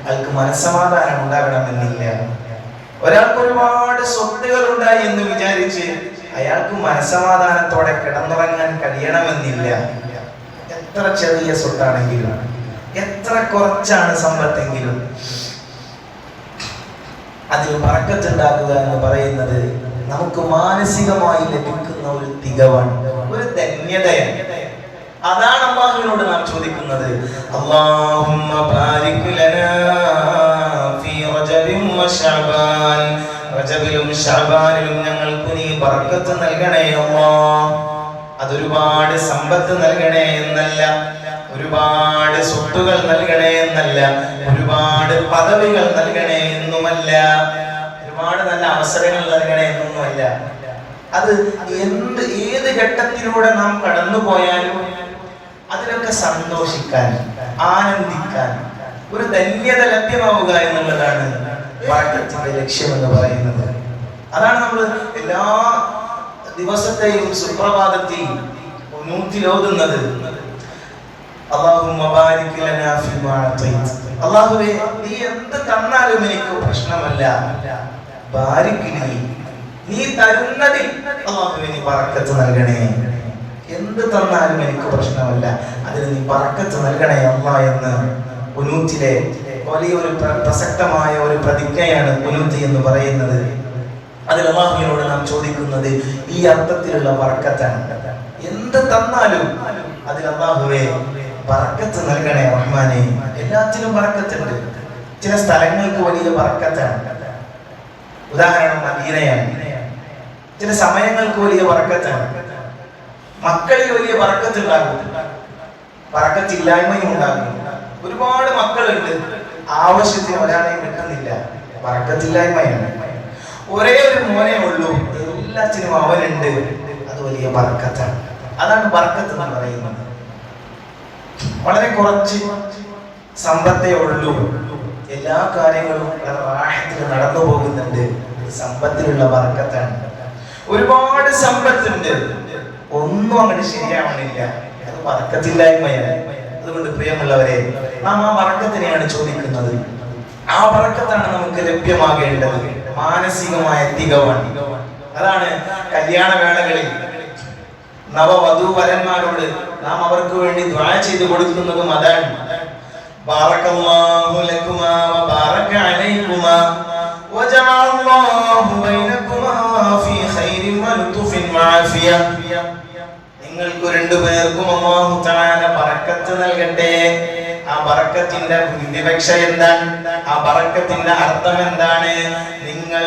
അയാൾക്ക് മനസ്സമാധാനം ഉണ്ടാകണമെന്നില്ല. ഒരാൾക്ക് ഒരുപാട് സ്വത്തുകൾ ഉണ്ടായി എന്ന് വിചാരിച്ച് അയാൾക്ക് മനസ്സമാധാനത്തോടെ കിടന്നുറങ്ങാൻ കഴിയണമെന്നില്ല. എത്ര ചെറിയ സ്വത്താണെങ്കിലും, എത്ര കുറച്ചാണ് സമ്പത്തെങ്കിലും, അതിൽ ബർക്കത്ത് ഉണ്ടാക്കുക എന്ന് പറയുന്നത് നമുക്ക് മാനസികമായി ലഭിക്കുന്ന ഒരു തികവാണ്, ഒരു ധന്യതയാണ്. അതാണ് അല്ലാഹുവിനോട് നാം ചോദിക്കുന്നത്. അല്ലാഹുമ്മ ബാരിക് ലനാ ഫീ റജബിൻ വശഅബാൻ. റജബിലും ശഅബാനിലും ഞങ്ങൾക്ക് നീ ബർക്കത്ത് നൽകണേ അല്ലാഹ്. അതൊരുപാട് സമ്പത്ത് നൽകണേ എന്നല്ല, ഒരുപാട് സ്വത്തുകൾ നൽകണേ എന്നല്ല, ഒരുപാട് പദവികൾ നൽകണേ എന്നുമല്ല, ഒരുപാട് നല്ല അവസരങ്ങൾ നൽകണേ എന്നൊന്നുമല്ല. അത് ഏത് ഘട്ടത്തിലൂടെ നാം കടന്നുപോയാലും അതിലൊക്കെ സന്തോഷിക്കാൻ, ആനന്ദിക്കാൻ, ഒരു ധന്യത ലഭ്യമാവുക എന്നുള്ളതാണ് ബർക്കത്തിന്റെ ലക്ഷ്യമെന്ന് പറയുന്നത്. അതാണ് നമ്മൾ എല്ലാ ദിവസത്തെയും സുപ്രഭാതത്തിൽ ഓതുന്നത്. അല്ലാഹുമ്മ ബാരിക് ലനാ ഫീമാ അതൈത്. അല്ലാഹുവേ, നീ എന്ത് തന്നാലും എനിക്ക് പ്രശ്നമല്ല. ബാരിക് ലി, നീ തരുന്നതിൽ അല്ലാഹുവേ നീ ബർക്കത്ത് നൽകണേ. എന്ത് തന്നാലും എനിക്ക് പ്രശ്നമല്ല, അതിന് നീ ബർക്കത്ത് നൽകണേ അല്ലാഹ് എന്ന് ഖുനൂത്തിലെ വലിയൊരു പ്രസക്തമായ ഒരു പ്രതിജ്ഞയാണ് ഖുനൂത്ത് എന്ന് പറയുന്നത്. അതിൽ അല്ലാഹുവിനോട് നാം ചോദിക്കുന്നത് ഈ അർത്ഥത്തിലുള്ള ബർക്കത്താണ്. എന്ത് തന്നാലും അതിൽ അല്ലാഹുവേ ബർക്കത്ത് നൽകണേ റഹ്മാനേ. എല്ലാത്തിലും ബർക്കത്തുണ്ട്. ചില സ്ഥലങ്ങൾക്ക് വലിയ ബർക്കത്താണ്, ഉദാഹരണം മദീനയാണ്. ചില സമയങ്ങൾക്ക് വലിയ ബർക്കത്താണ്. മക്കളിൽ വലിയ ബർക്കത്ത് ഉണ്ടാകും, ബർക്കത്തില്ലായ്മയും ഉണ്ടാകും. ഒരുപാട് മക്കളുണ്ട്, ആവശ്യത്തിന് ഒരാളെയും കിട്ടുന്നില്ല, ബർക്കത്തില്ലായ്മയാണ്. ഒരേ ഒരു മോനെ ഉള്ളൂ, എല്ലാത്തിനും അവനുണ്ട്, അത് വലിയ ബർക്കത്താണ്. അതാണ് ബർക്കത്ത് എന്ന് പറയുന്നത്. വളരെ കുറച്ച് സമ്പത്തേ ഉള്ളൂ, എല്ലാ കാര്യങ്ങളും റാഹത്തിൽ നടന്നു പോകുന്നുണ്ട്, സമ്പത്തിലുള്ള ബർക്കത്താണ്. ഒരുപാട് സമ്പത്തുണ്ട്, ഒന്നും അങ്ങോട്ട് ശരിയാവണില്ല, അത് ബർക്കത്തില്ലായ്മയാണ്. അതുകൊണ്ട് പ്രിയമുള്ളവരെ, നാം ആ ബർക്കത്തിനെയാണ് ചോദിക്കുന്നത്. ആ ബർക്കത്താണ് നമുക്ക് ലഭ്യമാകേണ്ടത്, മാനസികമായ തികവാണ്. അതാണ് കല്യാണ വേളകളിൽ നവവധൂവരന്മാരോട് നാം അവർക്ക് വേണ്ടി ദുആ ചെയ്തു കൊടുക്കുന്നതും അതാണ്. ബാറകല്ലാഹു ലക്കുമാ വബാറക അലൈക്കുമാ വജഅലല്ലാഹു ബൈനകുമാ ഫീ ഖൈരിൻ വലുതുഫിൻ വആഫിയ. നിങ്ങൾക്ക് രണ്ടുപേർക്കും അല്ലാഹു തആല ബർക്കത്ത് നൽകട്ടെ. ആ ബർക്കത്തിന്റെ വിവക്ഷ എന്താണ്? ആ ബർക്കത്തിന്റെ അർത്ഥം എന്താണ്? നിങ്ങൾ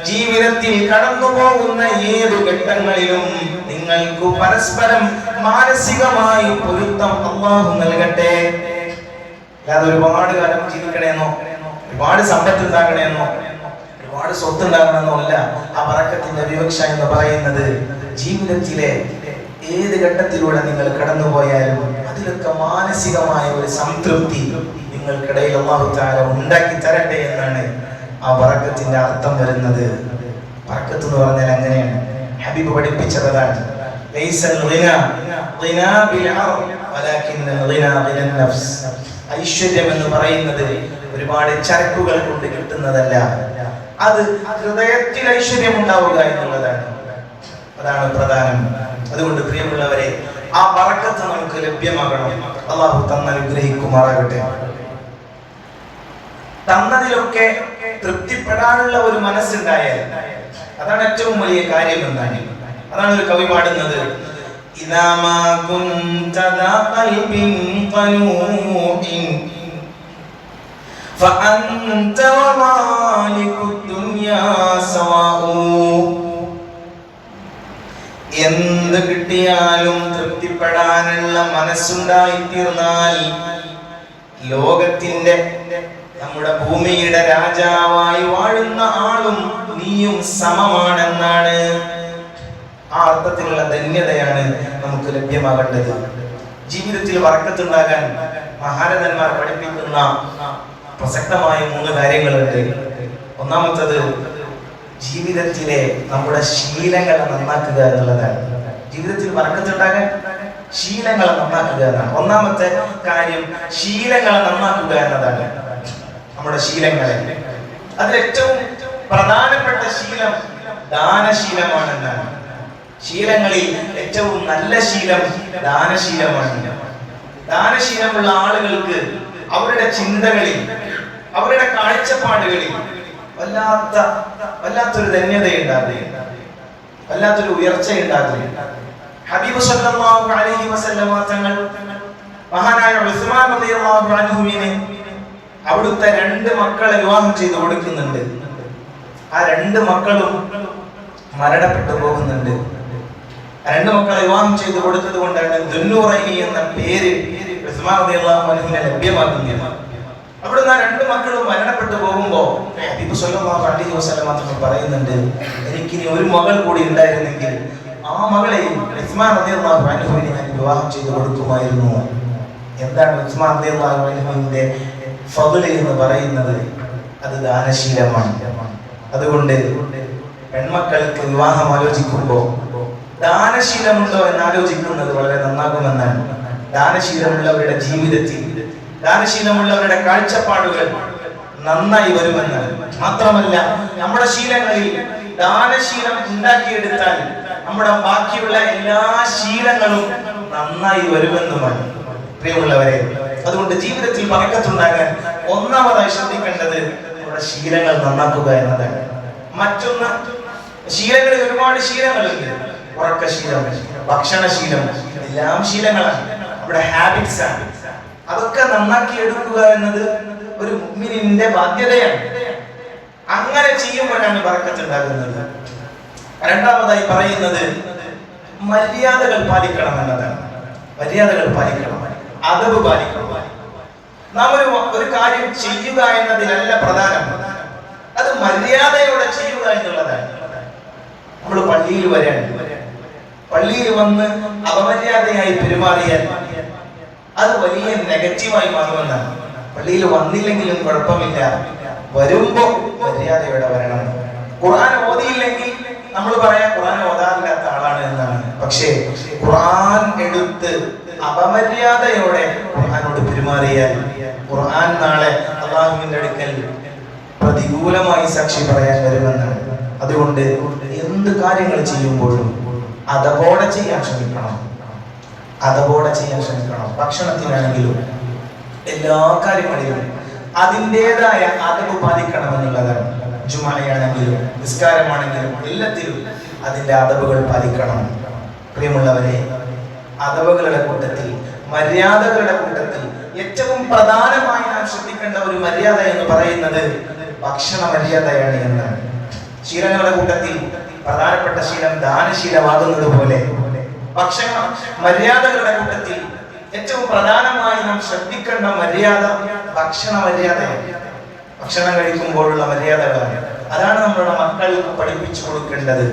ജീവിതത്തിൽ കടന്നു പോകുന്ന ഏത് ഘട്ടങ്ങളിലും നിങ്ങൾക്ക് പരസ്പരം മാനസികമായി പൊരുത്തം അല്ലാഹു നൽകട്ടെ. അല്ലാതെ ഒരുപാട് കാലം ജീവിക്കണേന്നോ, ഒരുപാട് സമ്പത്ത് ഉണ്ടാകണേന്നോ, ഒരുപാട് സ്വത്ത് ഉണ്ടാകണമെന്നോ അല്ല. ആ ബർക്കത്തിന്റെ വിവക്ഷ എന്ന് പറയുന്നത് ജീവിതത്തിലെ ഏത് ഘട്ടത്തിലൂടെ നിങ്ങൾ കടന്നുപോയാലും അതിലൊക്കെ മാനസികമായ ഒരു സംതൃപ്തി നിങ്ങൾക്കിടയിൽ അല്ലാഹു തആല ഉണ്ടാക്കി തരട്ടെ എന്നാണ് ആ ബർക്കത്തിന്റെ അർത്ഥം വരുന്നത്. ബർക്കത്ത് എന്ന് പറഞ്ഞാൽ അങ്ങനെയാണ്. ഹബീബ് പഠിപ്പിച്ചതാണ്. ലൈസൽ ഗിന ഗിനാ ബിൽ അർദ് വലാകിന്നൽ ഗിനാ ഗിനൻ നഫ്സ്. ഐശ്വര്യം എന്ന് പറയുന്നത് ഒരുപാട് ചരക്കുകൾ കൊണ്ട് കിട്ടുന്നതല്ല, അത് ഹൃദയത്തിൽ ഐശ്വര്യം ഉണ്ടാവുക എന്നുള്ളതാണ്. അതാണ് പ്രധാനം. അതുകൊണ്ട് പ്രിയമുള്ളവരെ, ആ ബറക്കത്ത് നമുക്ക് ലഭ്യമാകണം. അല്ലാഹു തന്നനുഗ്രഹിക്കുമാറാകട്ടെ. തന്നതിലൊക്കെ തൃപ്തിപ്പെടാനുള്ള ഒരു മനസ്സുണ്ടായാൽ അതാണ് ഏറ്റവും വലിയ കാര്യം എന്നാണ്. അതാണ് ഒരു കവി പാടുന്നത്, ഇദാ മാ കുൻത ദാ ഖൽബിൻ ഖനൂഇൻ ഫഅൻത വമാലികുദ് ദുനിയാ സവാഉ. എന്ത് കിട്ടിയാലും തൃപ്തിപ്പെടാനുള്ള മനസ്സുണ്ടായിത്തീർന്നാൽ ലോകത്തിന്റെ, നമ്മുടെ ഭൂമിയുടെ രാജാവായി വാഴുന്ന ആളും നീയും സമമാണെന്നാണ്. ആ അർത്ഥത്തിലുള്ള ധന്യതയാണ് നമുക്ക് ലഭ്യമാകേണ്ടത്. ജീവിതത്തിൽ ബറക്കത്തുണ്ടാകാൻ മഹാരഥന്മാർ പഠിപ്പിക്കുന്ന പ്രസക്തമായ 3 കാര്യങ്ങളുണ്ട്. ഒന്നാമത്തത് ജീവിതത്തിലെ നമ്മുടെ ശീലങ്ങളെ നന്നാക്കുക എന്നുള്ളതാണ്. ജീവിതത്തിൽ ബറക്കത്തുണ്ടാകാൻ ശീലങ്ങളെ നന്നാക്കുക എന്നാണ് ഒന്നാമത്തെ കാര്യം. ശീലങ്ങളെ നന്നാക്കുക എന്നതാണ്. നമ്മുടെ ശീലങ്ങളെ, അതിലേറ്റവും പ്രധാനപ്പെട്ട ശീലം ദാനശീലമാണെന്നാണ്. ശീലങ്ങളിൽ ഏറ്റവും നല്ല ശീലം ദാനശീലമാണ്. ദാനശീലമുള്ള ആളുകൾക്ക് അവരുടെ ചിന്തകളിൽ, അവരുടെ കാഴ്ചപ്പാടുകളിൽ വല്ലാത്തൊരു ധന്യതയുണ്ടാകും, വല്ലാത്തൊരു ഉയർച്ചയുണ്ടാകും. ഹബീബ് സല്ലല്ലാഹു അലൈഹി വസല്ലമ തങ്ങൾ മഹാനായ ഉസ്മാൻ റളിയല്ലാഹു അൻഹുവിനെ അവിടുത്തെ 2 മക്കളെ വിവാഹം ചെയ്തു കൊടുക്കുന്നുണ്ട്. ആ 2 മക്കളും മരണപ്പെട്ടു പോകുന്നുണ്ട്. 2 മക്കളെ വിവാഹം ചെയ്തു കൊടുത്തത് കൊണ്ടാണ് ദുന്നൂറൈനി എന്ന പേര് ഉസ്മാൻ റളിയല്ലാഹു അൻഹുവിനെ ലഭ്യമാക്കുന്നത്. അവിടുന്ന് ആ 2 മക്കളും മരണപ്പെട്ടു പോകുമ്പോ ഹബീബ് സല്ലല്ലാഹു അലൈഹി വസല്ലമ തങ്ങൾ പറയുന്നുണ്ട്, എനിക്കിനി ഒരു മകൾ കൂടി ഉണ്ടായിരുന്നെങ്കിൽ ആ മകളെയും ഉസ്മാൻ റളിയല്ലാഹു അൻഹുവിനെ ഞാൻ വിവാഹം ചെയ്തു കൊടുക്കുമായിരുന്നു. എന്താണ് ഉസ്മാൻ റളിയല്ലാഹു അൻഹുവിന്റെ ഫദ്ല് എന്ന് പറയുന്നത്? അത് ദാനശീലമാണ്. അതുകൊണ്ട് പെൺമക്കൾക്ക് വിവാഹം ആലോചിക്കുമ്പോൾ ദാനശീലമുണ്ടോ എന്ന് ആലോചിക്കുന്നത് വളരെ നന്നാകുമെന്നാണ്. ദാനശീലമുള്ളവരുടെ ജീവിതത്തിൽ, ദാനശീലമുള്ളവരുടെ കാഴ്ചപ്പാടുകൾ നന്നായി വരുമെന്നാണ്. മാത്രമല്ല, നമ്മുടെ ശീലങ്ങളിൽ ദാനശീലം ഉണ്ടാക്കിയെടുത്താൽ നമ്മുടെ ബാക്കിയുള്ള എല്ലാ ശീലങ്ങളും നന്നായി വരുമെന്നുമാണ് പ്രിയമുള്ളവരെ. അതുകൊണ്ട് ജീവിതത്തിൽ ബറക്കത്തുണ്ടാകാൻ ഒന്നാമതായി ശ്രദ്ധിക്കേണ്ടത് നമ്മുടെ ശീലങ്ങൾ നന്നാക്കുക എന്നതാണ്. മറ്റൊന്ന്, ശീലങ്ങളിൽ ഒരുപാട് ശീലങ്ങളുണ്ട്. ഉറക്കശീലം, ഭക്ഷണശീലം, എല്ലാം ശീലങ്ങളാണ്, നമ്മുടെ ഹാബിറ്റ്സ് ആണ്. അതൊക്കെ നന്നാക്കി എടുക്കുക എന്നത് ഒരു മുഅ്മിനിന്റെ ബാധ്യതയാണ്. അങ്ങനെ ചെയ്യുമ്പോഴാണ് ബറക്കത്ത് ഉണ്ടാകുന്നത്. രണ്ടാമതായി പറയുന്നത് മര്യാദകൾ പാലിക്കണം എന്നതാണ്. മര്യാദകൾ പാലിക്കണം, അദബ് പാലിക്കണം. നാം ഒരു കാര്യം ചെയ്യുക എന്നതിലല്ല പ്രധാനം, അത് മര്യാദയോടെ ചെയ്യുക എന്നുള്ളതാണ്. നമ്മൾ പള്ളിയിൽ വരാൻ, പള്ളിയിൽ വന്ന് അപമര്യാദയായി പെരുമാറിയാൽ അത് വലിയ നെഗറ്റീവായി മാറുമെന്നാണ്. പള്ളിയിൽ വന്നില്ലെങ്കിലും കുഴപ്പമില്ല, വരുമ്പോ മര്യാദയോടെ വരണം. ഖുർആൻ ഓതിയില്ലെങ്കിൽ നമ്മൾ പറയാം ഖുർആൻ ഓതാറില്ലാത്ത ആളാണ് എന്നാണ്. പക്ഷേ ഖുർആൻ എടുത്ത് അപമര്യാദയോടെ ഖുർആനോട് പെരുമാറിയാൽ ഖുർആൻ നാളെ അല്ലാഹുവിന്റെ അടുക്കൽ പ്രതികൂലമായി സാക്ഷി പറയാൻ വരുമെന്നാണ്. അതുകൊണ്ട് എന്ത് കാര്യങ്ങൾ ചെയ്യുമ്പോഴും അതപോടെ ചെയ്യാൻ ശ്രമിക്കണം, അതപോടെ ചെയ്യാൻ ശ്രമിക്കണം. ഭക്ഷണത്തിനാണെങ്കിലും എല്ലാ കാര്യങ്ങളിലും അതിൻ്റെതായ അതവ് പാലിക്കണം എന്നുള്ളതാണ്. ജുമുഅയാണെങ്കിലും നിസ്കാരമാണെങ്കിലും എല്ലാത്തിലും അതിൻ്റെ അതവുകൾ പാലിക്കണം. പ്രിയമുള്ളവരെ, അതവുകളുടെ കൂട്ടത്തിൽ, മര്യാദകളുടെ കൂട്ടത്തിൽ ഏറ്റവും പ്രധാനമായി നാം ശ്രദ്ധിക്കേണ്ട ഒരു മര്യാദ എന്ന് പറയുന്നത് ഭക്ഷണ മര്യാദയാണ് എന്നാണ്. ശീലങ്ങളുടെ കൂട്ടത്തിൽ പ്രധാനപ്പെട്ട ശീലം ദാനശീലമാകുന്നത് പോലെ ഭക്ഷണ മര്യാദകളുടെ കൂട്ടത്തിൽ ഏറ്റവും പ്രധാനമായി നാം ശ്രദ്ധിക്കേണ്ട മര്യാദ ഭക്ഷണ മര്യാദയാണ്. ഭക്ഷണം കഴിക്കുമ്പോഴുള്ള മര്യാദകളാണ്. അതാണ് നമ്മളുടെ മക്കൾക്ക് പഠിപ്പിച്ചു കൊടുക്കേണ്ടത്,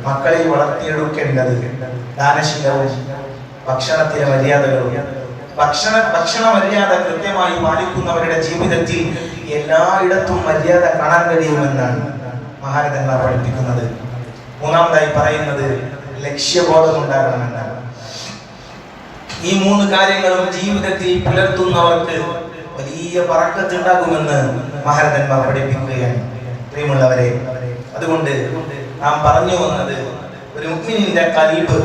മക്കളിൽ വളർത്തിയെടുക്കേണ്ടത്. ദാനശീലവും ഭക്ഷണത്തിലെ മര്യാദകളും. ഭക്ഷണ മര്യാദ കൃത്യമായി പാലിക്കുന്നവരുടെ ജീവിതത്തിൽ എല്ലായിടത്തും മര്യാദ കാണാൻ കഴിയുമെന്നാണ് മഹാരഥന്മാർ പഠിപ്പിക്കുന്നത്. മൂന്നാമതായി പറയുന്നത് ലക്ഷ്യബോധം ഉണ്ടാകണമെന്നാണ്. ഈ 3 കാര്യങ്ങളും ജീവിതത്തിൽ പുലർത്തുന്നവർക്ക് വലിയ ബറക്കത്ത് ഉണ്ടാകുമെന്ന് മഹാരഥന്മാർ പഠിപ്പിക്കുകയാണ്. പ്രിയമുള്ളവരെ, അതുകൊണ്ട് നാം പറഞ്ഞു വന്നത് ഒരു മുഅ്മിനിന്റെ ഖൽബ്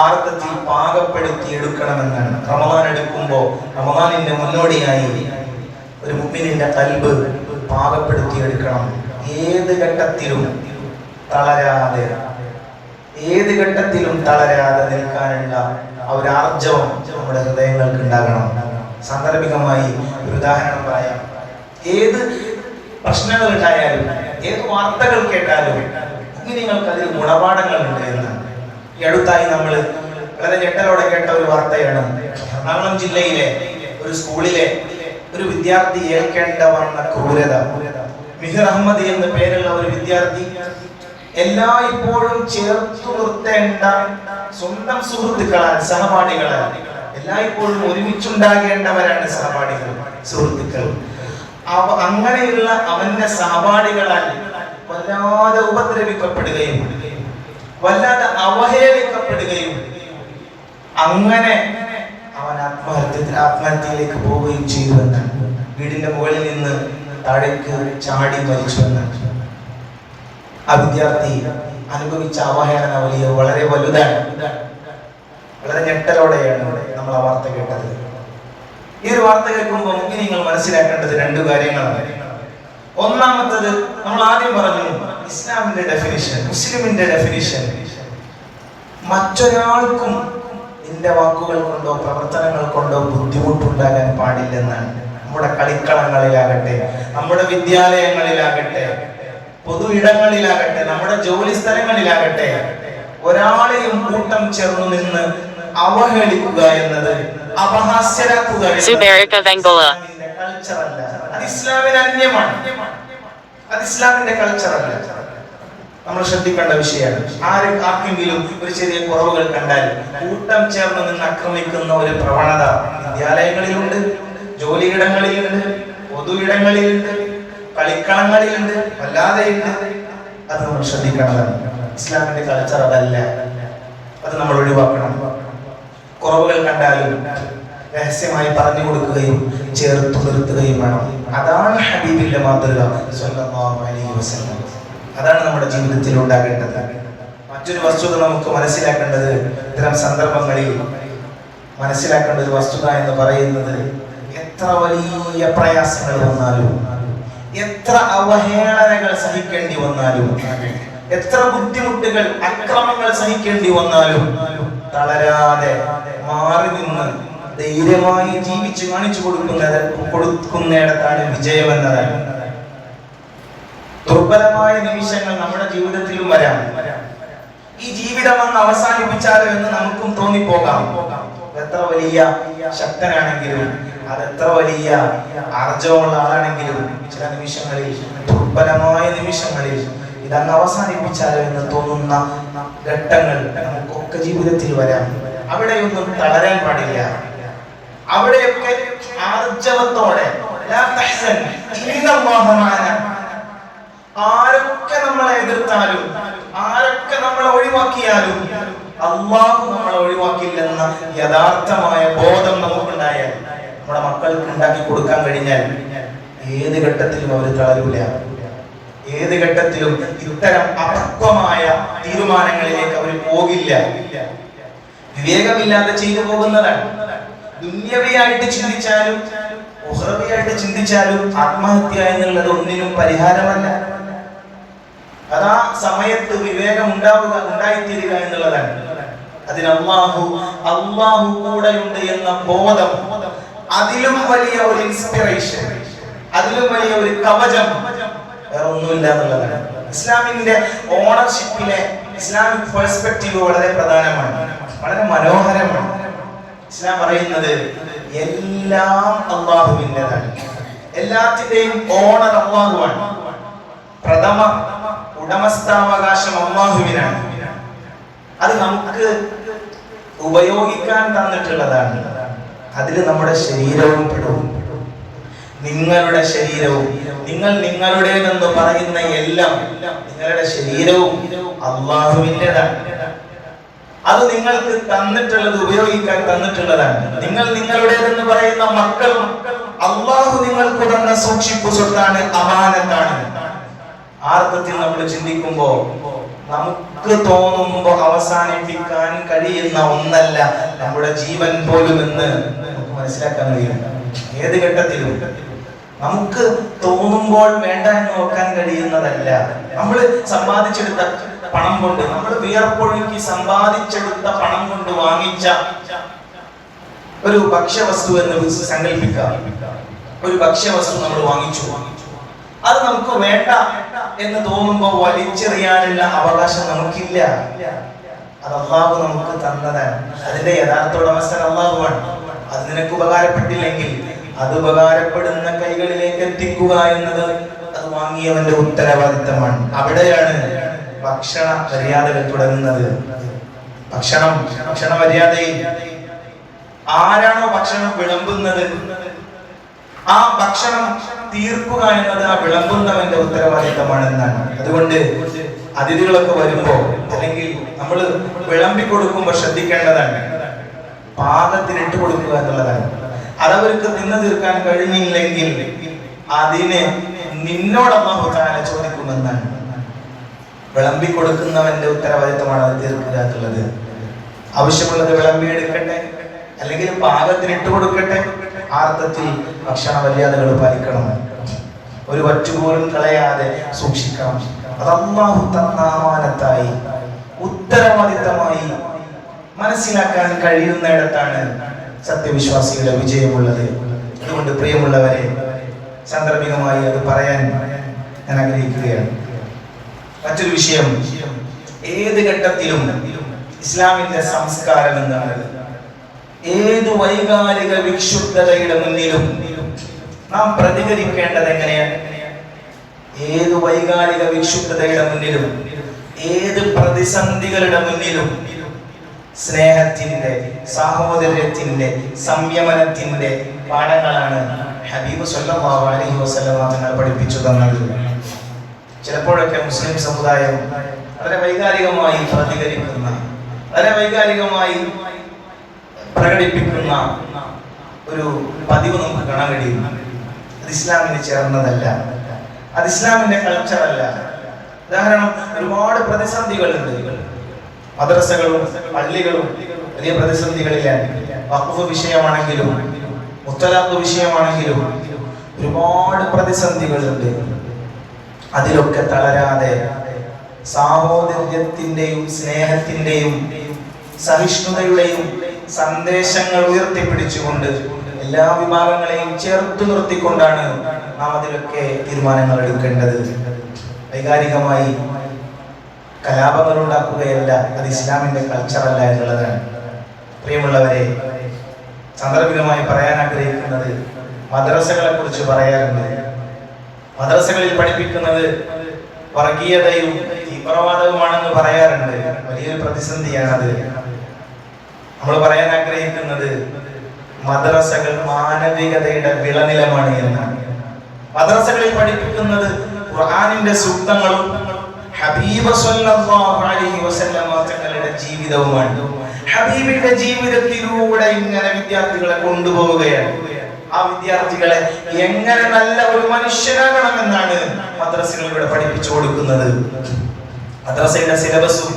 ആർത്തത്തിൽ പാകപ്പെടുത്തി എടുക്കണമെന്നാണ്. റമദാൻ എടുക്കുമ്പോൾ റമദാനിന്റെ മുന്നോടിയായി ഒരു മുഅ്മിനിന്റെ ഖൽബ് പാകപ്പെടുത്തി എടുക്കണം. ഏത് ഘട്ടത്തിലും തളരാതെ നിൽക്കാനുള്ള ഒരു ആർജവം നമ്മുടെ ഹൃദയങ്ങൾക്ക് ഉണ്ടാകണം. സാന്ദർഭികമായി ഒരു ഉദാഹരണം പറയാം. ഏത് പ്രശ്നങ്ങൾ ഉണ്ടായാലും, ഏത് വാർത്തകൾ കേട്ടാലും നിങ്ങൾക്ക് അതിൽ ഗുണപാഠങ്ങൾ ഉണ്ട് എന്നാണ്. ഈ അടുത്തായി നമ്മൾ വളരെ ഞെട്ടലോടെ കേട്ട ഒരു വാർത്തയാണ്. എറണാകുളം ജില്ലയിലെ ഒരു സ്കൂളിലെ ഒരു വിദ്യാർത്ഥി ഏൽക്കേണ്ട വന്ന ക്രൂരത. മിഹിർ അഹമ്മദ് എന്ന പേരുള്ള ഒരു വിദ്യാർത്ഥി എല്ലായ്പ്പോഴും ചേർത്തു നിർത്തേണ്ട സ്വന്തം സുഹൃത്തുക്കളാൽ, സഹപാഠികളാൽ, എല്ലായ്പ്പോഴും ഒരുമിച്ചുണ്ടാകേണ്ടവരാണ് സഹപാഠികൾ, സുഹൃത്തുക്കൾ. അങ്ങനെയുള്ള അവന്റെ സഹപാഠികളാൽ വല്ലാതെ ഉപദ്രവിക്കപ്പെടുകയും വല്ലാതെ അവഹേളിക്കപ്പെടുകയും അങ്ങനെ അവൻ ആത്മഹത്യയിലേക്ക് പോവുകയും ചെയ്തു എന്നാണ്. വീടിന്റെ മുകളിൽ നിന്ന് താഴേക്ക് ചാടി മരിച്ചു എന്നാണ്. ആ വിദ്യാർത്ഥി അനുഭവിച്ച അവഹേളന വളരെ വലുതാണ്. വളരെ ഞെട്ടലോടെയാണ് നമ്മൾ ആ വാർത്ത കേട്ടത്. ഈ ഒരു വാർത്ത കേൾക്കുമ്പോൾ നിങ്ങൾ മനസ്സിലാക്കേണ്ടത് 2 കാര്യങ്ങളാണ്. ഒന്നാമത്തത്, നമ്മൾ ആദ്യം പറഞ്ഞു ഇസ്ലാമിന്റെ ഡെഫിനിഷൻ, മുസ്ലിമിന്റെ ഡെഫിനിഷൻ മറ്റൊരാൾക്കും നിന്റെ വാക്കുകൾ കൊണ്ടോ പ്രവർത്തനങ്ങൾ കൊണ്ടോ ബുദ്ധിമുട്ടുണ്ടാകാൻ പാടില്ലെന്നാണ്. നമ്മുടെ കളിക്കളങ്ങളിലാകട്ടെ, നമ്മുടെ വിദ്യാലയങ്ങളിലാകട്ടെ, പൊതു ഇടങ്ങളിലാകട്ടെ, നമ്മുടെ ജോലി സ്ഥലങ്ങളിലാകട്ടെ, ഒരാളെയും കൂട്ടം ചേർന്നു നിന്ന് അവഹേളിക്കുക എന്നത്, അപഹാസ്യരാക്കുക കൾച്ചറല്ല. അത് ഇസ്ലാമിന് അന്യമാണ്. അത് ഇസ്ലാമിന്റെ കൾച്ചറല്ല. നമ്മൾ ശ്രദ്ധിക്കേണ്ട വിഷയമാണ്. ആർക്കെങ്കിലും ഒരു ചെറിയ കുറവുകൾ കണ്ടാൽ കൂട്ടം ചേർന്ന് നിന്ന് ആക്രമിക്കുന്ന ഒരു പ്രവണത വിദ്യാലയങ്ങളിലുണ്ട്, ജോലിയിടങ്ങളിലുണ്ട്, പൊതു ഇടങ്ങളിലുണ്ട്, കളിക്കളങ്ങളിലുണ്ട്, വല്ലാതെയുണ്ട്. അത് നമ്മൾ ശ്രദ്ധിക്കേണ്ടതാണ്. ഇസ്ലാമിന്റെ കൾച്ചർ അതല്ല. അത് നമ്മൾ ഒഴിവാക്കണം. കുറവുകൾ കണ്ടാലും രഹസ്യമായി പറഞ്ഞു കൊടുക്കുകയും ചേർത്തു നിർത്തുകയും വേണം. അതാണ് ഹബീബിന്റെ മാതൃക സ്വല്ലല്ലാഹു അലൈഹി വസല്ലം. അതാണ് നമ്മുടെ ജീവിതത്തിൽ ഉണ്ടാകേണ്ടത്. മറ്റൊരു വസ്തുത നമുക്ക് മനസ്സിലാക്കേണ്ടത്, ഇത്തരം സന്ദർഭങ്ങളിൽ മനസ്സിലാക്കേണ്ട ഒരു വസ്തുത എന്ന് പറയുന്നത്, എത്ര വലിയ പ്രയാസങ്ങൾ വന്നാലും, എത്ര അവഹേളനങ്ങൾ സഹിക്കേണ്ടി വന്നാലും, എത്ര ബുദ്ധിമുട്ടുകൾ, അക്രമങ്ങൾ സഹിക്കേണ്ടി വന്നാലും തളരാതെ മാറി നിന്ന് ധൈര്യമായി ജീവിച്ചു കാണിച്ചു കൊടുക്കുന്നിടത്താണ് വിജയം എന്നതാണ്. ദുർബലമായ നിമിഷങ്ങൾ നമ്മുടെ ജീവിതത്തിലും വരാം. ഈ ജീവിതം അങ്ങ് അവസാനിപ്പിച്ചാലോ എന്ന് നമുക്കും തോന്നിപ്പോകാം. എത്ര വലിയ ശക്തനാണെങ്കിലും, അതെത്ര വലിയ ആർജവമുള്ള ആളാണെങ്കിലും, ചില നിമിഷങ്ങളിൽ, ദുർബലമായ നിമിഷങ്ങളിൽ ഇതങ്ങ് അവസാനിപ്പിച്ചാലോ എന്ന് തോന്നുന്ന ഘട്ടങ്ങൾ നമുക്കൊക്കെ ജീവിതത്തിൽ വരാം. അവിടെയൊന്നും തളരാൻ പാടില്ല. അവിടെയൊക്കെ ആർജവത്തോടെ ആരൊക്കെ നമ്മളെ എതിർത്താലും, ആരൊക്കെ നമ്മളെ ഒഴിവാക്കിയാലും അല്ലാഹു നമ്മളെ ഒഴിവാക്കില്ലെന്ന യഥാർത്ഥമായ ബോധം നമുക്കുണ്ടായാൽ, നമ്മുടെ മക്കൾക്ക് ഉണ്ടാക്കി കൊടുക്കാൻ കഴിഞ്ഞാൽ ഏത് ഘട്ടത്തിലും അവർ തളരൂല. ഏത് ഘട്ടത്തിലും ഇത്തരം അപക്വമായ തീരുമാനങ്ങളിലേക്ക് അവർ പോകില്ല. വിവേകമില്ലാതെ ചെയ്തു പോകുന്നതാണ്. ദുന്യവിയായിട്ട് ചിന്തിച്ചാലും ഉഖ്റവിയായിട്ട് ചിന്തിച്ചാലും ആത്മഹത്യ എന്നുള്ളത് ഒന്നിനും പരിഹാരമല്ല. അതാ സമയത്ത് വിവേകം ഉണ്ടായിത്തീരുക എന്നുള്ളതാണ്. അതിന് അല്ലാഹു കൂടെയുണ്ട് എന്ന ബോധം, അതിലും വലിയ ഒരു ഇൻസ്പിറേഷൻ, അതിലും വലിയ ഒരു കവചം വേറെ ഒന്നുമില്ല എന്നുള്ളതാണ്. ഇസ്ലാമിന്റെ ഓണർഷിപ്പിലെ ഇസ്ലാമിക് പെർസ്പെക്റ്റീവ് വളരെ പ്രധാനമാണ്, വളരെ മനോഹരമാണ്. ഇസ്ലാം പറയുന്നത് എല്ലാം അല്ലാഹുവിൻ്റെതാണ്. എല്ലാത്തിന്റെയും ഓണർ അല്ലാഹുവാണ്. പ്രഥമ ഉടമസ്ഥാവകാശം അല്ലാഹുവിനാണ്. അത് നമുക്ക് ഉപയോഗിക്കാൻ തന്നിട്ടുള്ളതാണ്. അതിൽ നമ്മുടെ ശരീരവും പെടും, നിങ്ങളുടെ ശരീരവും നിങ്ങൾ നിങ്ങളുടേതെന്ന് പറയുന്ന എല്ലാം നിങ്ങളുടെ ശരീരവും അള്ളാഹുവിൻ്റെതാണ്. അത് നിങ്ങൾക്ക് തന്നിട്ടുള്ളത് ഉപയോഗിക്കാൻ തന്നിട്ടുള്ളതാണ്. നിങ്ങൾ നിങ്ങളുടേതെന്ന് പറയുന്ന മക്കളും അള്ളാഹു നിങ്ങൾക്ക് തന്ന സൂക്ഷിപ്പു സ്വത്താണ്, അമാനത്താണ്. ആർത്ഥത്തിൽ നമ്മൾ ചിന്തിക്കുമ്പോ നമുക്ക് തോന്നുമ്പോ അവസാനിപ്പിക്കാൻ കഴിയുന്ന ഒന്നല്ല നമ്മുടെ ജീവൻ പോലും എന്ന് നമുക്ക് മനസ്സിലാക്കാൻ കഴിയും. ഏത് ഘട്ടത്തിലും നമുക്ക് തോന്നുമ്പോൾ വേണ്ട എന്ന് നോക്കാൻ കഴിയുന്നതല്ല. നമ്മൾ സമ്പാദിച്ചെടുത്ത പണം കൊണ്ട്, നമ്മൾ വിയർപ്പൊഴുക്കി സമ്പാദിച്ചെടുത്ത പണം കൊണ്ട് വാങ്ങിച്ച ഒരു ഭക്ഷ്യവസ്തു എന്ന് സങ്കല്പിക്കാം. ഒരു ഭക്ഷ്യവസ്തു നമ്മൾ വാങ്ങിച്ചു, അത് നമുക്ക് വേണ്ട എന്ന് തോന്നുമ്പോൾ വലിച്ചെറിയാനുള്ള അവകാശം നമുക്കില്ല. അത് അള്ളാഹു നമുക്ക് തന്നതാണ്. അതിന്റെ യഥാർത്ഥ ഉടമസ്ഥൻ അള്ളാഹുവാണ്. അത് നിനക്ക് ഉപകാരപ്പെട്ടില്ലെങ്കിൽ അത് ഉപകാരപ്പെടുന്ന കൈകളിലേക്ക് എത്തിക്കുക എന്നത് അത് വാങ്ങിയവന്റെ ഉത്തരവാദിത്തമാണ്. അവിടെയാണ് ഭക്ഷണ മര്യാദകൾ തുടങ്ങുന്നത്. ഭക്ഷണ മര്യാദയിൽ ആരാണോ ഭക്ഷണം വിളമ്പുന്നത് ആ ഭക്ഷണം തീർക്കുക എന്നത് ആ വിളമ്പുന്നവന്റെ ഉത്തരവാദിത്തമാണെന്നാണ്. അതുകൊണ്ട് അതിഥികളൊക്കെ വരുമ്പോ അല്ലെങ്കിൽ നമ്മൾ വിളമ്പി കൊടുക്കുമ്പോൾ ശ്രദ്ധിക്കേണ്ടതാണ് പാകത്തിനിട്ട് കൊടുക്കുക എന്നുള്ളതാണ്. അതവർക്ക് തിന്നു തീർക്കാൻ കഴിഞ്ഞില്ലെങ്കിൽ അതിനെ നിന്നോട് അല്ലാഹു തആല ചോദിക്കുമെന്നാണ്. വിളമ്പി കൊടുക്കുന്നവന്റെ ഉത്തരവാദിത്തമാണ് അത് തീർക്കുക എന്നുള്ളത്. ആവശ്യമുള്ളത് വിളമ്പി എടുക്കട്ടെ, അല്ലെങ്കിൽ പാകത്തിനിട്ട് കൊടുക്കട്ടെ. ആർത്ഥത്തിൽ ഭക്ഷണ മര്യാദകൾ പാലിക്കണം. ഒരു വറ്റുപോലും കളയാതെ സൂക്ഷിക്കണം. അത് അല്ലാഹു തന്ന അമാനത്തായി ഉത്തരവാദിത്തമായി മനസ്സിലാക്കാൻ കഴിയുന്നിടത്താണ് സത്യവിശ്വാസിയുടെ വിജയമുള്ളത്. അതുകൊണ്ട് പ്രിയമുള്ളവരെ, സാന്ദർഭികമായി അത് പറയാൻ ഞാൻ ആഗ്രഹിക്കുകയാണ്. മറ്റൊരു വിഷയം, ഏത് ഘട്ടത്തിലും ഇസ്ലാമിന്റെ സംസ്കാരം എന്താണ്? ഏത് വൈകാരിക വിക്ഷുബ്ധതയുടെ മുന്നിലും നാം പ്രതികരിക്കേണ്ടത് എങ്ങനെയാണ്? ഏത് വൈകാരിക വിക്ഷുബ്ധതയുടെ മുന്നിലും ഏത് പ്രതിസന്ധികളുടെ മുന്നിലും സ്നേഹത്തിന്റെ, സാഹോദര്യത്തിന്റെ, സംയമനത്തിന്റെ പാഠങ്ങളാണ് ഹബീബ് സ്വല്ലല്ലാഹു അലൈഹി വസല്ലം തങ്ങൾ പഠിപ്പിച്ചു തന്നത്. ചിലപ്പോഴൊക്കെ മുസ്ലിം സമുദായം വളരെ വൈകാരികമായി പ്രതികരിക്കുന്ന, വളരെ വൈകാരികമായി പ്രകടിപ്പിക്കുന്ന ഒരു പതിവ് നമുക്ക് കാണാൻ കഴിയും. അത് ഇസ്ലാമിന് ചേർന്നതല്ല, അത് ഇസ്ലാമിന്റെ കൾച്ചറല്ല. ഉദാഹരണം, ഒരുപാട് പ്രതിസന്ധികളുണ്ട്. മദ്രസകളും പള്ളികളും വലിയ പ്രതിസന്ധികളിലാണ്. വഖഫ് വിഷയമാണെങ്കിലും മുത്തലാഖ് വിഷയമാണെങ്കിലും ഒരുപാട് പ്രതിസന്ധികളുണ്ട്. അതിലൊക്കെ തളരാതെ സാഹോദര്യത്തിന്റെയും സ്നേഹത്തിന്റെയും സഹിഷ്ണുതയുടെയും സന്ദേശങ്ങൾ ഉയർത്തിപ്പിടിച്ചുകൊണ്ട് എല്ലാ വിഭാഗങ്ങളെയും ചേർത്തു നിർത്തിക്കൊണ്ടാണ് നാം അതിലൊക്കെ തീരുമാനങ്ങൾ എടുക്കേണ്ടത്. വൈകാരികമായി കലാപങ്ങൾ ഉണ്ടാക്കുകയല്ല, അത് ഇസ്ലാമിന്റെ കൾച്ചറല്ല എന്നുള്ളതാണ്. പ്രിയമുള്ളവരെ, സാന്ദർഭികമായി പറയാൻ ആഗ്രഹിക്കുന്നത് മദ്രസകളെ കുറിച്ച് പറയാറുണ്ട്. മദ്രസകളിൽ പഠിപ്പിക്കുന്നത് വർഗീയതയും തീവ്രവാദവുമാണെന്ന് പറയാറുണ്ട്. വലിയൊരു പ്രതിസന്ധിയാണത്. നമ്മൾ പറയാൻ ആഗ്രഹിക്കുന്നത് മദ്രസകൾ മാനവികതയുടെ വിളനിലമാണ് എന്നാണ്. മദ്രസകളിൽ പഠിപ്പിക്കുന്നത് ഖുർആനിന്റെ സൂക്തങ്ങളും ഹബീബ് സ്വല്ലല്ലാഹു അലൈഹി വസല്ലം തങ്ങളുടെ ജീവിതവുമാണ്. ഹബീബിന്റെ ജീവിതത്തിലൂടെ ഇങ്ങനെ വിദ്യാർത്ഥികളെ കൊണ്ടുപോവുകയാണ്. ആ വിദ്യാർത്ഥികളെ എങ്ങനെ നല്ല ഒരു മനുഷ്യനാകണമെന്നാണ് മദ്രസകളിലൂടെ പഠിപ്പിച്ചു കൊടുക്കുന്നത്. മദ്രസയുടെ സിലബസും,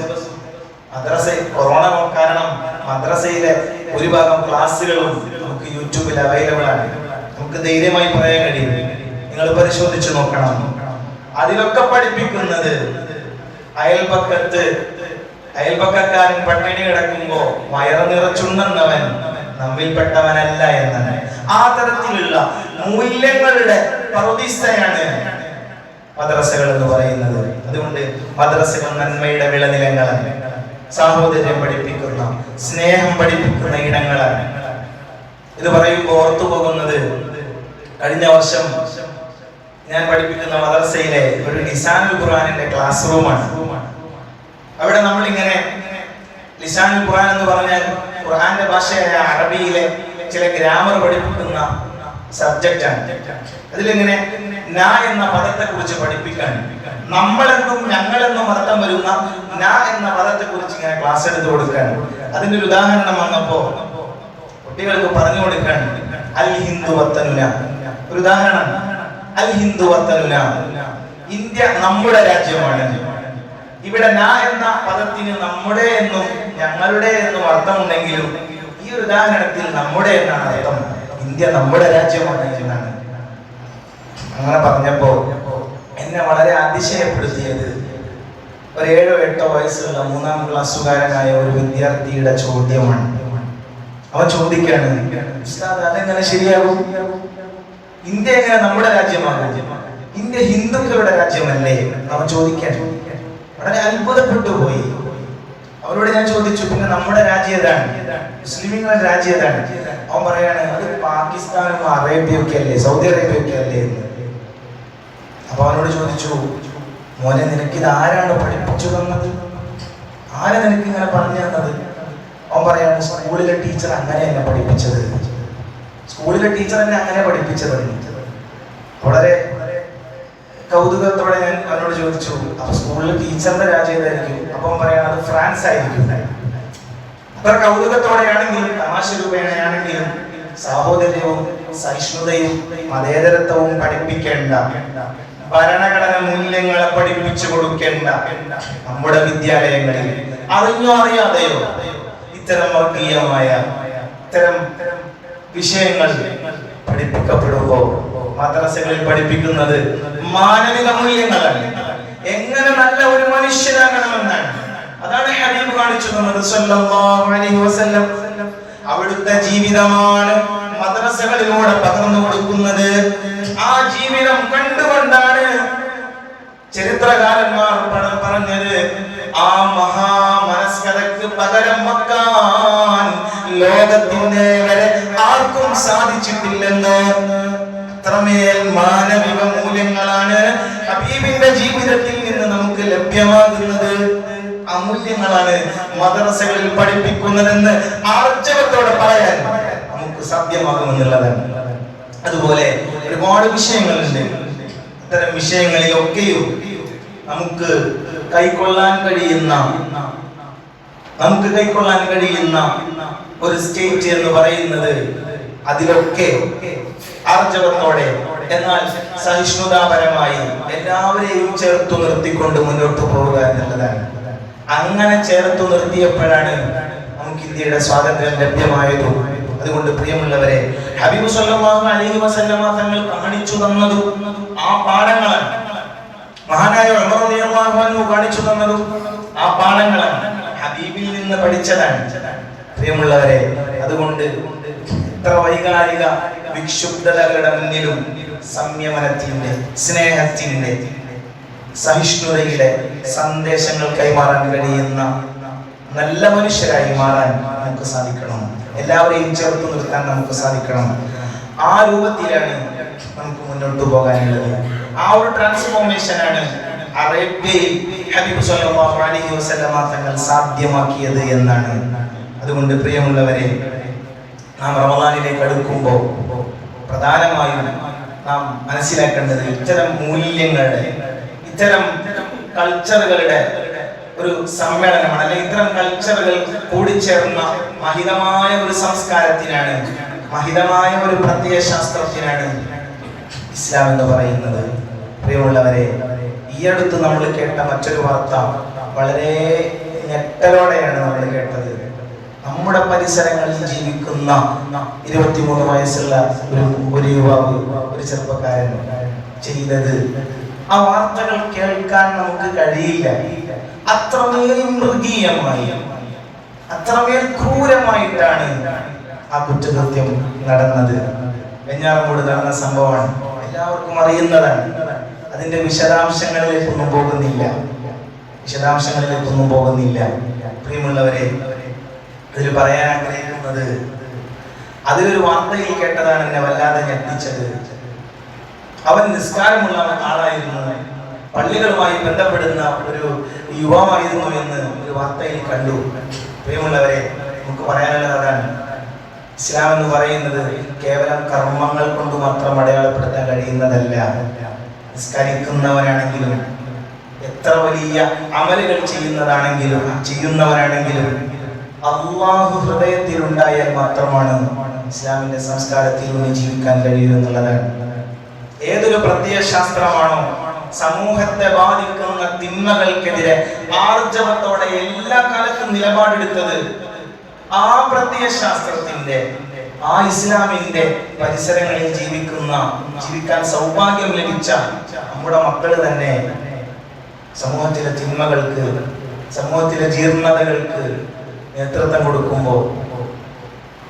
മദ്രസ കൊറോണ കാരണം മദ്രസയിലെ ഭൂരിഭാഗം ക്ലാസ്സുകളും നമുക്ക് യൂട്യൂബിൽ അവൈലബിൾ ആണ്. നമുക്ക് ധൈര്യമായി പറയാൻ കഴിയും. നിങ്ങൾ പരിശോധിച്ചു നോക്കണം. അതിലൊക്കെ പഠിപ്പിക്കുന്നത് അയൽപക്കക്കാരൻ പട്ടിണി കിടക്കുമ്പോ വയറ് നിറച്ചുണ്ണുന്നവൻ നമ്മിൽപ്പെട്ടവനല്ല എന്നാണ്. ആ തരത്തിലുള്ള മൂല്യങ്ങളുടെ പറുദീസയാണ് മദ്രസകൾ എന്ന് പറയുന്നത്. അതുകൊണ്ട് മദ്രസകൾ നന്മയുടെ വിളനിലങ്ങളാണ്, സാഹോദര്യം പഠിപ്പിക്കുന്ന, സ്നേഹം പഠിപ്പിക്കുന്ന ഇടങ്ങളാണ്. ഇത് പറയുമ്പോൾ ഓർത്തു പോകുന്നത്, കഴിഞ്ഞ വർഷം ഞാൻ പഠിപ്പിക്കുന്ന മദ്രസയിലെ ഒരു ലിസാനുൽ ഖുർആനിന്റെ ക്ലാസ് റൂമാണ്. അവിടെ നമ്മളിങ്ങനെ ലിസാനുൽ ഖുർആൻ എന്ന് പറഞ്ഞാൽ ഖുർആന്റെ ഭാഷയായ അറബിയിലെ ചില ഗ്രാമർ പഠിപ്പിക്കുന്ന സബ്ജക്റ്റാണ്. അതിലിങ്ങനെ ന എന്ന പദത്തെ കുറിച്ച് പഠിപ്പിക്കാൻ നമ്മളെന്നും ഞങ്ങളെന്നും അർത്ഥം വരുന്ന ന എന്ന പദത്തെ കുറിച്ച് ഇങ്ങനെ ക്ലാസ് എടുത്ത് കൊടുക്കാൻ അതിന്റെ ഒരു ഉദാഹരണം വന്നപ്പോ കുട്ടികൾക്ക് പറഞ്ഞു കൊടുക്കാൻ അൽ ഹിന്ദു വത്തനുന, ഒരു ഉദാഹരണം അൽ ഹിന്ദു വത്തനുന, ഇന്ത്യ നമ്മുടെ രാജ്യമാണ്. ഇവിടെ ന എന്ന പദത്തിന് നമ്മുടെ എന്നും ഞങ്ങളുടെ എന്നും അർത്ഥമുണ്ടെങ്കിലും ഈ ഒരു ഉദാഹരണത്തിൽ നമ്മുടെ എന്നാണ് അർത്ഥം, ഇന്ത്യ നമ്മുടെ രാജ്യമാണ് എന്നാണ്. അങ്ങനെ പറഞ്ഞപ്പോ എന്നെ വളരെ അതിശയപ്പെടുത്തിയത് ഒരു 7 or 8 വയസ്സുള്ള 3ാം ക്ലാസ്സുകാരനായ ഒരു വിദ്യാർത്ഥിയുടെ ചോദ്യമാണ്. അവൻ ചോദിക്കാണ്, ഉസ്താദ് അതെങ്ങനെ ശരിയാകും? ഇന്ത്യ എങ്ങനെ നമ്മുടെ രാജ്യമാകും? ഇന്ത്യ ഹിന്ദുക്കളുടെ രാജ്യമല്ലേ? അവൻ ചോദിക്കാൻ വളരെ അത്ഭുതപ്പെട്ടു പോയി. അവരോട് ഞാൻ ചോദിച്ചു, പിന്നെ നമ്മുടെ രാജ്യം ഏതാണ്? മുസ്ലിങ്ങളുടെ രാജ്യം ഏതാണ്? അവൻ പറയാണ്, അത് പാകിസ്ഥാനും അറേബ്യയൊക്കെ അല്ലേ, സൗദി അറേബ്യയൊക്കെ അല്ലേ എന്ന്. അപ്പൊ അവനോട് ചോദിച്ചു, മോനെ നിനക്കിത് ആരാണ് പഠിപ്പിച്ചു തന്നത്? ആരാ നിനക്ക് ഇങ്ങനെ പറഞ്ഞു തന്നത്? അവൻ പറയാണ്, സ്കൂളിലെ ടീച്ചർ അങ്ങനെ എന്നെ പഠിപ്പിച്ചത്, സ്കൂളിലെ ടീച്ചർ എന്നെ അങ്ങനെ പഠിപ്പിച്ചത്. വളരെ കൗതുകത്തോടെ ഞാൻ അവനോട് ചോദിച്ചു, അപ്പൊ സ്കൂളിലെ ടീച്ചറിന്റെ രാജ്യം ഏതായിരിക്കും? അപ്പൊ അവൻ പറയാണ്, അത് ഫ്രാൻസ് ആയിരിക്കും. അത്ര കൗതുകത്തോടെയാണെങ്കിലും തമാശ രൂപേണയാണെങ്കിലും സാഹോദര്യവും സഹിഷ്ണുതയും മതേതരത്വവും പഠിപ്പിക്കേണ്ട, ഭരണഘടന മൂല്യങ്ങളെ പഠിപ്പിച്ചു കൊടുക്കേണ്ട നമ്മുടെ വിദ്യാലയങ്ങളിൽ അറിഞ്ഞോ അറിയാതെയോ ഇത്തരം വർഗീയമായ ഇത്തരം വിഷയങ്ങൾ പഠിപ്പിക്കപ്പെടുമ്പോൾ മദ്രസകളിൽ പഠിപ്പിക്കുന്നത് മാനവിക മൂല്യങ്ങളാണ്, എങ്ങനെ നല്ല ഒരു മനുഷ്യനാകണമെന്നാണ്. അതാണ് ഹബീബ് കാണിച്ചു തന്നത് സല്ലല്ലാഹു അലൈഹി വസല്ലം. അവിടുത്തെ ജീവിതമാണ് മദ്രസകളിലൂടെ പകർന്നു കൊടുക്കുന്നത്. ആ ജീവിതം കണ്ടുകൊണ്ടാണ് ചരിത്രകാരന്മാർ പറഞ്ഞത്, ആ മഹാമനസ്കതയ്ക്ക് പകരം വെക്കാൻ ലോകത്തിന്റെ വരെ ആർക്കും സാധിച്ചിട്ടില്ലെന്ന്. അത്രമേൽ മാനവിക മൂല്യങ്ങളാണ് ഹബീബിന്റെ ജീവിതത്തിൽ നിന്ന് നമുക്ക് ലഭ്യമാകുന്നത്. അമൂല്യങ്ങളാണ് മദ്രസകളിൽ പഠിപ്പിക്കുന്നതെന്ന് ആർജവത്തോടെ പറയാൻ നമുക്ക് സാധ്യമാകുമെന്നുള്ളതാണ്. അതുപോലെ ഒരുപാട് വിഷയങ്ങളുണ്ട്. ഇത്തരം വിഷയങ്ങളിലൊക്കെയും നമുക്ക് കൈക്കൊള്ളാൻ കഴിയുന്ന ഒരു സ്റ്റേറ്റ് എന്ന് പറയുന്നത് അതിലൊക്കെ ആർജവത്തോടെ എന്നാൽ സഹിഷ്ണുതാപരമായി എല്ലാവരെയും ചേർത്തു നിർത്തിക്കൊണ്ട് മുന്നോട്ട് പോവുക എന്നുള്ളതാണ്. അങ്ങനെ ചേർത്തു നിർത്തിയപ്പോഴാണ് നമുക്ക് ഇന്ത്യയുടെ സ്വാതന്ത്ര്യം ലഭ്യമായതും. അതുകൊണ്ട് പ്രിയമുള്ളവരെ, ഹബീബ് സല്ലല്ലാഹു അലൈഹി വസല്ലമ തങ്ങൾ കാണിച്ചു തന്നതും ആ പാഠങ്ങളാണ്. മഹാനായ ഉമർ റളിയല്ലാഹു അൻഹു കാണിച്ചു തന്നതും ആ പാഠങ്ങളാണ്, ഹബീബിൽ നിന്ന് പഠിച്ചതാണ് പ്രിയമുള്ളവരെ. അതുകൊണ്ട് എത്ര വൈകാരിക വിക്ഷുബ്ധതകളുടെ മുന്നിലും സംയമനത്തിന്റെ, സ്നേഹത്തിന്റെ, സഹിഷ്ണുതയുടെ സന്ദേശങ്ങൾ കൈമാറാൻ കഴിയുന്ന നല്ല മനുഷ്യരായി മാറാൻ നമുക്ക് സാധിക്കണം. എല്ലാവരെയും ചേർത്ത് നിർത്താൻ നമുക്ക് സാധിക്കണം. ആ രൂപത്തിലാണ് നമുക്ക് മുന്നോട്ട് പോകാനുള്ളത്. ആ ഒരു ട്രാൻസ്ഫോർമേഷനാണ് അറേബ്യയിൽ ഹബീബ് സല്ലല്ലാഹു അലൈഹി വസല്ലമ തങ്ങൾ സാധ്യമാക്കിയത് എന്നാണ്. അതുകൊണ്ട് പ്രിയമുള്ളവരെ, നാം റമദാനിലേക്ക് അടുക്കുമ്പോൾ പ്രധാനമായും നാം മനസ്സിലാക്കേണ്ടത് ഇത്തരം മൂല്യങ്ങളുടെ, ഇത്തരം കൾച്ചറുകളുടെ ഒരു സമ്മേളനമാണ്. അല്ലെങ്കിൽ ഇത്തരം കൾച്ചറുകൾ കൂടിച്ചേർന്ന മഹിതമായ ഒരു സംസ്കാരത്തിനാണ്, മഹിതമായ ഒരു പ്രത്യയശാസ്ത്രത്തിനാണ് ഇസ്ലാം എന്ന് പറയുന്നത്. പ്രിയമുള്ളവരെ, ഈ അടുത്ത് നമ്മൾ കേട്ട മറ്റൊരു വാർത്ത വളരെ ഞെട്ടലോടെയാണ് നമ്മൾ കേട്ടത്. നമ്മുടെ പരിസരങ്ങളിൽ ജീവിക്കുന്ന 23 വയസ്സുള്ള ഒരു യുവാവ്, ഒരു ചെറുപ്പക്കാരൻ ചെയ്തത്, ആ വാർത്തകൾ കേൾക്കാൻ നമുക്ക് കഴിയില്ല. അത്രമേൽ മൃഗീയമായി, അത്രമേൽ ക്രൂരമായിട്ടാണ് ആ കുറ്റകൃത്യം നടന്നത്. വെഞ്ഞാറമൂട് നടന്ന സംഭവമാണ്, എല്ലാവർക്കും അറിയുന്നതാണ്. അതിന്റെ വിശദാംശങ്ങളിലേക്കൊന്നും പോകുന്നില്ല. പ്രിയമുള്ളവരെ, ഇതിൽ പറയാൻ ആഗ്രഹിക്കുന്നത്, അതിലൊരു വാർത്തയിൽ കേട്ടതാണ് എന്നെ വല്ലാതെ ഞെട്ടിച്ചത്. അവൻ നിസ്കാരമുള്ള ആളായിരുന്നു, പള്ളികളുമായി ബന്ധപ്പെടുന്ന ഒരു യുവാവായിരുന്നു എന്ന് ഒരു വാർത്തയിൽ കണ്ടു. പ്രിയമുള്ളവരെ, നമുക്ക് പറയാനുള്ളത് അതാണ്. ഇസ്ലാം എന്ന് പറയുന്നത് കേവലം കർമ്മങ്ങൾ കൊണ്ട് മാത്രം അടയാളപ്പെടുത്താൻ കഴിയുന്നതല്ല. നിസ്കരിക്കുന്നവനാണെങ്കിലും എത്ര വലിയ അമലുകൾ ചെയ്യുന്നവരാണെങ്കിലും അള്ളാഹു ഹൃദയത്തിലുണ്ടായാൽ മാത്രമാണ് ഇസ്ലാമിന്റെ സംസ്കാരത്തിലൂടെ ജീവിക്കാൻ കഴിയൂ എന്നുള്ളതാണ്. ഏതൊരു പ്രത്യയശാസ്ത്രമാണോ സമൂഹത്തെ ബാധിക്കുന്ന തിന്മകൾക്കെതിരെ ആർജവത്തോടെ എല്ലാ കാലത്തും നിലപാടെടുത്തത്, ആ പ്രത്യയശാസ്ത്രത്തിന്റെ ആ ഇസ്ലാമിന്റെ പരിസരങ്ങളിൽ ജീവിക്കാൻ സൗഭാഗ്യം ലഭിച്ച നമ്മുടെ മക്കള് തന്നെ സമൂഹത്തിലെ തിന്മകൾക്ക്, സമൂഹത്തിലെ ജീർണതകൾക്ക് നേതൃത്വം കൊടുക്കുമ്പോൾ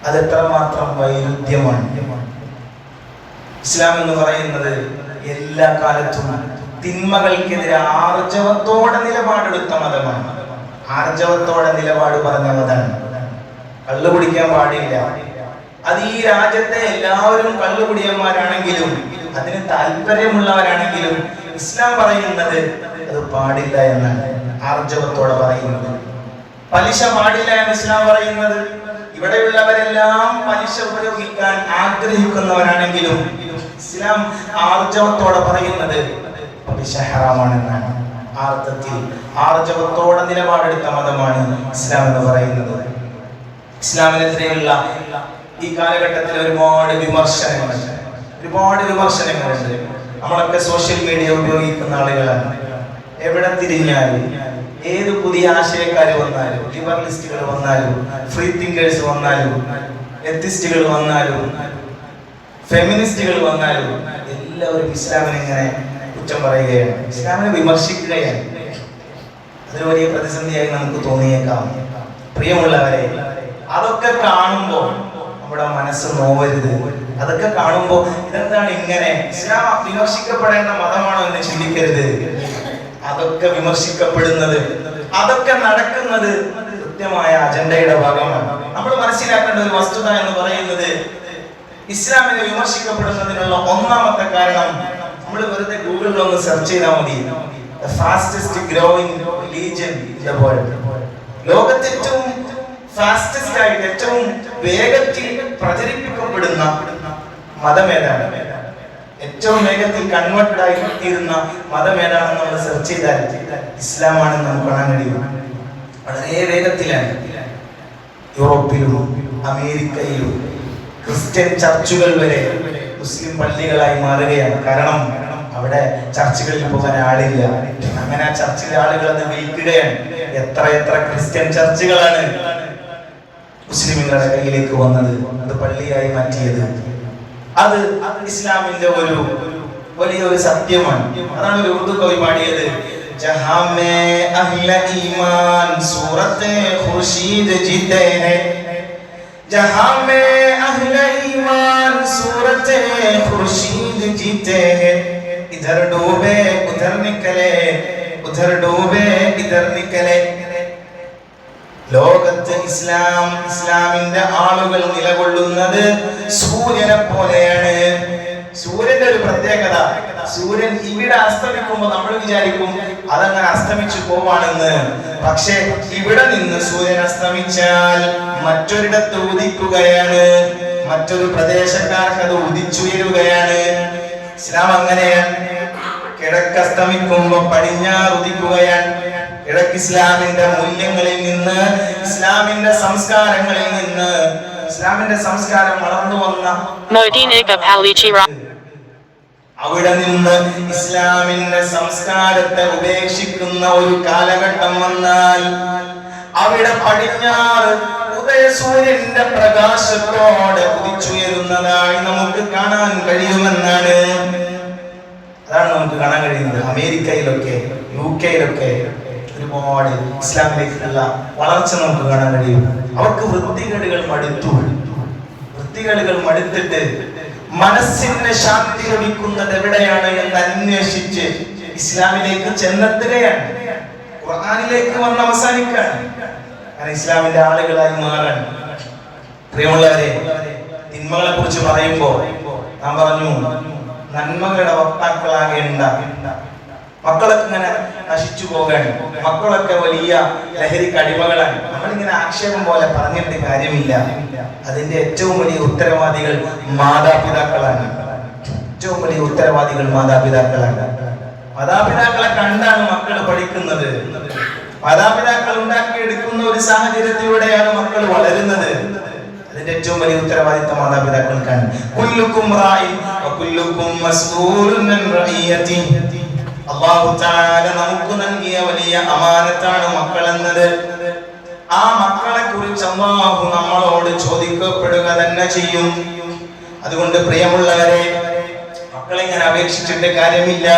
അതെത്രമാത്രം വൈരുദ്ധ്യമാണ്. ഇസ്ലാം എന്ന് പറയുന്നത് എല്ലാ കാലത്തും തിന്മകൾക്കെതിരെ ആർജവത്തോടെ നിലപാടെടുത്ത മതമാണ്. ആർജവത്തോടെ നിലപാട് പറഞ്ഞ മതമാണ്. കള്ളു കുടിക്കാൻ പാടില്ല. അത് ഈ രാജ്യത്തെ എല്ലാവരും കള്ളുകുടിയന്മാരാണെങ്കിലും അതിന് താല്പര്യമുള്ളവരാണെങ്കിലും ഇസ്ലാം പറയുന്നത് അത് പാടില്ല എന്നാണ് ആർജവത്തോടെ പറയുന്നത്. പലിശ പാടില്ല എന്ന് ഇസ്ലാം പറയുന്നത്, ഇവിടെയുള്ളവരെല്ലാം പലിശ ഉപയോഗിക്കാൻ ആഗ്രഹിക്കുന്നവരാണെങ്കിലും ഇസ്ലാം ആർജവത്തോടെ പറയുന്നത് പലിശ ഹറാമാണെന്നാണ്. അർത്ഥത്തിൽ ആർജവത്തോടെ നിലപാടെടുത്ത മതമാണ് ഇസ്ലാം എന്ന് പറയുന്നത്. ഇസ്ലാമിനെതിരെയുള്ള ഈ കാലഘട്ടത്തിൽ ഒരുപാട് വിമർശനങ്ങളുണ്ട്. നമ്മളൊക്കെ സോഷ്യൽ മീഡിയ ഉപയോഗിക്കുന്ന ആളുകളാണ്. എവിടെ തിരിഞ്ഞാലും ഏത് പുതിയ ആശയക്കാർ വന്നാലും, ലിബറലിസ്റ്റുകൾ വന്നാലും, ഫ്രീ തിങ്കേഴ്സ് വന്നാലും, എത്തിസ്റ്റുകൾ വന്നാലും, ഫെമിനിസ്റ്റുകൾ വന്നാലും എല്ലാവരും ഇസ്ലാമിനെ ഇങ്ങനെ കുറ്റം പറയുകയാണ്, ഇസ്ലാമിനെ വിമർശിക്കുകയാണ്. അതൊരു വലിയ പ്രതിസന്ധിയായി നമുക്ക് തോന്നിയേക്കാം. പ്രിയമുള്ളവരെ, അതൊക്കെ കാണുമ്പോൾ നമ്മുടെ മനസ്സ് നോവരുത്. അതൊക്കെ കാണുമ്പോൾ ഇതെന്താണ് ഇങ്ങനെ, ഇസ്ലാം വിമർശിക്കപ്പെടേണ്ട മതമാണോ എന്ന് ചിന്തിക്കരുത്. അതൊക്കെ വിമർശിക്കപ്പെടുന്നത്, അതൊക്കെ നടക്കുന്നത് കൃത്യമായ അജണ്ടയുടെ ഭാഗമാണ്. നമ്മൾ മനസ്സിലാക്കേണ്ട ഒരു വസ്തുത എന്ന് പറയുന്നത്, ഇസ്ലാമിനെ വിമർശിക്കപ്പെടുന്നതിനുള്ള ഒന്നാമത്തെ കാരണം നമ്മൾ വെറുതെ ഗൂഗിളിൽ ഒന്ന് സെർച്ച് ചെയ്താൽ മതി. The fastest growing religion in the world. ലോകത്തെ ഏറ്റവും ഫാസ്റ്റസ്റ്റ് ആയിട്ട് ഏറ്റവും വേഗത്തിൽ പ്രചരിപ്പിക്കപ്പെടുന്ന മതം ഏതാണ്, ഏറ്റവും വേഗത്തിൽ കൺവേർട്ടഡ് ആയി തീരുന്ന മതം ഏതാണെന്ന് നമ്മൾ സെർച്ച് ചെയ്താൽ ഇസ്ലാമാണെന്ന് നമുക്ക് കാണാൻ കഴിയും. വളരെ വേഗത്തിലാണ് യൂറോപ്പിലും അമേരിക്കയിലും ക്രിസ്ത്യൻ ചർച്ചുകൾ വരെ മുസ്ലിം പള്ളികളായി മാറുകയാണ്. കാരണം അവിടെ ചർച്ചുകളിൽ പോകാൻ ആളില്ല. അങ്ങനെ ആ ചർച്ചിലെ ആളുകൾ അത് വിൽക്കുകയാണ്. എത്ര ക്രിസ്ത്യൻ ചർച്ചുകളാണ് മുസ്ലിമുകളുടെ കയ്യിലേക്ക് വന്നത്, അത് പള്ളിയായി മാറ്റിയത്. അത് ഇസ്ലാമിന്റെ ഒരു വലിയൊരു സത്യമാണ്. അതാണ് ഒരു ഉറുദു കവി പാടിയത്, ജഹാം മേ അഹ്ല ഈമാൻ സൂറത്തെ ഖുർശീദ് ജീത്തെ ഹൈ, ജഹാം മേ അഹ്ല ഈമാൻ സൂറത്തെ ഖുർശീദ് ജീത്തെ ഹൈ, ഇധർ ഡൂബേ ഉധർ നിക്കലേ, ഉധർ ഡൂബേ ഇധർ നിക്കലേ. ലോകത്ത് ഇസ്ലാമിന്റെ ആളുകൾ നിലകൊള്ളുന്നത് സൂര്യനെ പോലെയാണ്. സൂര്യന്റെ ഒരു പ്രത്യേകത, സൂര്യൻ ഇവിടെ അസ്തമിക്കുമ്പോൾ നമ്മൾ വിചാരിക്കും അതങ്ങനെ അസ്തമിച്ചു പോവാണെന്ന്. പക്ഷെ ഇവിടെ നിന്ന് സൂര്യൻ അസ്തമിച്ചാൽ മറ്റൊരിടത്ത് ഉദിക്കുകയാണ്, മറ്റൊരു പ്രദേശക്കാർക്ക് അത് ഉദിച്ചുയരുകയാണ്. ഇസ്ലാം അങ്ങനെയാണ്. കിഴക്കസ്തമിക്കുമ്പോ പടിഞ്ഞാറ് ഉദിക്കുകയാണ്. കിഴക്ക് ഇസ്ലാമിന്റെ മൂല്യങ്ങളിൽ നിന്ന്, ഇസ്ലാമിന്റെ സംസ്കാരങ്ങളിൽ നിന്ന്, ഇസ്ലാമിന്റെ സംസ്കാരം വളർന്നു വന്ന അവിടെ നിന്ന് ഇസ്ലാമിന്റെ സംസ്കാരത്തെ ഉപേക്ഷിക്കുന്ന ഒരു കാലഘട്ടം വന്നാൽ അവിടെ പടിഞ്ഞാറ് ഉദയസൂര്യന്റെ പ്രകാശത്തോടെ ഉദിച്ചുയരുന്നതായി നമുക്ക് കാണാൻ കഴിയുമെന്നാണ്. അതാണ് നമുക്ക് കാണാൻ കഴിയുന്നത്. അമേരിക്കയിലൊക്കെ UK-യിലൊക്കെ ഒരുപാട് ഇസ്ലാമിലേക്കുള്ള വളർച്ച നമുക്ക് കാണാൻ കഴിയും. അവർക്ക് വൃത്തികേടുകൾ മടുത്തിട്ട് മനസ്സിന് ശാന്തി ലഭിക്കുന്നത് എവിടെയാണ് എന്ന് അന്വേഷിച്ച് ഇസ്ലാമിലേക്ക് ചെന്നെത്തുകയാണ്. ഖുർആനിലേക്ക് വന്ന് അവസാനിക്കുകയാണ്. കാരണം ഇസ്ലാമിന്റെ ആളുകളായി മാറാൻ. പ്രിയമുള്ളവരെ, തിന്മകളെ കുറിച്ച് പറയുമ്പോൾ നാം പറഞ്ഞു, നന്മകളുടെ വക്താക്കളാകേണ്ട മക്കളൊക്കെ ഇങ്ങനെ നശിച്ചു പോകാൻ, മക്കളൊക്കെ വലിയ ലഹരിക്ക് അടിമകളാണ്. നമ്മളിങ്ങനെ ആക്ഷേപം പോലെ പറഞ്ഞിട്ട് കാര്യമില്ല. അതിന്റെ ഏറ്റവും വലിയ ഉത്തരവാദികൾ മാതാപിതാക്കളാണ്. ഏറ്റവും വലിയ ഉത്തരവാദികൾ മാതാപിതാക്കളാണ്. മാതാപിതാക്കളെ കണ്ടാണ് മക്കൾ പഠിക്കുന്നത്. മാതാപിതാക്കൾ ഉണ്ടാക്കിയെടുക്കുന്ന ഒരു സാഹചര്യത്തിലൂടെയാണ് മക്കൾ വളരുന്നത്. അതിന്റെ ഏറ്റവും വലിയ ഉത്തരവാദിത്തം മാതാപിതാക്കൾക്കാണ്. കുല്ലുക്കും റാഇൻ വകുല്ലുക്കും മസ്ഊലുൻ അൻ റഇയതിഹി. അല്ലാഹു തആല നമുക്ക് നൽകിയ വലിയ അമാനത്താണ് മക്കൾ എന്നത്. ആ മക്കളെ കുറിച്ച് അല്ലാഹു നമ്മളോട് ചോദിക്കപ്പെടുക തന്നെ ചെയ്യും. അതുകൊണ്ട് പ്രിയമുള്ളവരെ, മക്കളെ ഇങ്ങനെ അപേക്ഷിച്ചിട്ട് കാര്യമില്ല.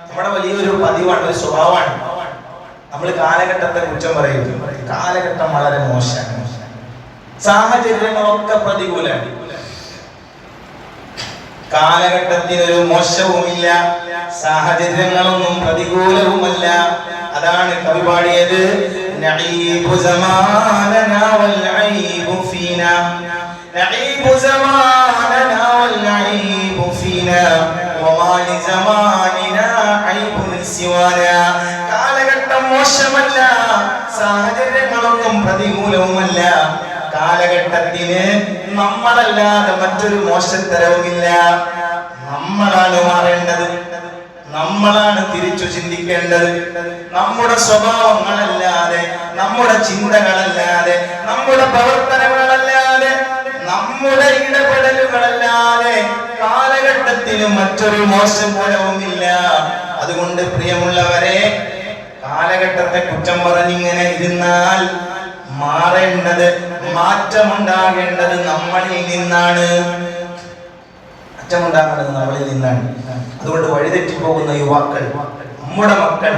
നമ്മുടെ വലിയൊരു പതിവാണ്, ഒരു സ്വഭാവമാണ്. നമ്മൾ കാലഘട്ടത്തെ കുറ്റം പറയും. കാലഘട്ടം വളരെ മോശമാണ്, സാഹചര്യങ്ങളൊക്കെ പ്രതികൂലമാണ്. കാലഘട്ടത്തിനൊരു മോശവുമില്ല, സാഹചര്യങ്ങളൊന്നും പ്രതികൂലവുമല്ല. അതാണ് കവി പാടിയത്, നഈബു സമാനനാ വൽ ഐബു ഫീനാ, നഈബു സമാനനാ വൽ ഐബു ഫീനാ വമാ ലിസമാനിനാ ഐബുൻ സിവാനാ. കാലഘട്ടം മോശമല്ല, സാഹചര്യങ്ങളൊന്നും പ്രതികൂലവുമല്ല. കാലഘട്ടത്തിന് നമ്മളല്ലാതെ മറ്റൊരു മോശത്തരവുമില്ല. നമ്മളാണ് മാറേണ്ടത്, നമ്മളാണ് തിരിച്ചു ചിന്തിക്കേണ്ടത്. നമ്മുടെ സ്വഭാവങ്ങളല്ലാതെ, നമ്മുടെ ചിന്തകളല്ലാതെ, നമ്മുടെ പ്രവർത്തനങ്ങളല്ലാതെ, നമ്മുടെ ഇടപെടലുകളല്ലാതെ കാലഘട്ടത്തിന് മറ്റൊരു മോശത്തരവുമില്ല. അതുകൊണ്ട് പ്രിയമുള്ളവരെ, കാലഘട്ടത്തെ കുറ്റം പറഞ്ഞിങ്ങനെ ഇരുന്നാൽ മാറേണ്ടത്, മാറ്റമുണ്ടാകേണ്ടത് നമ്മളിൽ നിന്നാണ്. മാറ്റമുണ്ടാകേണ്ടത് നമ്മളിൽ നിന്നാണ്. അതുകൊണ്ട് വഴിതെറ്റിപ്പോകുന്ന യുവാക്കൾ, നമ്മുടെ മക്കൾ,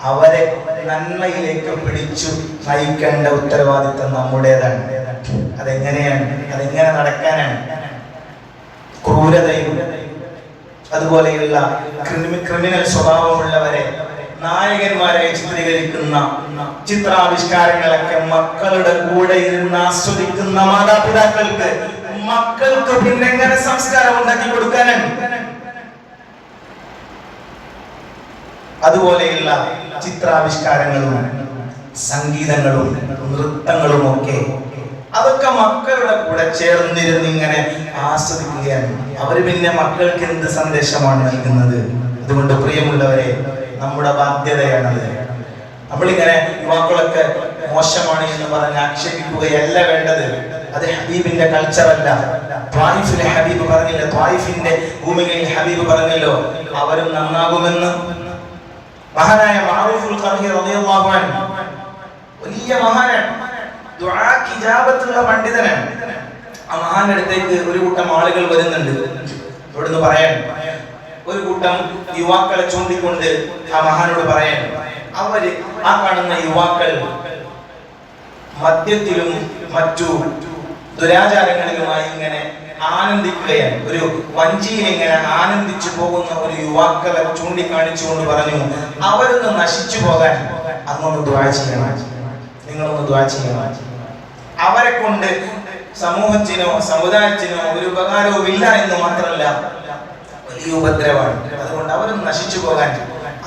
അവരെ നന്മയിലേക്ക് പിടിച്ചു നയിക്കേണ്ട ഉത്തരവാദിത്തം നമ്മുടേതാണ്. അതെങ്ങനെയാണ്? അതെങ്ങനെ നടക്കാനാണ്? ക്രൂരതയും അതുപോലെയുള്ള ക്രിമിനൽ സ്വഭാവമുള്ളവരെ നായകന്മാരായി ചിത്രീകരിക്കുന്ന ചിത്രാവിഷ്കാരങ്ങളൊക്കെ മക്കളുടെ കൂടെ ഇരുന്ന് ആസ്വദിക്കുന്ന മാതാപിതാക്കൾക്ക് മക്കൾക്ക് പിന്നെ എങ്ങനെ സംസ്കാരം ഉണ്ടാക്കി കൊടുക്കാനാണ്? അതുപോലെയുള്ള ചിത്രാവിഷ്കാരങ്ങളും സംഗീതങ്ങളും നൃത്തങ്ങളും ഒക്കെ അതൊക്കെ മക്കളുടെ കൂടെ ചേർന്നിരുന്ന് ഇങ്ങനെ ആസ്വദിക്കുകയാണ്. അവര് പിന്നെ മക്കൾക്ക് എന്ത് സന്ദേശമാണ് നൽകുന്നത്? അതുകൊണ്ട് പ്രിയമുള്ളവരെ, നമ്മുടെ ബാധ്യതയാണത്. നമ്മളിങ്ങനെ യുവാക്കളൊക്കെ മോശമാണ് എന്ന് പറഞ്ഞ് ആക്ഷേപിക്കുകയല്ല വേണ്ടത്. അത് ഹബീബിന്റെ കൾച്ചറല്ല. ത്വായിഫിലെ ഹബീബ് പറഞ്ഞില്ല, ത്വായിഫിന്റെ ഭൂമികയിൽ ഹബീബ് പറഞ്ഞല്ലോ അവരും നന്നാകുമെന്ന്. മഹാനായ മഅറൂഫുൽ ഖർഹി റളിയല്ലാഹു അൻഹു വലിയ മഹാനാണ്, ദുആക്ക് ഇജാബത്തുള്ള പണ്ഡിതനാണ്. ആ മഹാന്റെ അടുത്തേക്ക് ഒരു കൂട്ടം ആളുകൾ വരുന്നുണ്ട്. ഇവിടുന്ന് പറയാൻ ഒരു കൂട്ടം യുവാക്കളെ ചൂണ്ടിക്കൊണ്ട് ആ മഹാനോട് പറയാൻ, അവര് ആ കാണുന്ന യുവാക്കൾ മദ്യത്തിലും മറ്റു ദുരാചാരങ്ങളിലുമായി ഇങ്ങനെ ആനന്ദിക്കുകയാണ്. ഒരു വഞ്ചിയിൽ ഇങ്ങനെ ആനന്ദിച്ചു പോകുന്ന ഒരു യുവാക്കളെ ചൂണ്ടിക്കാണിച്ചുകൊണ്ട് പറഞ്ഞു, അവരൊന്ന് നശിച്ചു പോകാൻ അങ്ങൊന്ന് ദുആ ചെയ്യണം, നിങ്ങളൊന്ന് ദുആ ചെയ്യണം. അവരെ കൊണ്ട് സമൂഹത്തിനോ സമുദായത്തിനോ ഒരു ഉപകാരവും ഇല്ല എന്ന് മാത്രമല്ല, വലിയ ഉപദ്രവമാണ്. അതുകൊണ്ട് അവരൊന്ന് നശിച്ചു പോകാൻ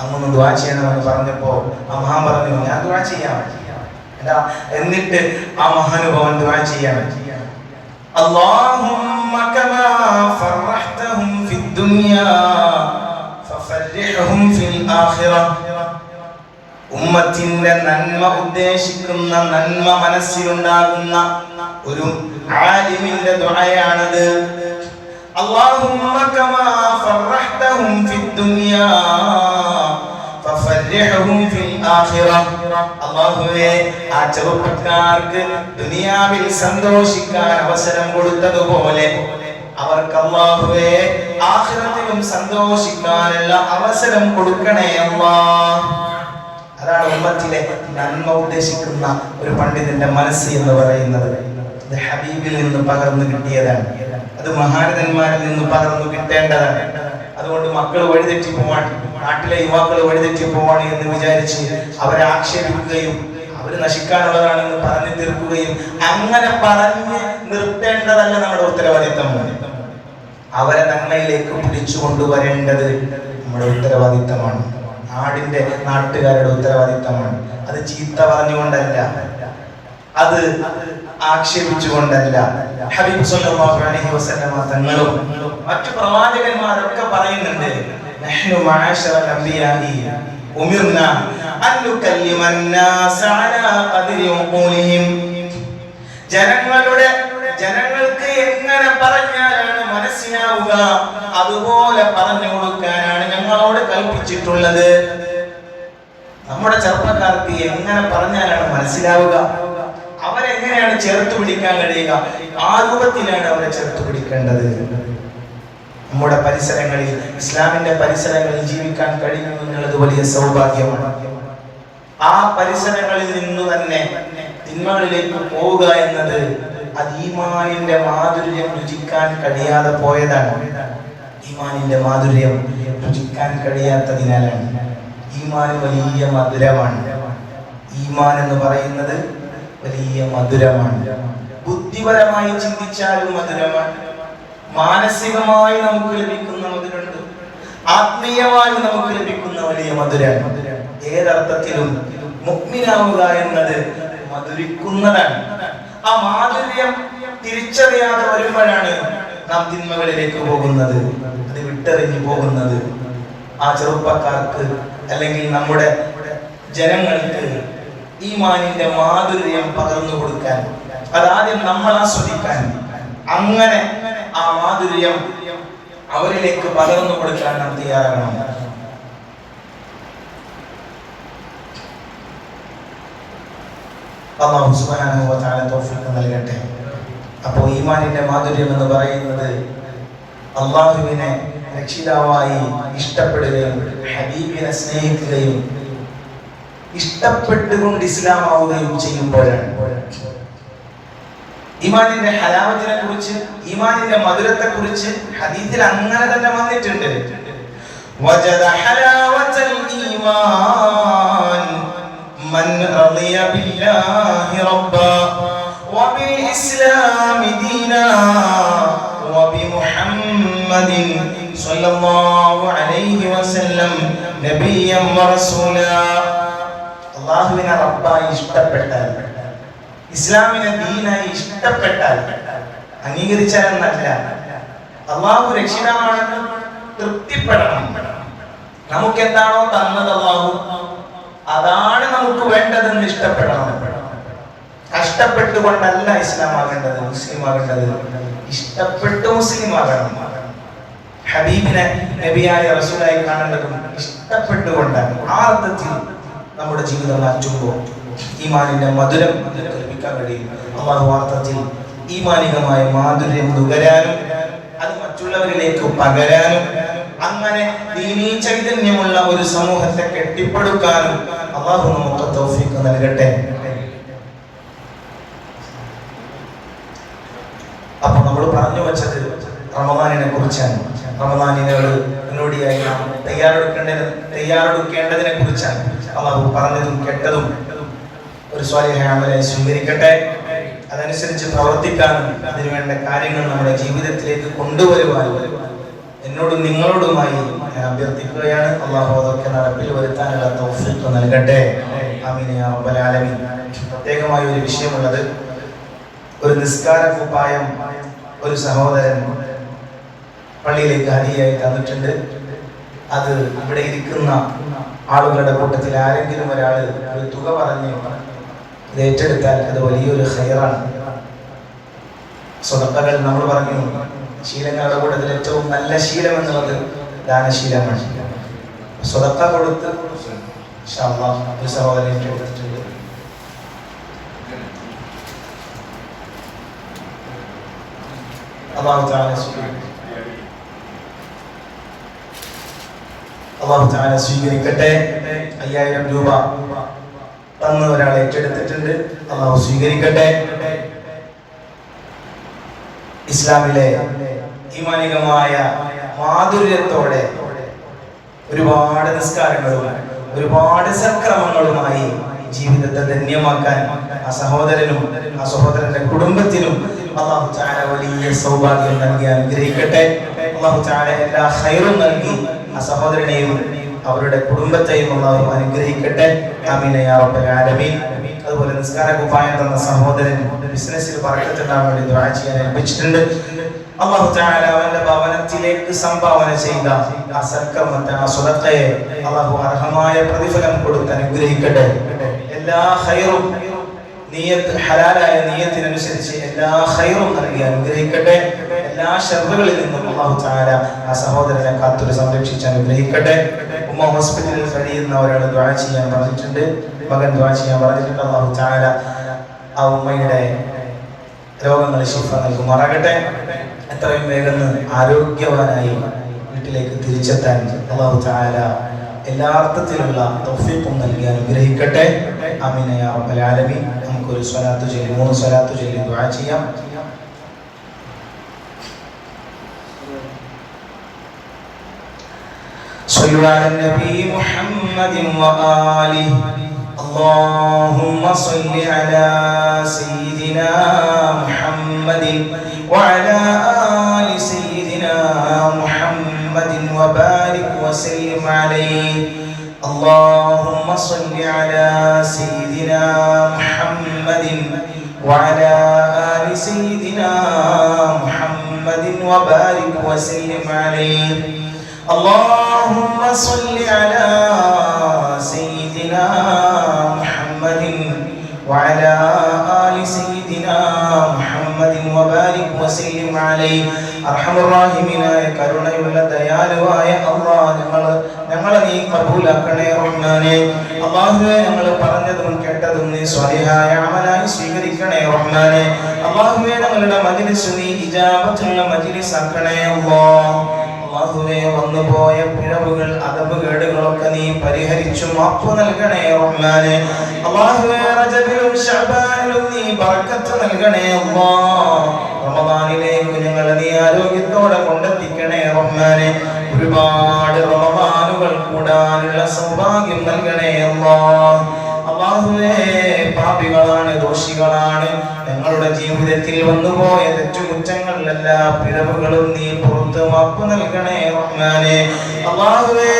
അങ്ങൊന്ന് ദുആ ചെയ്യണമെന്ന് പറഞ്ഞപ്പോ ആ മഹാൻ പറഞ്ഞു, ഞാൻ ദുആ ചെയ്യാം. എന്നിട്ട് ആ മഹാനുഭവൻ ദുആ ചെയ്യാൻ, اللهم كما فرحتهم في الدنيا ففرحهم في الآخرة. ഉമ്മത്തിന്റെ നന്മ ഉദ്ദേശിക്കുന്ന, നന്മ മനസ്സിലുണ്ടാകുന്ന ഒരു ആലിമിന്റെ ദുആയാണത്. اللهم كما فرحتهم في الدنيا ففرحهم في الآخرة. അല്ലാഹുവേ, ആ ചെറുപ്പക്കാർക്ക് ദുനിയാവിൽ സന്തോഷിക്കാൻ അവസരം കൊടുത്തതുപോലെ അവർക്ക് അല്ലാഹുവേ ആഖിറത്തിലും സന്തോഷിക്കാനുള്ള അവസരം കൊടുക്കണേ അല്ലാഹ്. അതാണ് ഉമ്മത്തിലെ നന്മ ഉദ്ദേശിക്കുന്ന ഒരു പണ്ഡിതന്റെ മനസ്സ് എന്ന് പറയുന്നത്. അത് ഹബീബിൽ നിന്ന് പകർന്നു കിട്ടിയതാണ്, അത് മഹാരഥന്മാരിൽ നിന്ന് പകർന്നു കിട്ടേണ്ടതാണ്. അതുകൊണ്ട് മക്കൾ വഴിതെറ്റി പോവാൻ, നാട്ടിലെ യുവാക്കൾ വഴിതെറ്റി പോവാണ് എന്ന് വിചാരിച്ച് അവരെ ആക്ഷേപിക്കുകയും അവര് നശിക്കാനുള്ളതാണെന്ന് പറഞ്ഞു തീർക്കുകയും അങ്ങനെ പറഞ്ഞ് നിർത്തേണ്ടതല്ല നമ്മുടെ ഉത്തരവാദിത്തം. അവരെ നന്മയിലേക്ക് പിടിച്ചു കൊണ്ടുവരേണ്ടത് നമ്മുടെ ഉത്തരവാദിത്തമാണ്, നാടിന്റെ നാട്ടുകാരുടെ ഉത്തരവാദിത്തമാണ്. അത് ചീത്ത പറഞ്ഞുകൊണ്ടല്ല, അത് ആക്ഷേപിച്ചുകൊണ്ടല്ല. ഹബീബ് സല്ലല്ലാഹു അലൈഹി വസല്ലമ തങ്ങളും മറ്റു പ്രവാചകന്മാരൊക്കെ പറയുന്നുണ്ട്, നഹ്നു മഅശറൽ അംബിയാഇ ഉമിർനാ അൻ നുകല്ലിമ അന്നാസ അലാ ഖദ്രി ഉഖൂലിഹിം. ജനങ്ങൾക്ക് എങ്ങനെ പറഞ്ഞാലാണ് മനസ്സിലാവുക അതുപോലെ പറഞ്ഞു കൊടുക്കാനാണ് ഞങ്ങളോട് കൽപ്പിച്ചിട്ടുള്ളത്. നമ്മുടെ ചെറുപ്പക്കാർക്ക് എങ്ങനെ പറഞ്ഞാലാണ് മനസ്സിലാവുക, അവരെങ്ങനെയാണ് ചേർത്ത് പിടിക്കാൻ കഴിയുക, ആ രൂപത്തിലാണ് അവരെ ചേർത്ത് പിടിക്കേണ്ടത്. നമ്മുടെ പരിസരങ്ങളിൽ, ഇസ്ലാമിന്റെ പരിസരങ്ങളിൽ ജീവിക്കാൻ കഴിയുന്നു എന്നുള്ളത് വലിയ സൗഭാഗ്യമാണ്. ആ പരിസരങ്ങളിൽ നിന്ന് തന്നെ തിന്മകളിലേക്ക് പോവുക എന്നത് അത് ഈമാനിന്റെ മാധുര്യം രുചിക്കാൻ കഴിയാതെ പോയതാണ്. ഈമാനിന്റെ മാധുര്യം രുചിക്കാൻ കഴിയാത്തതിനാലാണ്. ഈമാൻ വലിയ മധുരമാണ്. ഈമാൻ എന്ന് പറയുന്നത് വലിയ മധുരമാണ്. ബുദ്ധിപരമായി ചിന്തിച്ചാലും മധുരമാണ്, മാനസികമായി നമുക്ക് ലഭിക്കുന്ന മധുരമുണ്ട്, ആത്മീയമായി നമുക്ക് ലഭിക്കുന്ന വലിയ മധുരമാണ്. ഏതർത്ഥത്തിലും മുഅ്മിനാവുക എന്നത് മധുരിക്കുന്നതാണ്. ആ മാധുര്യം തിരിച്ചറിയാതെ വരുമ്പോഴാണ് നാം തിന്മകളിലേക്ക് പോകുന്നത്, അത് വിട്ടെറിഞ്ഞു പോകുന്നത്. ആ ചെറുപ്പക്കാർക്ക് അല്ലെങ്കിൽ നമ്മുടെ ജനങ്ങൾക്ക് ഈമാനിന്റെ മാധുര്യം പകർന്നു കൊടുക്കാൻ, അതാദ്യം നമ്മൾ ആസ്വദിക്കാൻ, അങ്ങനെ ആ മാധുര്യം അവരിലേക്ക് പകർന്നു കൊടുക്കാൻ നാം തയ്യാറാകണം. അല്ലാഹു സുബ്ഹാനഹു വ തആല തൗഫീഖ് നൽകട്ടെ. അപ്പോൾ ഈമാനിന്റെ മാധുര്യം എന്ന് പറയുന്നത് അല്ലാഹുവിനെ രക്ഷിതാവായി ഇഷ്ടപ്പെടുകയും ഹബീബിനെ സ്നേഹിക്കുകയും ഇഷ്ടപ്പെട്ടുകൊണ്ട് ഇസ്ലാമാവുകയും ചെയ്യുമ്പോഴാണ്. ഈമാനിന്റെ ഹലാവത്തിനെ കുറിച്ച്, ഈമാനിന്റെ മധുരത്തെ കുറിച്ച് ഹദീസിൽ അങ്ങനെ തന്നെ വന്നിട്ടുണ്ട്. വജദ ഹലാവത്തൽ ഈമാൻ മൻ റളിയ ബില്ലാഹി റബ്ബാ വബിൽ ഇസ്ലാമി ദീനാ വബിമുഹമ്മദിൻ സ്വല്ലല്ലാഹു അലൈഹി വസല്ലം നബിയ്യൻ വറസൂലാ. അല്ലാഹുവിനെ റബ്ബായി ഇഷ്ടപ്പെട്ടാൽ, ഇസ്ലാമിനെ ദീനായി ഇഷ്ടപ്പെട്ടാൽ, അംഗീകരിച്ചാൽ എന്നല്ല, അല്ലാഹു രക്ഷിതാവാണെന്ന് തൃപ്തിപ്പെടണം. നമുക്ക് എന്താണോ തന്നത് അല്ലാഹു, അതാണ് നമുക്ക് വേണ്ടതെന്ന് ഇഷ്ടപ്പെടണം. കഷ്ടപ്പെട്ടുകൊണ്ടല്ല ഇസ്ലാം ആകേണ്ടത്, മുസ്ലിം ആകേണ്ടത്. ഇഷ്ടപ്പെട്ട് മുസ്ലിം ആകണം. ഹബീബിനെ നബിയായ റസൂലായി കാണേണ്ടതും ഇഷ്ടപ്പെട്ടുകൊണ്ടാണ്. ആ അർത്ഥത്തിൽ നമ്മുടെ ജീവിതം മാറ്റുമ്പോൾ ഈമാനിന്റെ മധുരം ലഭിക്കാൻ കഴിയും. അല്ലാഹു അർത്ഥത്തിൽ ഈമാനികമായ മാധുര്യം നുകരാനും അത് മറ്റുള്ളവരിലേക്ക് പകരാനും അങ്ങനെ ദീനീ ചൈതന്യമുള്ള ഒരു സമൂഹത്തെ കെട്ടിപ്പടുക്കാനും അല്ലാഹു നമുക്ക് തൗഫീഖ് നൽകട്ടെ. അപ്പൊ നമ്മൾ പറഞ്ഞു വെച്ചത് റമദാനിനെ കുറിച്ചാണ്. റമദാനിനോട് മുന്നോടിയായി നാം തയ്യാറെടുക്കേണ്ടതിനെ കുറിച്ചാണ്. അല്ലാഹു പറഞ്ഞതും കേട്ടതും ഒരു സ്വാലിഹായ അമലായി സ്വീകരിക്കട്ടെ. അതനുസരിച്ച് പ്രവർത്തിക്കാനും അതിനുവേണ്ട കാര്യങ്ങൾ നമ്മുടെ ജീവിതത്തിലേക്ക് കൊണ്ടുവരുവാനും എന്നോടും നിങ്ങളോടുമായി ഞാൻ അഭ്യർത്ഥിക്കുകയാണ്. അല്ലാഹു അതൊക്കെ നടപ്പിൽ വരുത്താനുള്ള തൗഫീഖ് നൽകട്ടെ. ആമീൻ യാ റബ്ബൽ ആലമീൻ. പ്രത്യേകമായ ഒരു വിഷയമുള്ളത്, ഒരു നിസ്കാര കുപ്പായം ഒരു സഹോദരൻ പള്ളിയിലേക്ക് ഹദിയായി തന്നിട്ടുണ്ട്. അത് ഇവിടെ ഇരിക്കുന്ന ആളുകളുടെ കൂട്ടത്തിൽ ആരെങ്കിലും ഒരാൾ ഒരു തുക പറഞ്ഞ് ഇത് ഏറ്റെടുത്താൽ അത് വലിയൊരു ഖൈറാണ്. സ്വതക്കകൾ നമ്മൾ പറഞ്ഞു, ശീലങ്ങളുടെ കൂട്ടത്തിൽ ഏറ്റവും നല്ല ശീലം എന്നുള്ളത് ദാനശീലമാണ്. സ്വതക്ക കൊടുത്ത് ഇൻഷാ അല്ലാഹ് ഒരു സഹോദരൻ ഏറ്റെടുത്തിട്ടുണ്ട്. അല്ലാഹു തആല സ്വീകരിക്കട്ടെ. 5000 രൂപ തന്ന ഒരാൾ ഏറ്റെടുത്തിട്ടുണ്ട്. അല്ലാഹു സ്വീകരിക്കട്ടെ. ഇസ്ലാമിലെ ഈമാനികമായ മാധുര്യത്തോടെ ഒരുപാട് നിസ്കാരങ്ങളും ഒരുപാട് സക്രമങ്ങളുമായി ജീവിതത്തെ ധന്യമാക്കാൻ ആ സഹോദരനും ആ സഹോദരന്റെ കുടുംബത്തിനും അല്ലാഹു തആല വലിയ സൗഭാഗ്യം നൽകി അനുഗ്രഹിക്കട്ടെ. അല്ലാഹു തആല എല്ലാ ഖൈറും നൽകി ആ സഹോദരനെയും അവരുടെ കുടുംബത്തെയും അല്ലാഹു അനുഗ്രഹിക്കട്ടെ. ആമീൻ യാ റബ്ബൽ ആലമീൻ. അതുപോലെ നിസ്കാര കുപ്പായം തന്ന സഹോദരൻ ബിസിനസ്സിൽ ബറക്കത്തുണ്ടാവാൻ വേണ്ടി ദുആ ചെയ്യാൻ ഏൽപ്പിച്ചിട്ടുണ്ട്. അല്ലാഹു തആല അവന്റെ ഭവനത്തിലേക്ക് സംഭാവന ചെയ്ത ആ സൽക്കർമ്മത്തെ, ആ സ്വതക്കയെ അല്ലാഹു അർഹമായ പ്രതിഫലം കൊടുത്ത് അനുഗ്രഹിക്കട്ടെ. എല്ലാ ഖൈറും നിയ്യത്ത്, ഹലാലായ നിയ്യത്തിനനുസരിച്ച് എല്ലാ ഖൈറും നൽകി അനുഗ്രഹിക്കട്ടെ. എല്ലാ ശർറുകളിൽ നിന്നും അല്ലാഹു തആല ആ സഹോദരനെ കാത്തു സംരക്ഷിച്ച് അനുഗ്രഹിക്കട്ടെ. ഉമ്മ ഹോസ്പിറ്റലിൽ കഴിയുന്ന ഒരാൾ ദുആ ചെയ്യാൻ പറഞ്ഞിട്ടുണ്ട്, മകൻ ദുആ ചെയ്യാൻ പറഞ്ഞിട്ടുണ്ട്. അല്ലാഹു തആല ആ ഉമ്മയുടെ രോഗങ്ങൾ ശിഫ നൽകുമാറാകട്ടെ. എത്രയും വേഗം ആരോഗ്യവാനായി വീട്ടിലേക്ക് തിരിച്ചെത്താൻ അല്ലാഹു തആല എല്ലാ അർത്ഥത്തിലുള്ള തൗഫീഖും നൽകി അനുഗ്രഹിക്കട്ടെ. ആമീൻ യാ റബ്ബൽ ആലമീൻ. നമുക്കൊരു സ്വലാത്ത് ചൊല്ലി, 3 സ്വലാത്ത് ചൊല്ലി ദുആ ചെയ്യാം. صلوا على النبي محمد وآله. اللهم صل على سيدنا محمد وعلى آل سيدنا محمد وبارك وسلم عليه. اللهم صل على سيدنا محمد وعلى آل سيدنا محمد وبارك وسلم عليه. اللهم صل على سيدنا محمد وعلى آل سيدنا محمد وبارك وسلم عليه. അർഹമുറാഹിമീനായ കരുണയുള്ള ദയാലുവായ അല്ലാഹ്, ഞങ്ങളെ നീ കബൂലാക്കണേ റഹ്മാനേ. അല്ലാഹുവേ, ഞങ്ങൾ പറഞ്ഞതും കേട്ടതും നീ സ്വലിഹായ അമലായി സ്വീകരിക്കണേ റഹ്മാനേ. അല്ലാഹുവേ, ഞങ്ങളുടെ മജ്ലിസ് നീ ഇജാബത്തുള്ള മജ്ലിസ് ആക്കണേ അല്ലാഹ്. അല്ലാഹുവേ, വന്നുപോയ പിഴവുകൾ, അദബുകേടുകളൊക്കെ നീ പരിഹരിച്ചു മാപ്പ് നൽകണേ റഹ്മാനേ. അല്ലാഹുവേ, റജബിലും ശഅബാനിലും നീ ബറക്കത്ത് നൽകണേ അല്ലാഹ്. റമദാനിലേക്ക് ഞങ്ങളെ നീ ആരോഗ്യത്തോടെ കൊണ്ടെത്തിക്കണേ റഹ്മാനേ. ഒരുപാട് റമദാനുകൾ കൂടാനുള്ള സൗഭാഗ്യം നൽകണേ അല്ലാഹ്. അല്ലാഹുവേ, പാപികളാണ്, ദോഷികളാണ്. ഞങ്ങളുടെ ജീവിതത്തിൽ വന്നുപോയ തെറ്റുകുറ്റങ്ങളിലെല്ലാ പിഴവുകളും നീ പുറത്ത് മാപ്പ് നൽകണേ റഹ്മാനേ. അല്ലാഹുവേ,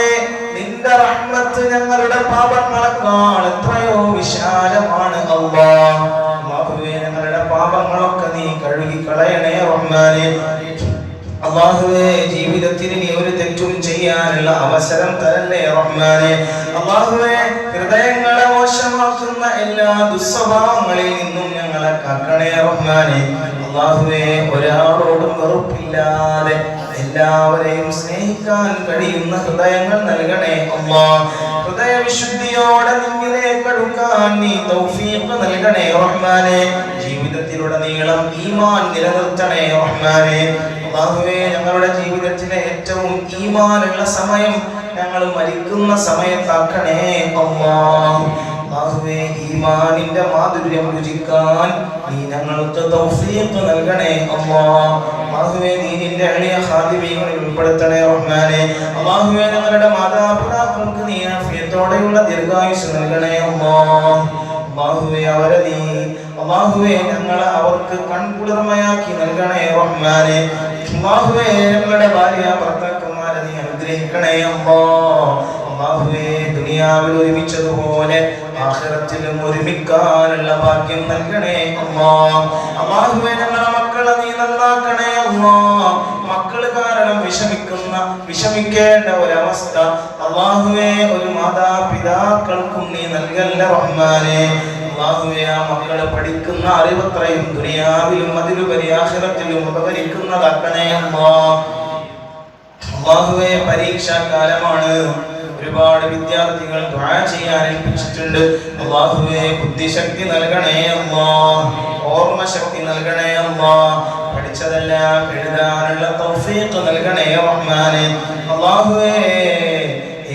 നിന്റെ റഹ്മത്ത് ഞങ്ങളുടെ പാപങ്ങളെക്കാൾ എത്രയോ വിശാലമാണ് അല്ലാഹ്. അല്ലാഹുവേ, ഞങ്ങളുടെ പാപങ്ങളൊക്കെ നീ കഴുകി കളയണേ റഹ്മാനേ. അല്ലാഹുവേ, ജീവിതത്തിൽ നീ ഒരു തെറ്റും ചെയ്യാനുള്ള അവസരം തരല്ലേ റഹ്മാനേ. അല്ലാഹുവേ, ഹൃദയങ്ങളെ മോശമാക്കുന്ന എല്ലാ ദുസ്വഭാവങ്ങളിൽ നിന്നും ഞങ്ങളെ കാക്കണേ റഹ്മാനേ. അല്ലാഹുവേ, ഒരാളോടും വെറുപ്പില്ലാതെ എല്ലാവരെയും സ്നേഹിക്കാൻ കഴിയുന്ന ഹൃദയങ്ങൾ നൽകണേ അല്ലാഹ്. ഹൃദയവിശുദ്ധിയോടെ നിന്നിലേക്ക് അടുക്കാൻ നീ തൗഫീഖ് നൽകണേ റഹ്മാനേ. ജീവിതത്തിലുടനീളം ഈമാൻ നിലനിർത്തണേ റഹ്മാനേ. അല്ലാഹുവേ, ഞങ്ങളുടെ ജീവിതത്തിലെ ഏറ്റവും ഈമാനുള്ള സമയം ഞങ്ങൾ മരിക്കുന്ന സമയത്താക്കണേ അല്ലാഹ്. അല്ലാഹുവേ, ഈമാനിന്റെ മാധുര്യം രുചിക്കാൻ നീ ഞങ്ങൾക്ക് തൗഫീഖ് നൽകണേ അല്ലാഹ്. അല്ലാഹുവേ, നീ നിന്റെ എളിയ ഖാദിമീങ്ങളിൽ ഉൾപ്പെടുത്തണേ റഹ്മാനേ. അല്ലാഹുവേ, ഞങ്ങളുടെ മാതാപിതാക്കൾക്ക് നീ ആഫിയത്തോടെയുള്ള ദീർഘായുസ്സ് നൽകണേ അല്ലാഹ്. അല്ലാഹുവേ, അവരെ നീ ഞങ്ങളെ അവർക്ക് കൺകുളിർമയാക്കി നൽകണേ റഹ്മാനേ. അല്ലാഹുവേ, ഞങ്ങളുടെ ഭാര്യ ഭർത്താക്കന്മാരെ നീ അനുഗ്രഹിക്കണേ അല്ലാഹ്. അല്ലാഹുവേ, ദുനിയാവിൽ ഒരുമിച്ചതുപോലെ ആഖിറത്തിലും ഒരുമിക്കാനുള്ള ഭാഗ്യം നൽകണേ അല്ലാഹ്. അല്ലാഹുവേ, ഞങ്ങളുടെ മക്കളെ നീ നന്നാക്കണേ അല്ലാഹ്. മക്കൾ കാരണം വിഷമിക്കേണ്ട ഒരവസ്ഥ അല്ലാഹുവേ ഒരു മാതാപിതാക്കൾക്കും നീ നൽകല്ല റഹ്മാനേ. അല്ലാഹുവേ, ആ മക്കൾ പഠിക്കുന്ന അറിവത്രയും ദുനിയാവിലും അതിലുപരി ആഖിറത്തിലും ഉപകരിക്കുന്നതാക്കണേ അല്ലാഹ്. അല്ലാഹുവേ, പരീക്ഷാകാലമാണ്. ഒരുപാട് വിദ്യാർത്ഥികൾ ദുആ ചെയ്യാൻ ഏൽപ്പിച്ചിട്ടുണ്ട്. അല്ലാഹുവേ, ബുദ്ധിശക്തി നൽകണേ അല്ലാഹ്. ഓർമ്മശക്തി നൽകണേ അല്ലാഹ്. പഠിച്ചതെല്ലാം എഴുതാനുള്ള തൗഫീഖ് നൽകണേ റഹ്മാനേ. അല്ലാഹുവേ,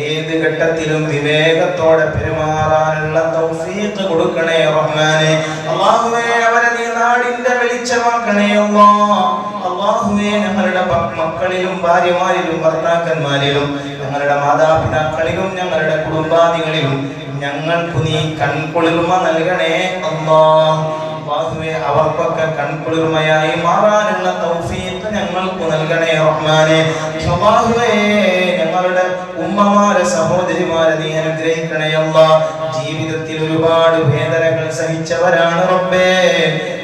ഏത് ഘട്ടത്തിലും വിവേകത്തോടെ പെരുമാറാനുള്ള തൗഫീഖ് കൊടുക്കണേ റഹ്മാനേ. അല്ലാഹുവേ, അവരെ നീ നാടിന്റെ വെളിച്ചമാക്കണേ അല്ലാഹ്. അല്ലാഹുവേ, ഞങ്ങളുടെ മക്കളിലും ഭാര്യമാരിലും ഭർത്താക്കന്മാരിലും ഞങ്ങളുടെ മാതാപിതാക്കളിലും ഞങ്ങളുടെ കുടുംബാദികളിലും ഞങ്ങൾക്ക് നീ കൺകുളിർമ നൽകണേ അല്ലാഹ്. അല്ലാഹുവേ, അവർക്കൊക്കെ കൺകുളിർമയായി മാറാനുള്ള തൗഫീഖ് ഞങ്ങൾക്ക് നൽകണേ റഹ്മാനേ. അല്ലാഹുവേ, ഞങ്ങളുടെ ഉമ്മമാരെ സഹോദരിമാരെ നീ അനുഗ്രഹിക്കണേ അല്ലാഹ്. ജീവിതത്തിൽ ഒരുപാട് വേദനകൾ സഹിച്ചവരാണ് റബ്ബേ.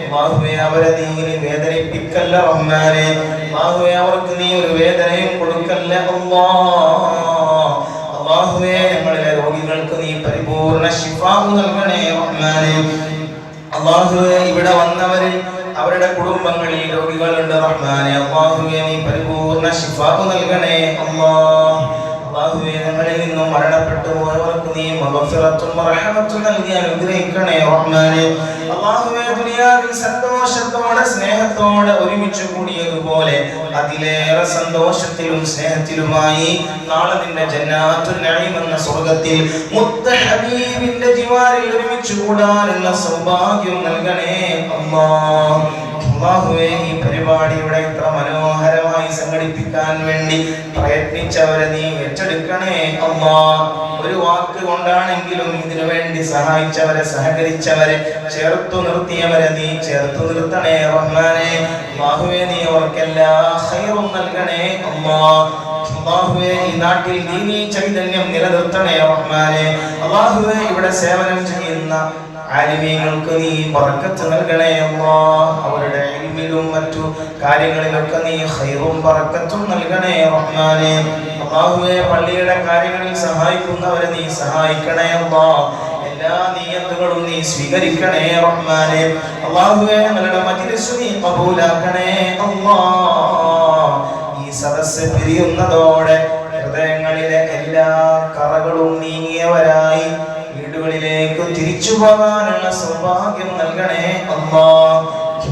അല്ലാഹുവേ അവരെ നീ വേദനിപ്പിക്കല്ല റഹ്മാനേ. അല്ലാഹുവേ അവർക്ക് നീ ഒരു വേദനയും കൊടുക്കല്ല അല്ലാഹ്. അല്ലാഹുവേ ഞങ്ങളിലെ രോഗികൾക്ക് നീ പരിപൂർണ്ണ ശിഫാ നൽകണേ റഹ്മാനേ. അല്ലാഹുവേ ഇവിടെ വന്നവരിൽ അവരുടെ കുടുംബങ്ങളിൽ രോഗികളുണ്ട് റഹ്മാനേ. അല്ലാഹുവേ നീ പരിപൂർണ്ണ ശിഫാ നൽകണേ അല്ലാഹ്. അല്ലാഹുവേ ഞങ്ങളിൽ നിന്നും മരണപ്പെട്ടു പോയവർക്ക് നീ മഗ്ഫിറത്തും റഹ്മത്തും നൽകി അനുഗ്രഹിക്കണേ റഹ്മാനേ. അല്ലാഹുവേ ദുനിയാവിൽ സന്തോഷത്തോടെ സ്നേഹത്തോടെ ഒരുമിച്ച് കൂടിയതുപോലെ അതിലേറെ സന്തോഷത്തിലും സ്നേഹത്തിലുമായി നാളെ നിന്റെ ജന്നാത്തുൽ നഈം എന്ന സ്വർഗ്ഗത്തിൽ മുത്ത് ഹബീബിന്റെ ജിവാറിൽ ഒരുമിച്ച് കൂടാനുള്ള സൗഭാഗ്യം നൽകണേ അല്ലാഹ്. അല്ലാഹുവേ ഈ പരിപാടിയുടെ ഇത്ര മനോഹരമായി സംഘടിപ്പിക്കാൻ വേണ്ടി പ്രയത്നിച്ചവരെ നീ ഏറ്റെടുക്കണേ അല്ലാഹ്. ഒരു വാക്ക് കൊണ്ടാണെങ്കിലും ഇതിനു വേണ്ടി സഹായിച്ചവരെ സഹകരിച്ചവരെ ചേർത്തു നിർത്തിയവരെ നീ ചേർത്തു നിർത്തണേ റഹ്മാനേ. അല്ലാഹുവേ നീ അവർക്കെല്ലാ ഖൈറും നൽകണേ അല്ലാഹ്. അല്ലാഹുവേ ഈ നാട്ടിൽ ദീനീ ചൈതന്യം നിലനിർത്തണേ റഹ്മാനേ. അല്ലാഹുവേ ഇവിടെ സേവനം ചെയ്യുന്ന ആലിമീങ്ങൾക്ക് നീ ബർക്കത്ത് നൽകണേ അല്ലാഹ്. അവരുടെ ഇൽമിലും മറ്റു കാര്യങ്ങളിലൊക്കെ നീ ഖൈറും ബർക്കത്തും നൽകണേ റഹ്മാനേ. അല്ലാഹുവേ പള്ളിയുടെ കാര്യങ്ങളിൽ സഹായിക്കുന്നവരെ നീ സഹായിക്കണേ അല്ലാഹ്. എല്ലാ നിയത്തുകളും നീ സ്വീകരിക്കണേ റഹ്മാനേ. അല്ലാഹുവേ ഞങ്ങളുടെ മജ്ലിസ് നീ ഖബൂലാക്കണേ അല്ലാഹ്. ഈ സദസ്സ് പിരിയുന്നതോടെ ഹൃദയങ്ങളിലെ എല്ലാ കറകളും നീങ്ങിയവരായി വീടുകളിലേക്ക് തിരിച്ചു പോകാനുള്ള സൗഭാഗ്യം നൽകണേ അല്ലാഹ്.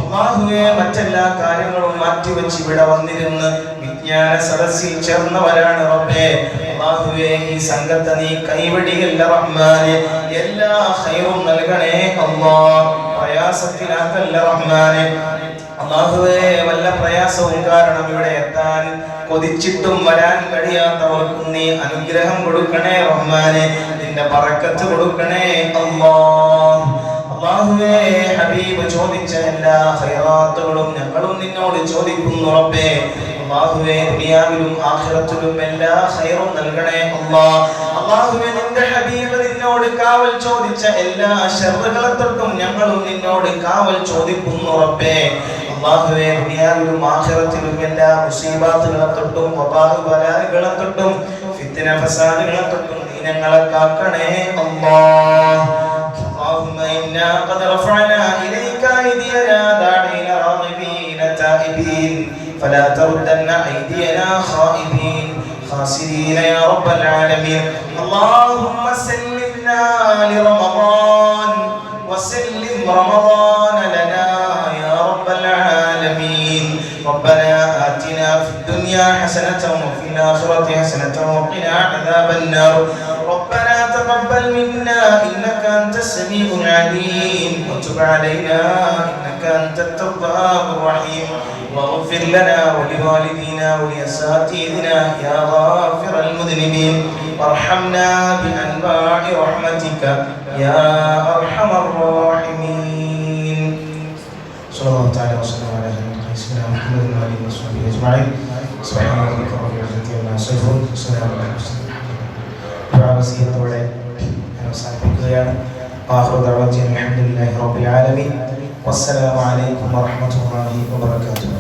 അല്ലാഹുവേ മറ്റെല്ലാ കാര്യങ്ങളും മാറ്റിവെച്ച് ഇവിടെ വന്നിരുന്ന് വിജ്ഞാന സദസ്സിൽ ചേർന്നവരാണ് റബ്ബേ. അല്ലാഹുവേ ഈ സംഘത്തെ നീ കൈവടിയല്ല റഹ്മാനേ. എല്ലാ ഖൈറും നൽകണേ അല്ലാഹ്. പ്രയാസത്തിലാക്കല്ല റഹ്മാനേ. അല്ലാഹുവേ വല്ല പ്രയാസവും കാരണം ഇവിടെ എത്താൻ കൊതിച്ചിട്ടും വരാൻ കഴിയാത്തവർക്കും നീ അനുഗ്രഹം കൊടുക്കണേ റഹ്മാനേ. നിന്റെ ബറക്കത്ത് കൊടുക്കണേ അല്ലാഹ്. അല്ലാഹുവേ ഹബീബ് ചോദിച്ച എല്ലാ ഖൈറാത്തുകളും ഞങ്ങളും നിന്നോട് ചോദിക്കുന്നു റബ്ബേ. അല്ലാഹുവേ ദുനിയാവിലും ആഖിറത്തിലും എല്ലാ ഖൈറും നൽകണേ അല്ലാഹ്. അല്ലാഹുവേ നിന്റെ ഹബീബ് നിന്നോട് കാവൽ ചോദിച്ച എല്ലാ ശർറുകളെ തൊട്ടും ഞങ്ങളും നിന്നോട് കാവൽ ചോദിക്കുന്നു റബ്ബേ. അല്ലാഹുവേ ദുനിയാവിലും ആഖിറത്തിലും എല്ലാ മുസീബത്തുകളെ തൊട്ടും വബാഹ് ബലാകളെ തൊട്ടും ഫിത്ന ഫസാദുകളെ തൊട്ടും നീ ഞങ്ങളെ കാക്കണേ അല്ലാഹ്. اللهم إنا قد رفعنا إليك أيدينا داعين راغبين تائبين فلا تردن أيدينا خائبين خاسرين يا رب العالمين. اللهم سلمنا لرمضان وسلم رمضان لنا يا رب العالمين. ربنا آتنا في الدنيا حسنة وفي الآخرة حسنة وقنا عذاب النار. ربنا تقبل منا إنك أنت السميع العليم وتب علينا إنك أنت التواب الرحيم. واغفر لنا ولوالدينا ولأساتذتنا يا غافر المذنبين. وارحمنا بأنواع رحمتك يا أرحم الراحمين. صلى الله تعالى وسلم على سيدنا محمد وآله وصحبه أجمعين. سبحان ربك رب العزة عما يصفون وسلام على المرسلين. അവസാനിപ്പിക്കുകയാണ്. ആഖിറു ദഅവാതി അൽഹംദുലില്ലാഹി റബ്ബിൽ ആലമീൻ. വസ്സലാമു അലൈക്കും വറഹ്മത്തുള്ളാഹി വബറകാതുഹു.